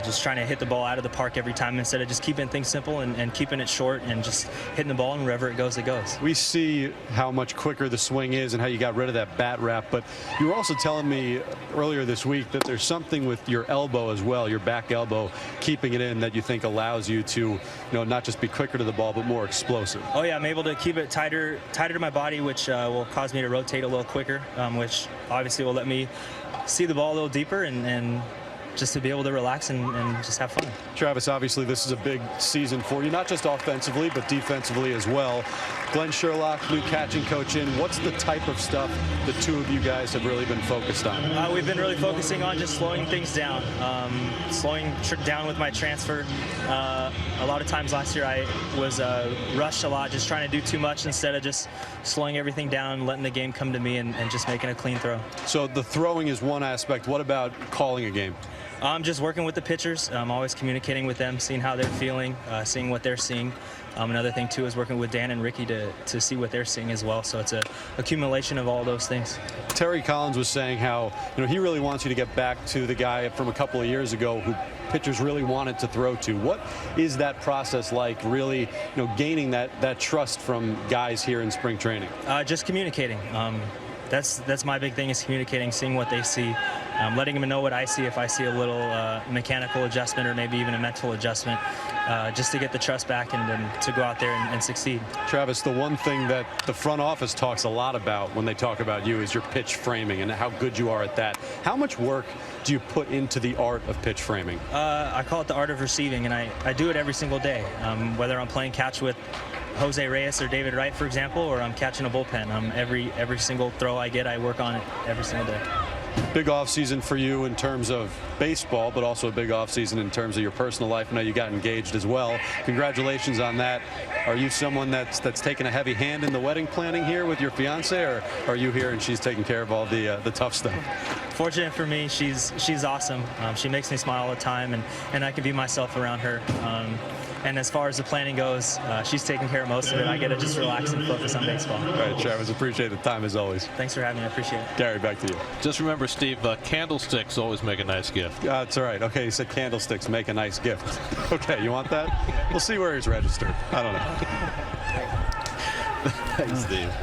just trying to hit the ball out of the park every time instead of just keeping things simple and keeping it short and just hitting the ball, and wherever it goes, it goes. We see how much quicker the swing is and how you got rid of that bat wrap, but you were also telling me earlier this week that there's something with your elbow as well, your back elbow, keeping it in, that you think allows you to, not just be quicker to the ball, but more explosive. Oh yeah, I'm able to keep it tighter to my body, which will cause me to rotate a little quicker, which obviously will let me see the ball a little deeper and just to be able to relax and just have fun. Travis, obviously this is a big season for you, not just offensively, but defensively as well. Glenn Sherlock, new catching coach in. What's the type of stuff the two of you guys have really been focused on? We've been really focusing on just slowing things down, slowing down with my transfer. A lot of times last year I was rushed a lot, just trying to do too much instead of just slowing everything down, letting the game come to me and just making a clean throw. So the throwing is one aspect. What about calling a game? I'm just working with the pitchers. I'm always communicating with them, seeing how they're feeling, seeing what they're seeing. Another thing too is working with Dan and Ricky to see what they're seeing as well. So it's a accumulation of all those things. Terry Collins was saying how he really wants you to get back to the guy from a couple of years ago who pitchers really wanted to throw to. What is that process like, really gaining that trust from guys here in spring training? Just communicating. That's my big thing, is communicating, seeing what they see, letting them know what I see if I see a little mechanical adjustment or maybe even a mental adjustment, just to get the trust back and then to go out there and succeed. Travis, the one thing that the front office talks a lot about when they talk about you is your pitch framing and how good you are at that. How much work do you put into the art of pitch framing? I call it the art of receiving, and I do it every single day, whether I'm playing catch with Jose Reyes or David Wright, for example, or I'm catching a bullpen. Every single throw I get, I work on it every single day. Big offseason for you in terms of baseball, but also a big offseason in terms of your personal life. I know you got engaged as well. Congratulations on that. Are you someone that's taking a heavy hand in the wedding planning here with your fiance, or are you here and she's taking care of all the tough stuff? Fortunate for me, she's awesome. She makes me smile all the time, and I can be myself around her. And as far as the planning goes, she's taking care of most of it. I get to just relax and focus on baseball. All right, Travis, appreciate the time as always. Thanks for having me. I appreciate it. Gary, back to you. Just remember, Steve, candlesticks always make a nice gift. That's all right. Okay, you said candlesticks make a nice gift. Okay, you want that? We'll see where he's registered. I don't know. Thanks, Steve.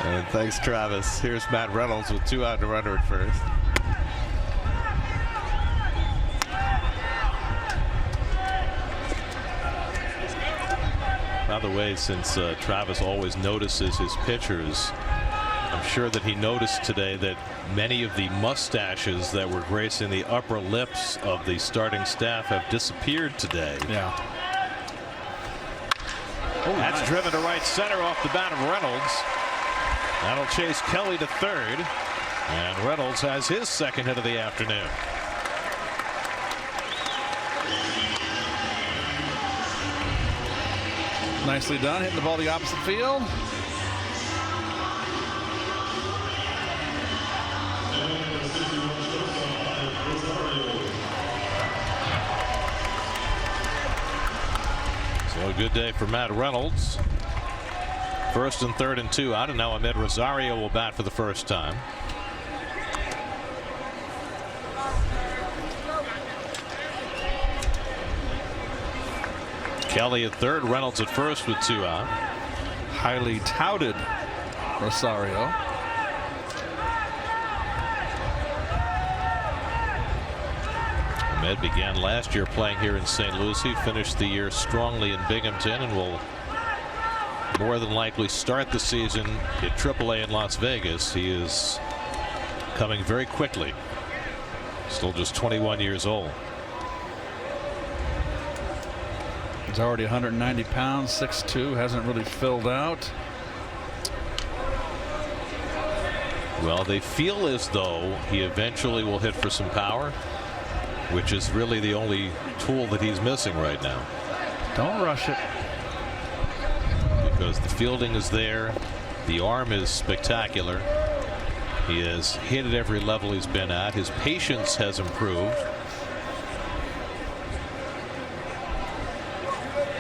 And thanks, Travis. Here's Matt Reynolds with 2 out and a runner at first. By the way, since Travis always notices his pitchers, I'm sure that he noticed today that many of the mustaches that were gracing the upper lips of the starting staff have disappeared today. Yeah. That's driven to right center off the bat of Reynolds. That'll chase Kelly to third. And Reynolds has his second hit of the afternoon. Nicely done, hitting the ball the opposite field. So a good day for Matt Reynolds. First and third and 2 out, and now Ahmed Rosario will bat for the first time. Kelly at third, Reynolds at first with 2 out. Highly touted Rosario. Ahmed began last year playing here in St. Louis. He finished the year strongly in Binghamton and will more than likely start the season at AAA in Las Vegas. He is coming very quickly. Still just 21 years old. He's already 190 pounds, 6'2", hasn't really filled out. Well, they feel as though he eventually will hit for some power, which is really the only tool that he's missing right now. Don't rush it. Because the fielding is there. The arm is spectacular. He has hit at every level he's been at. His patience has improved.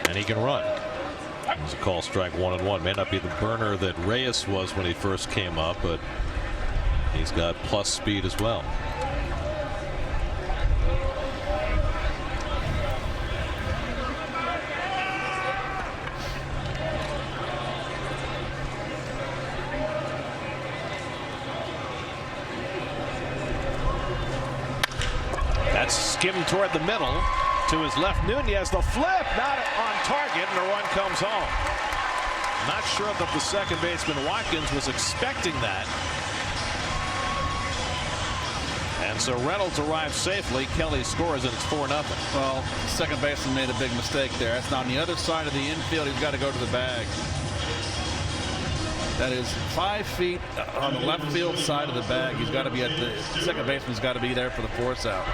And he can run. There's a call strike 1-1. May not be the burner that Reyes was when he first came up, but he's got plus speed as well. That's skimmed toward the middle. To his left, Nunez, the flip, not on target, and the run comes home. Not sure that the second baseman Watkins was expecting that. And so Reynolds arrives safely. Kelly scores, and it's 4-0. Well, the second baseman made a big mistake there. That's on the other side of the infield. He's got to go to the bag. That is 5 feet on the left field side of the bag. He's got to be at the second baseman's got to be there for the force out.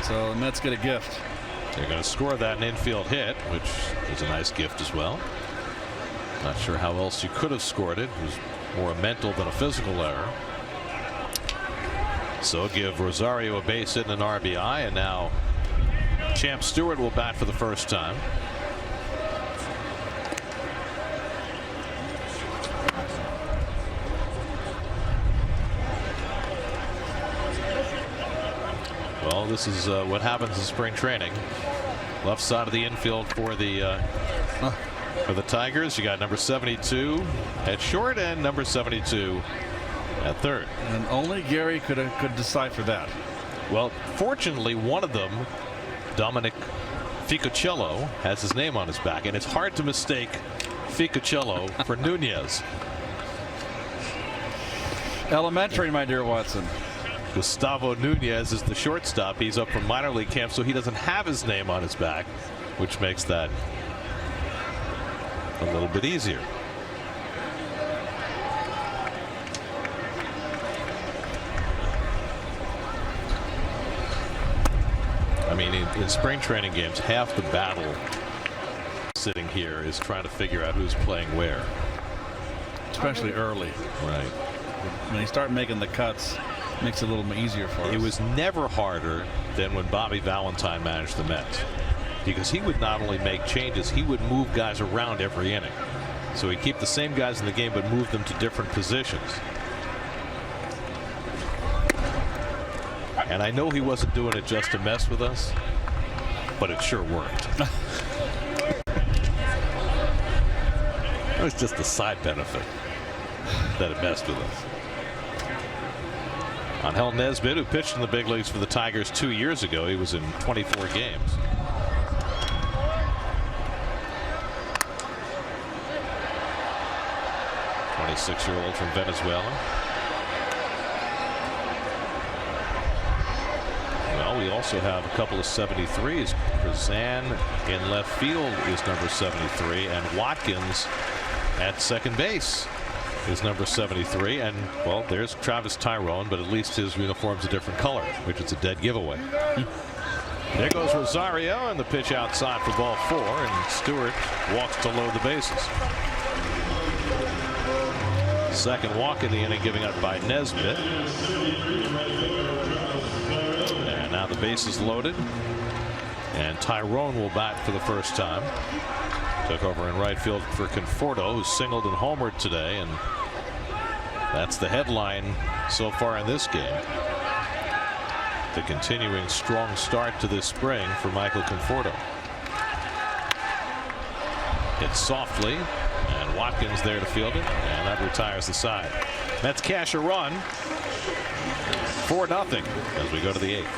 So the Mets get a gift. They're going to score that an infield hit, which is a nice gift as well. Not sure how else you could have scored it. It was more a mental than a physical error. So give Rosario a base hit and an RBI, and now Champ Stewart will bat for the first time. Well, this is what happens in spring training. Left side of the infield for the Tigers. You got number 72 at short and number 72 at third. And only Gary could decipher that. Well, fortunately, one of them, Dominic Ficocello, has his name on his back, and it's hard to mistake Ficocello for Nunez. Elementary, my dear Watson. Gustavo Nunez is the shortstop. He's up from minor league camp, so he doesn't have his name on his back, which makes that a little bit easier. I mean, in spring training games, half the battle sitting here is trying to figure out who's playing where. Especially early. Right. When you start making the cuts, it makes it a little easier for us. It was never harder than when Bobby Valentine managed the Mets, because he would not only make changes, he would move guys around every inning. So he'd keep the same guys in the game but move them to different positions. And I know he wasn't doing it just to mess with us, but it sure worked. It was just a side benefit. that it messed with us. Angel Nesbitt, who pitched in the big leagues for the Tigers 2 years ago, he was in 24 games. Six-year-old from Venezuela. Well, we also have a couple of 73s. Kazan in left field is number 73, and Watkins at second base is number 73. And well, there's Travis Tyrone, but at least his uniform's a different color, which is a dead giveaway. There goes Rosario, and the pitch outside for ball 4, and Stewart walks to load the bases. Second walk in the inning given up by Nesbitt. And now the base is loaded. And Tyrone will bat for the first time. Took over in right field for Conforto, who singled and homered today. And that's the headline so far in this game. The continuing strong start to this spring for Michael Conforto. Hit softly. And Watkins there to field it, and that retires the side. Mets cash a run. 4-0 as we go to the 8th.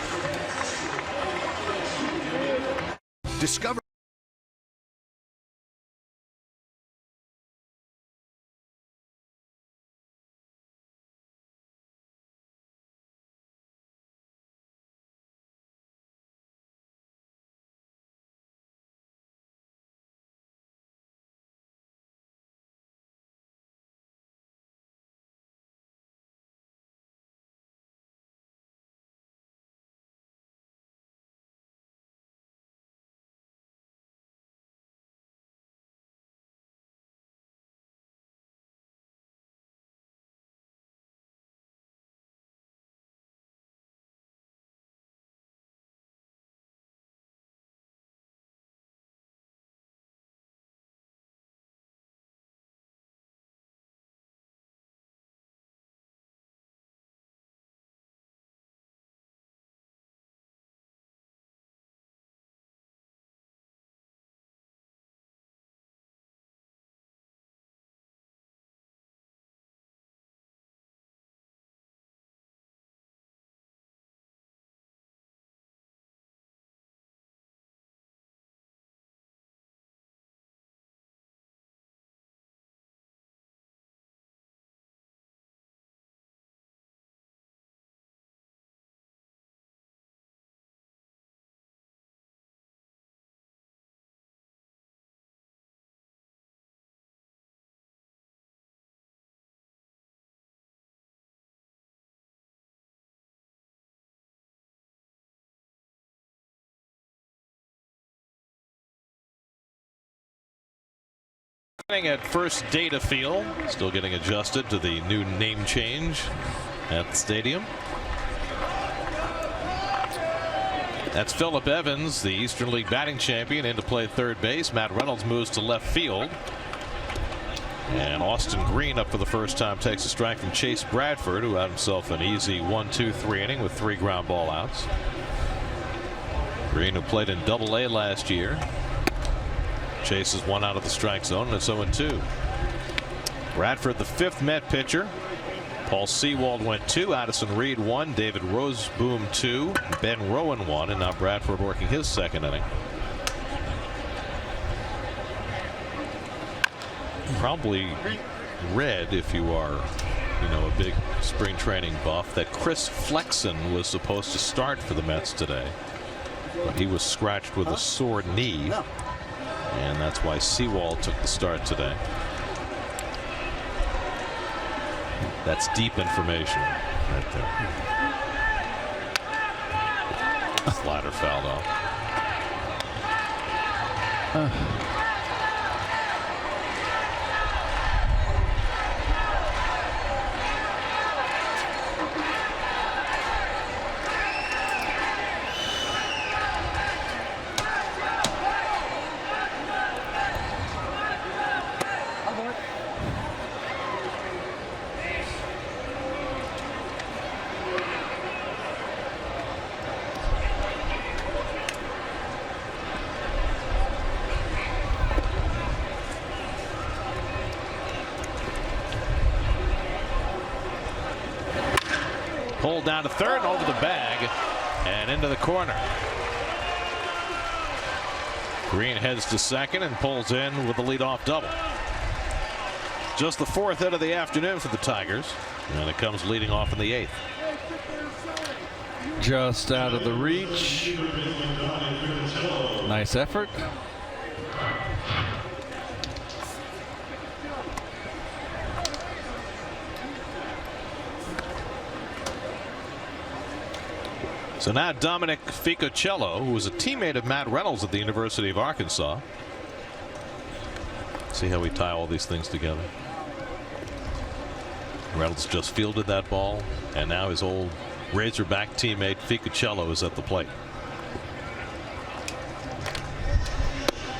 Discover At first data field, still getting adjusted to the new name change at the stadium. That's Phillip Evans, the Eastern League batting champion, in to play third base. Matt Reynolds moves to left field. And Austin Green up for the first time takes a strike from Chase Bradford, who had himself an easy 1-2-3 inning with 3 ground ball outs. Green, who played in Double-A last year. Chase is 1 out of the strike zone, and it's 0-2. Bradford, the 5th Met pitcher. Paul Seawald went 2, Addison Reed 1, David Roseboom 2, Ben Rowan 1, and now Bradford working his second inning. Probably read, if you are, a big spring training buff, that Chris Flexen was supposed to start for the Mets today, but he was scratched with a sore knee. And that's why Seawald took the start today. That's deep information right there. Slider fouled off. Pulled down to third and over the bag and into the corner. Green heads to second and pulls in with the leadoff double. Just the 4th hit of the afternoon for the Tigers, and it comes leading off in the 8th. Just out of the reach. Nice effort. So now Dominic Ficocello, who was a teammate of Matt Reynolds at the University of Arkansas. See how we tie all these things together. Reynolds just fielded that ball, and now his old Razorback teammate Ficocello is at the plate.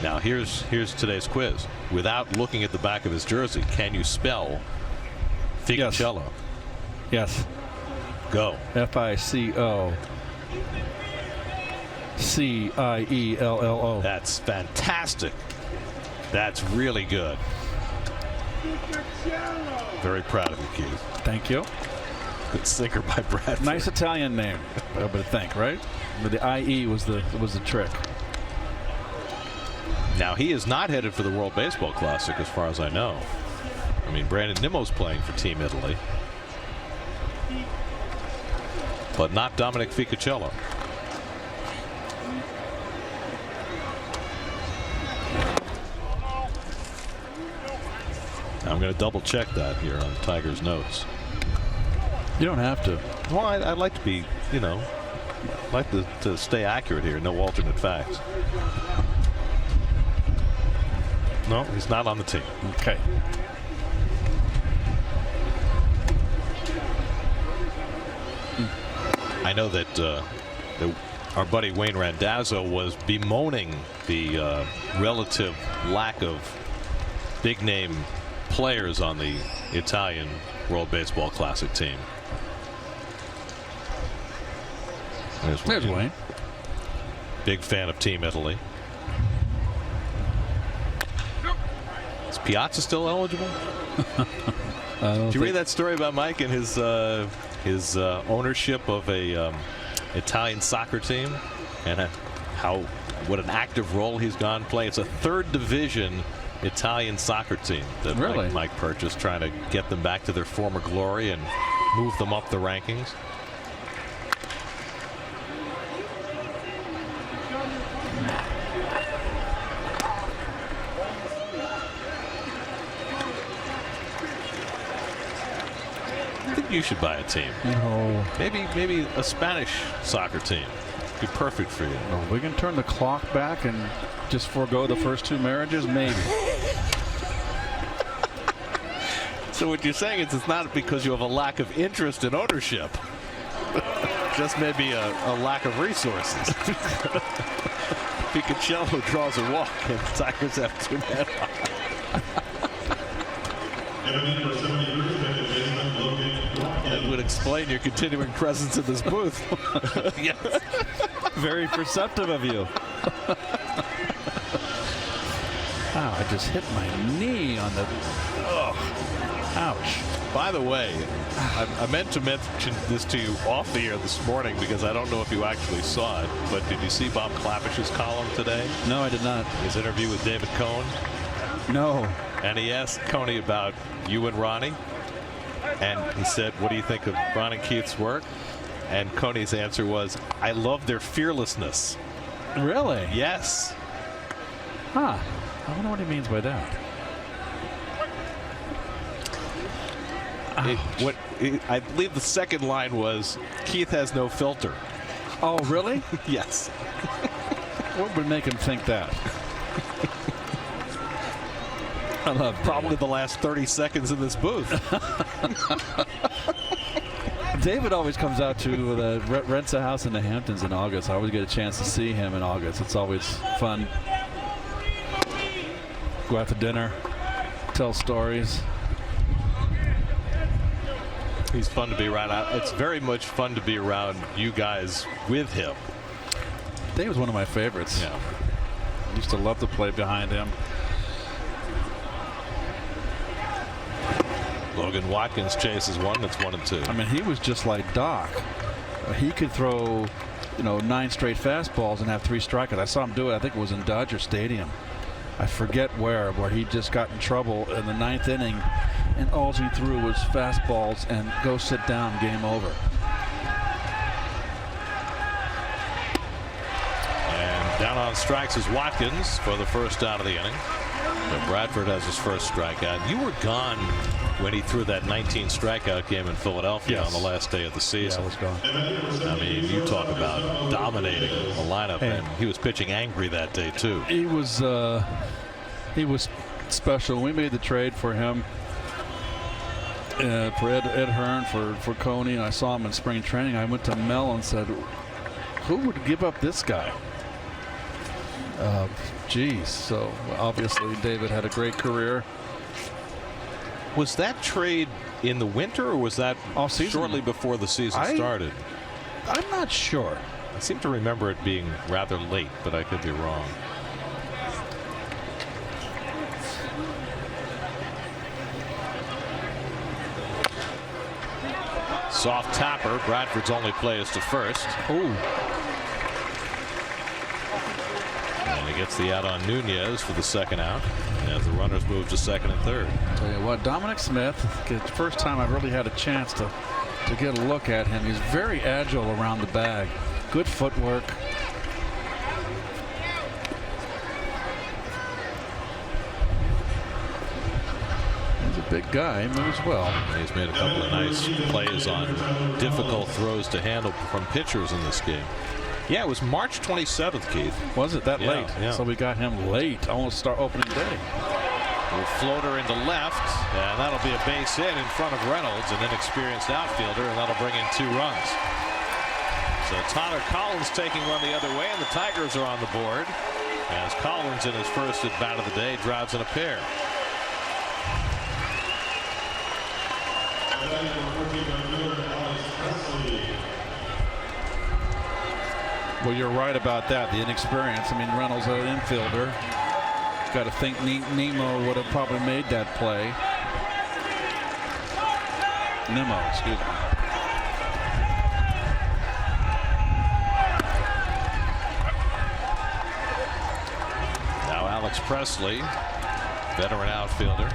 Now here's today's quiz. Without looking at the back of his jersey, can you spell Ficocello? Yes. Go. F-I-C-O-C-I-E-L-L-O. That's fantastic. That's really good. Very proud of you, Keith. Thank you. Good sinker by Bradford. Nice Italian name, I would think, right? But the IE was the trick. Now he is not headed for the World Baseball Classic, as far as I know. I mean, Brandon Nimmo's playing for Team Italy, but not Dominic Ficocello. I'm going to double check that here on Tigers notes. You don't have to. Well, I'd like to be, you know, like to stay accurate here. No alternate facts. No, he's not on the team. Okay. I know that our buddy Wayne Randazzo was bemoaning the relative lack of big name players on the Italian World Baseball Classic team. There's Wayne. Big fan of Team Italy. Is Piazza still eligible? Did you read that story about Mike and his ownership of a Italian soccer team, and what an active role he's gone playing? It's a 3rd division Italian soccer team that Mike purchased, trying to get them back to their former glory and move them up the rankings. I think you should buy a team. No. Maybe a Spanish soccer team. Be perfect for you. No, we can turn the clock back and just forego the first 2 marriages, maybe. So what you're saying is it's not because you have a lack of interest in ownership. Just maybe a lack of resources. Ficocello draws a walk and the Tigers have 2 men. That would explain your continuing presence in this booth. Yes. Very perceptive of you. Wow, I just hit my knee on the. Oh, ouch. By the way, I meant to mention this to you off the air this morning because I don't know if you actually saw it, but did you see Bob Clappish's column today? No, I did not. His interview with David Cohn? No. And he asked Coney about you and Ronnie. And he said, what do you think of Ron and Keith's work? And Coney's answer was, I love their fearlessness. Really? Yes. Huh. I wonder what he means by that. I believe the second line was, Keith has no filter. Oh, really? Yes. What would make him think that? I love probably the last 30 seconds in this booth. David always comes out to rents a house in the Hamptons in August. I always get a chance to see him in August. It's always fun. Go out to dinner, tell stories. He's fun to be around. It's very much fun to be around you guys with him. Dave was one of my favorites. Yeah. I used to love to play behind him. Low Logan Watkins chases one that's 1-2. I mean, he was just like Doc. He could throw, 9 straight fastballs and have 3 strikeouts. I saw him do it. I think it was in Dodger Stadium. I forget where he just got in trouble in the 9th inning, and all he threw was fastballs and go sit down, game over. And down on strikes is Watkins for the first out of the inning. And Bradford has his first strikeout. You were gone when he threw that 19 strikeout game in Philadelphia on the last day of the season. Yeah, I was gone. I mean, you talk about dominating the lineup, and he was pitching angry that day too. He was special. We made the trade for him, for Ed Hearn for Coney, and I saw him in spring training. I went to Mel and said, who would give up this guy? Geez. So obviously David had a great career. Was that trade in the winter, or was that shortly before the season started? I'm not sure. I seem to remember it being rather late, but I could be wrong. Soft tapper. Bradford's only play is to first. Ooh. And he gets the out on Nunez for the second out as the runners move to second and third. Tell you what, Dominic Smith, the first time I really had a chance to get a look at him. He's very agile around the bag. Good footwork. He's a big guy. He moves well. And he's made a couple of nice plays on difficult throws to handle from pitchers in this game. Yeah, it was March 27th, Keith. Was it that late? Yeah. So we got him late, almost start opening day. A floater into left, and that'll be a base hit in front of Reynolds, an inexperienced outfielder, and that'll bring in 2 runs. So Tyler Collins taking one the other way, and the Tigers are on the board as Collins in his first at bat of the day drives in a pair. Well, you're right about that. The inexperience. I mean, Reynolds, an infielder. Got to think Nemo would have probably made that play. Nemo, excuse me. Now Alex Presley, veteran outfielder.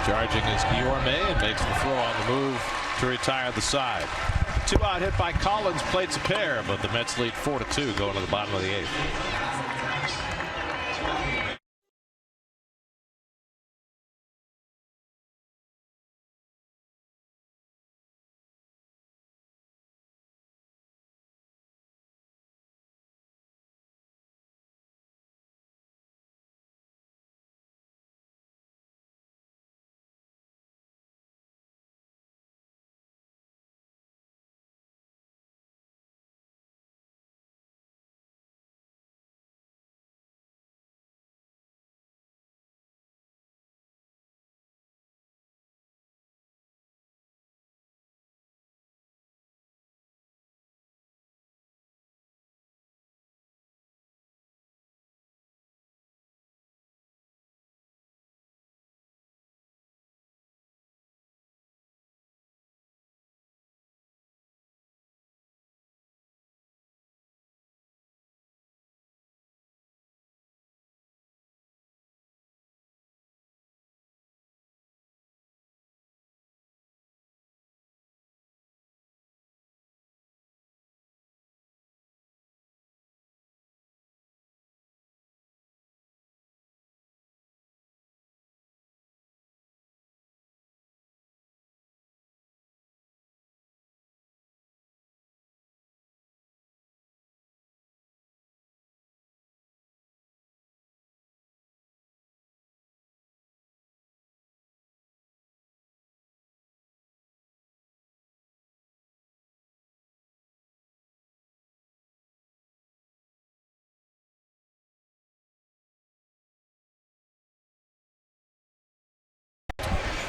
Charging is Guillorme and makes the throw on the move to retire the side. 2-out hit by Collins, plates a pair, but the Mets lead 4-2 going to the bottom of the 8th.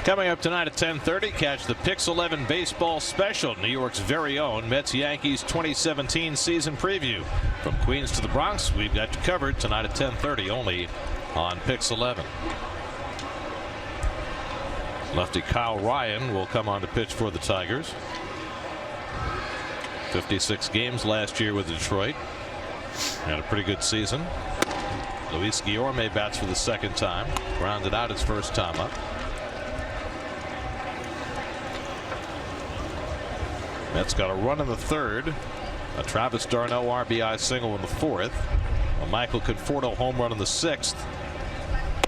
Coming up tonight at 10:30, catch the Pix 11 baseball special, New York's very own Mets-Yankees 2017 season preview. From Queens to the Bronx, we've got you covered tonight at 10:30 only on Pix 11. Lefty Kyle Ryan will come on to pitch for the Tigers. 56 games last year with Detroit. Had a pretty good season. Luis Guillorme bats for the second time. Rounded out his first time up. Mets got a run in the third. A Travis d'Arnaud RBI single in the fourth. A Michael Conforto home run in the sixth.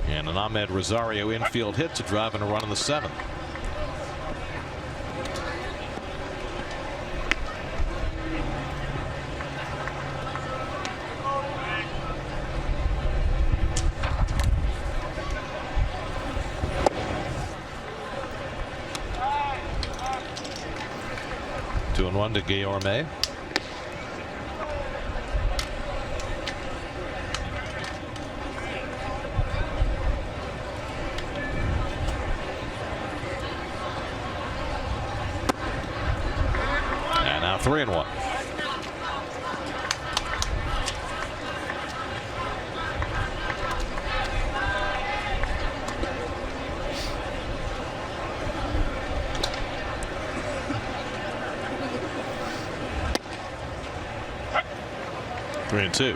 And an Ahmed Rosario infield hit to drive in a run in the seventh. Two and one to Guillorme. And now 3-1. Three and two.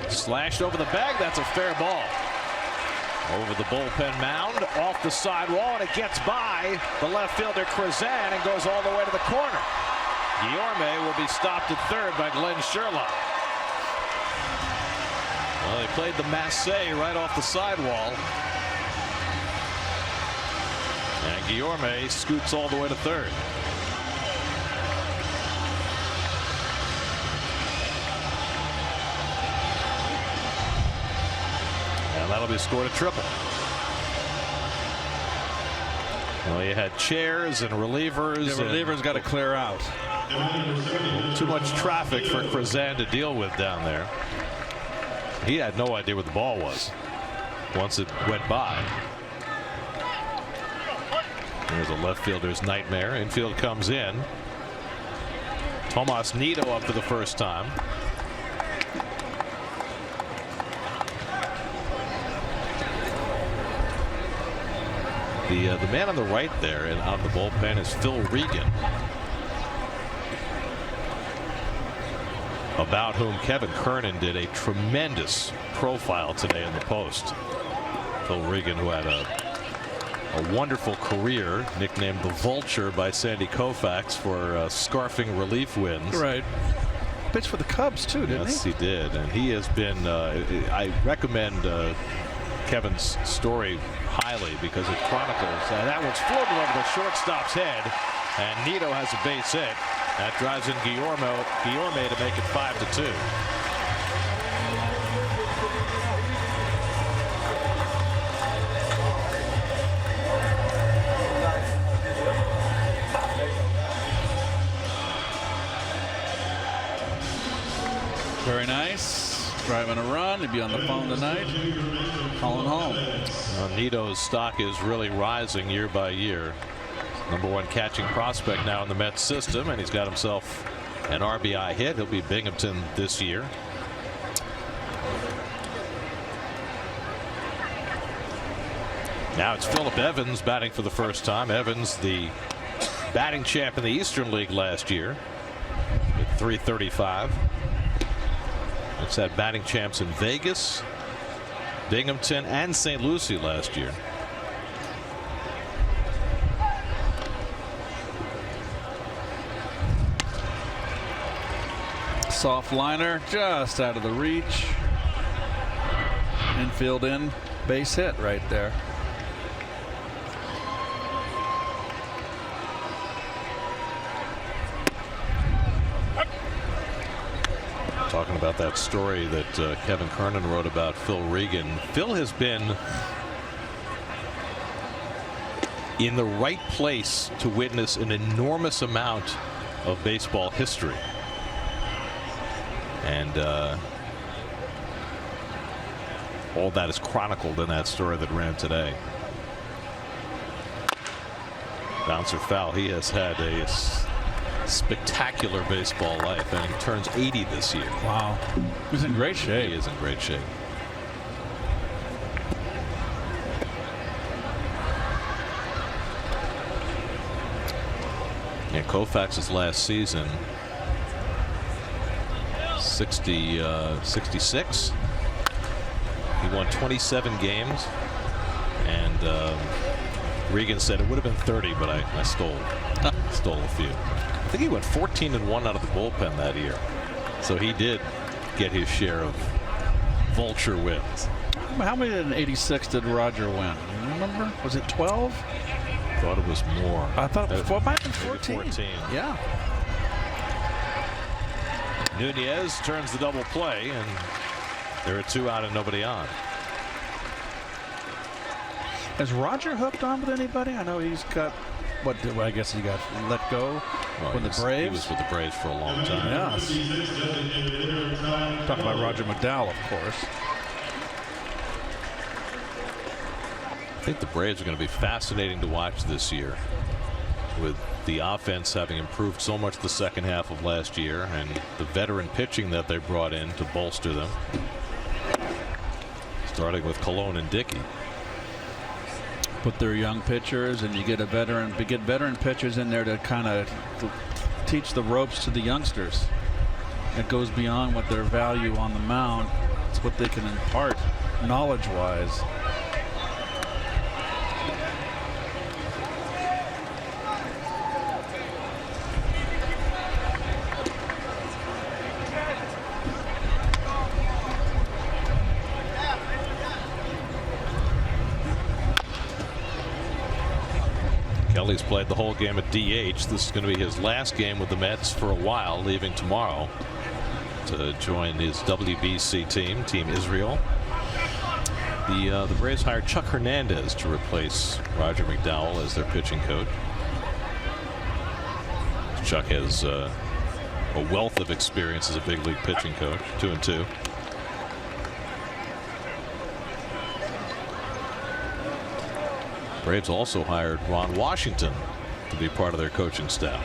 Slashed over the bag. That's a fair ball. Over the bullpen mound, off the sidewall, and it gets by the left fielder Cruzan and goes all the way to the corner. Guillorme will be stopped at third by Glenn Sherlock. Well, they played the Massey right off the sidewall. And Guillorme scoots all the way to third. And that'll be scored a triple. Well, you had chairs and relievers. The relievers got to clear out. Too much traffic for Cruzan to deal with down there. He had no idea where the ball was once it went by. There's a left fielder's nightmare. Infield comes in. Tomas Nido up for the first time. The man on the right there and on the bullpen is Phil Regan, about whom Kevin Kernan did a tremendous profile today in the Post. Phil Regan, who had a wonderful career, nicknamed the Vulture by Sandy Koufax for scarfing relief wins. Right. Pitched for the Cubs too, didn't he? Yes, he did, and he has been. I recommend Kevin's story highly because it chronicles. That one's floated over the shortstop's head, and Nido has a base hit. That drives in Guillorme to make it 5-2. Very nice. Driving a run. He'd be on the phone tonight. Calling home. Nido's stock is really rising year by year. #1 catching prospect now in the Mets system, and he's got himself an RBI hit. He'll be Binghamton this year. Now it's Phillip Evans batting for the first time. Evans, the batting champ in the Eastern League last year with .335. It's had batting champs in Vegas, Binghamton, and St. Lucie last year. Soft liner just out of the reach. Infield in, base hit right there. Talking about that story that Kevin Kernan wrote about Phil Regan. Phil has been in the right place to witness an enormous amount of baseball history. And all that is chronicled in that story that ran today. Bouncer foul. He has had a spectacular baseball life, and he turns 80 this year. Wow. He's in great shape. He is in great shape. Yeah, Koufax's last season, 66. He won 27 games, and Regan said it would have been 30, but I stole a few. I think he went 14-1 out of the bullpen that year, so he did get his share of vulture wins. How many in '86 did Roger win? You remember? Was it 12? Thought it was more. I thought it might have been 14. 14. Yeah. Nunez turns the double play, and there are 2 out and nobody on. Has Roger hooked on with anybody? I know he's got, I guess he got let go with the Braves. He was with the Braves for a long time. Yes. Talking about Roger McDowell, of course. I think the Braves are going to be fascinating to watch this year, with the offense having improved so much the second half of last year, and the veteran pitching that they brought in to bolster them, starting with Colon and Dickey. Put their young pitchers, and you get veteran pitchers in there to kind of teach the ropes to the youngsters. It goes beyond what their value on the mound. It's what they can impart knowledge-wise. Kelly's played the whole game at DH. This is going to be his last game with the Mets for a while, leaving tomorrow to join his WBC team, Team Israel. The Braves hired Chuck Hernandez to replace Roger McDowell as their pitching coach. Chuck has a wealth of experience as a big league pitching coach, 2-2. Braves also hired Ron Washington to be part of their coaching staff.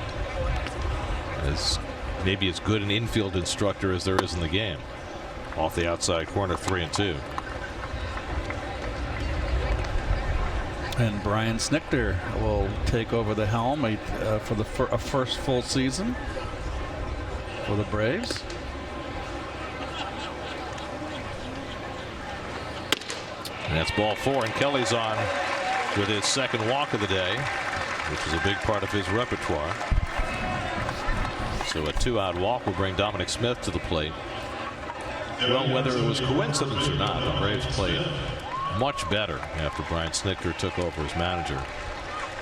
As maybe as good an infield instructor as there is in the game. Off the outside corner, 3-2. And Brian Snitker will take over the helm for the first full season for the Braves. And that's ball 4, and Kelly's on with his second walk of the day, which is a big part of his repertoire. So a 2-out walk will bring Dominic Smith to the plate. Well, whether it was coincidence or not, the Braves played much better after Brian Snitker took over as manager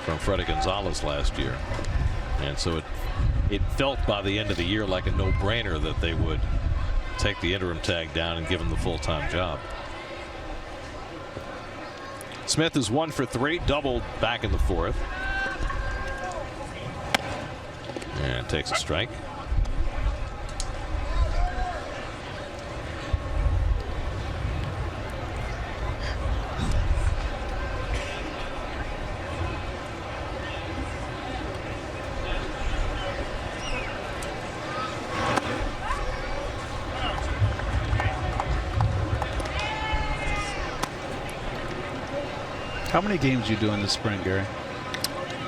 from Freddie Gonzalez last year. And so it felt by the end of the year like a no-brainer that they would take the interim tag down and give him the full-time job. Smith is 1 for 3, doubled back in the 4th. And takes a strike. How many games you do in the spring, Gary?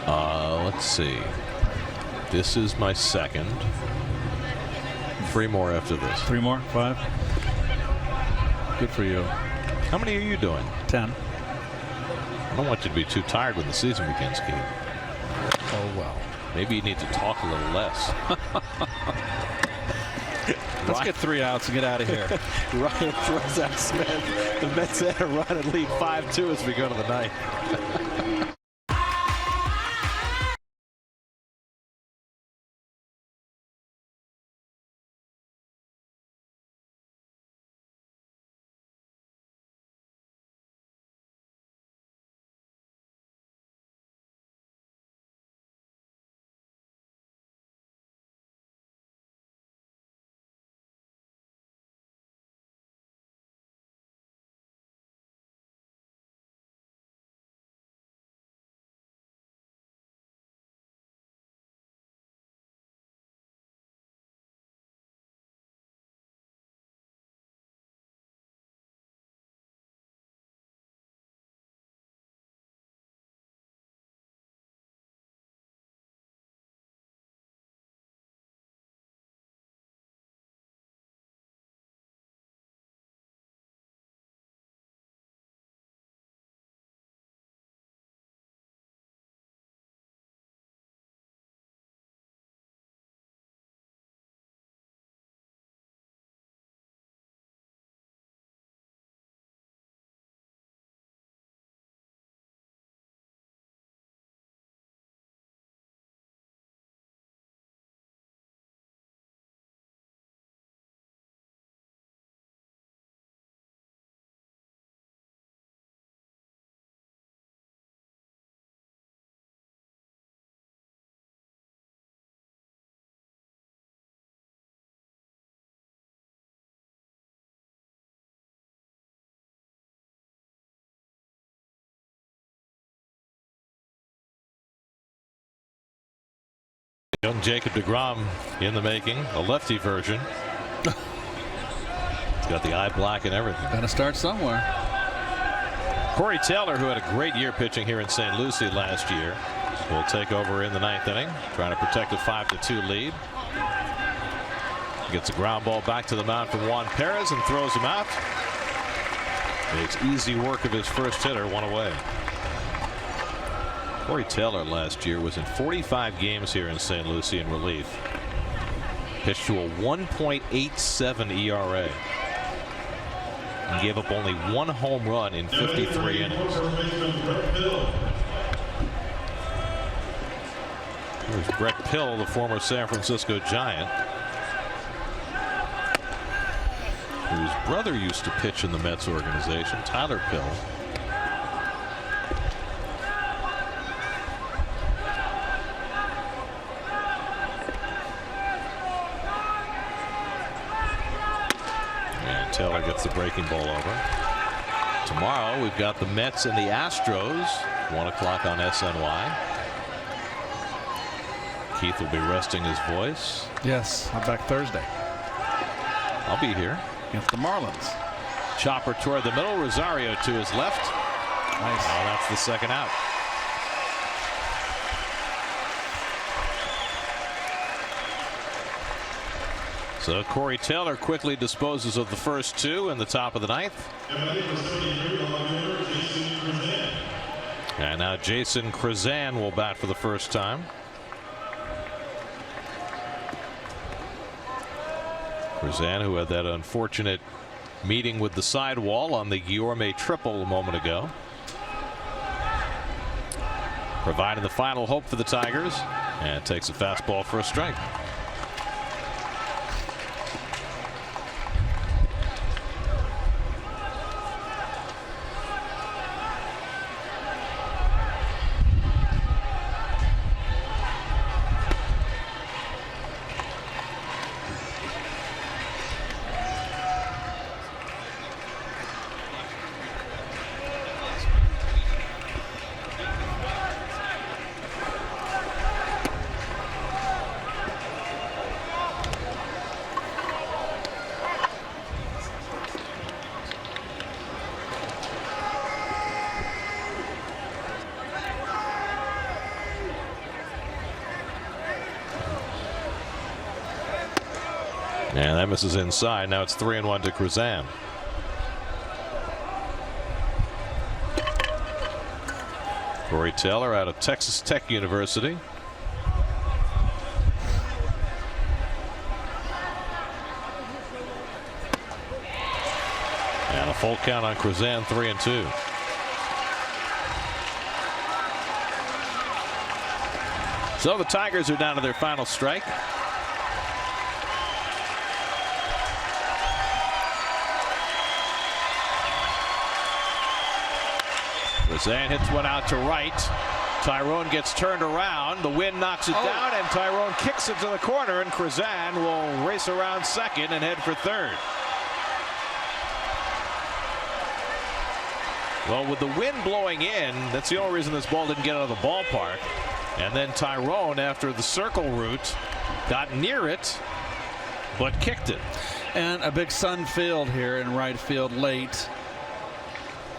Let's see. This is my second. 3 more after this. 3 more? 5? Good for you. How many are you doing? 10. I don't want you to be too tired when the season begins, Keith. Oh, well. Maybe you need to talk a little less. Let's get 3 outs and get out of here. Ryan throws out Smith. The Mets had a run and lead 5-2 as we go to the ninth. Young Jacob deGrom in the making, a lefty version. He's got the eye black and everything. Got to start somewhere. Corey Taylor, who had a great year pitching here in St. Lucie last year, will take over in the 9th inning, trying to protect a 5-2 lead. Gets a ground ball back to the mound from Juan Perez and throws him out. Makes easy work of his first hitter, one away. Corey Taylor last year was in 45 games here in St. Lucie in relief. Pitched to a 1.87 ERA. And gave up only 1 home run in 53 innings. Here's Brett Pill, the former San Francisco Giant, whose brother used to pitch in the Mets organization, Tyler Pill. Taylor gets the breaking ball over. Tomorrow we've got the Mets and the Astros, 1 o'clock on SNY. Keith will be resting his voice. Yes, I'm back Thursday. I'll be here. Against the Marlins. Chopper toward the middle. Rosario to his left. Nice. Oh, that's the second out. So Corey Taylor quickly disposes of the first 2 in the top of the 9th. And now Jason Krazan will bat for the first time. Krazan, who had that unfortunate meeting with the sidewall on the Guillorme triple a moment ago, providing the final hope for the Tigers, and takes a fastball for a strike. And that misses inside. Now it's 3-1 to Krazan. Corey Taylor out of Texas Tech University. And a full count on Krazan, 3-2. So the Tigers are down to their final strike. Krazan hits one out to right. Tyrone gets turned around. The wind knocks it down, and Tyrone kicks it to the corner, and Krazan will race around second and head for third. Well, with the wind blowing in, that's the only reason this ball didn't get out of the ballpark. And then Tyrone, after the circle route, got near it, but kicked it. And a big sun field here in right field late.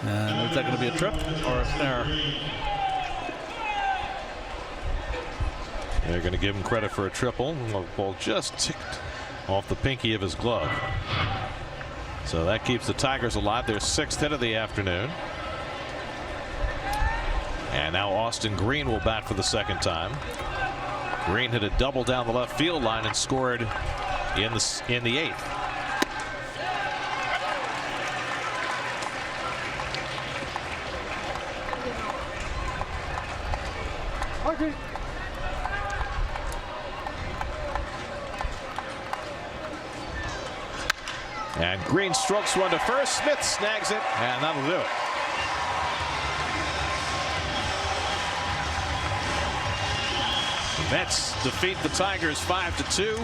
And is that going to be a trip or a snare? They're going to give him credit for a triple. The ball just ticked off the pinky of his glove. So that keeps the Tigers alive. Their 6th hit of the afternoon. And now Austin Green will bat for the second time. Green hit a double down the left field line and scored in the 8th. Okay. And Green strokes one to first. Smith snags it, and that'll do it. The Mets defeat the Tigers 5-2.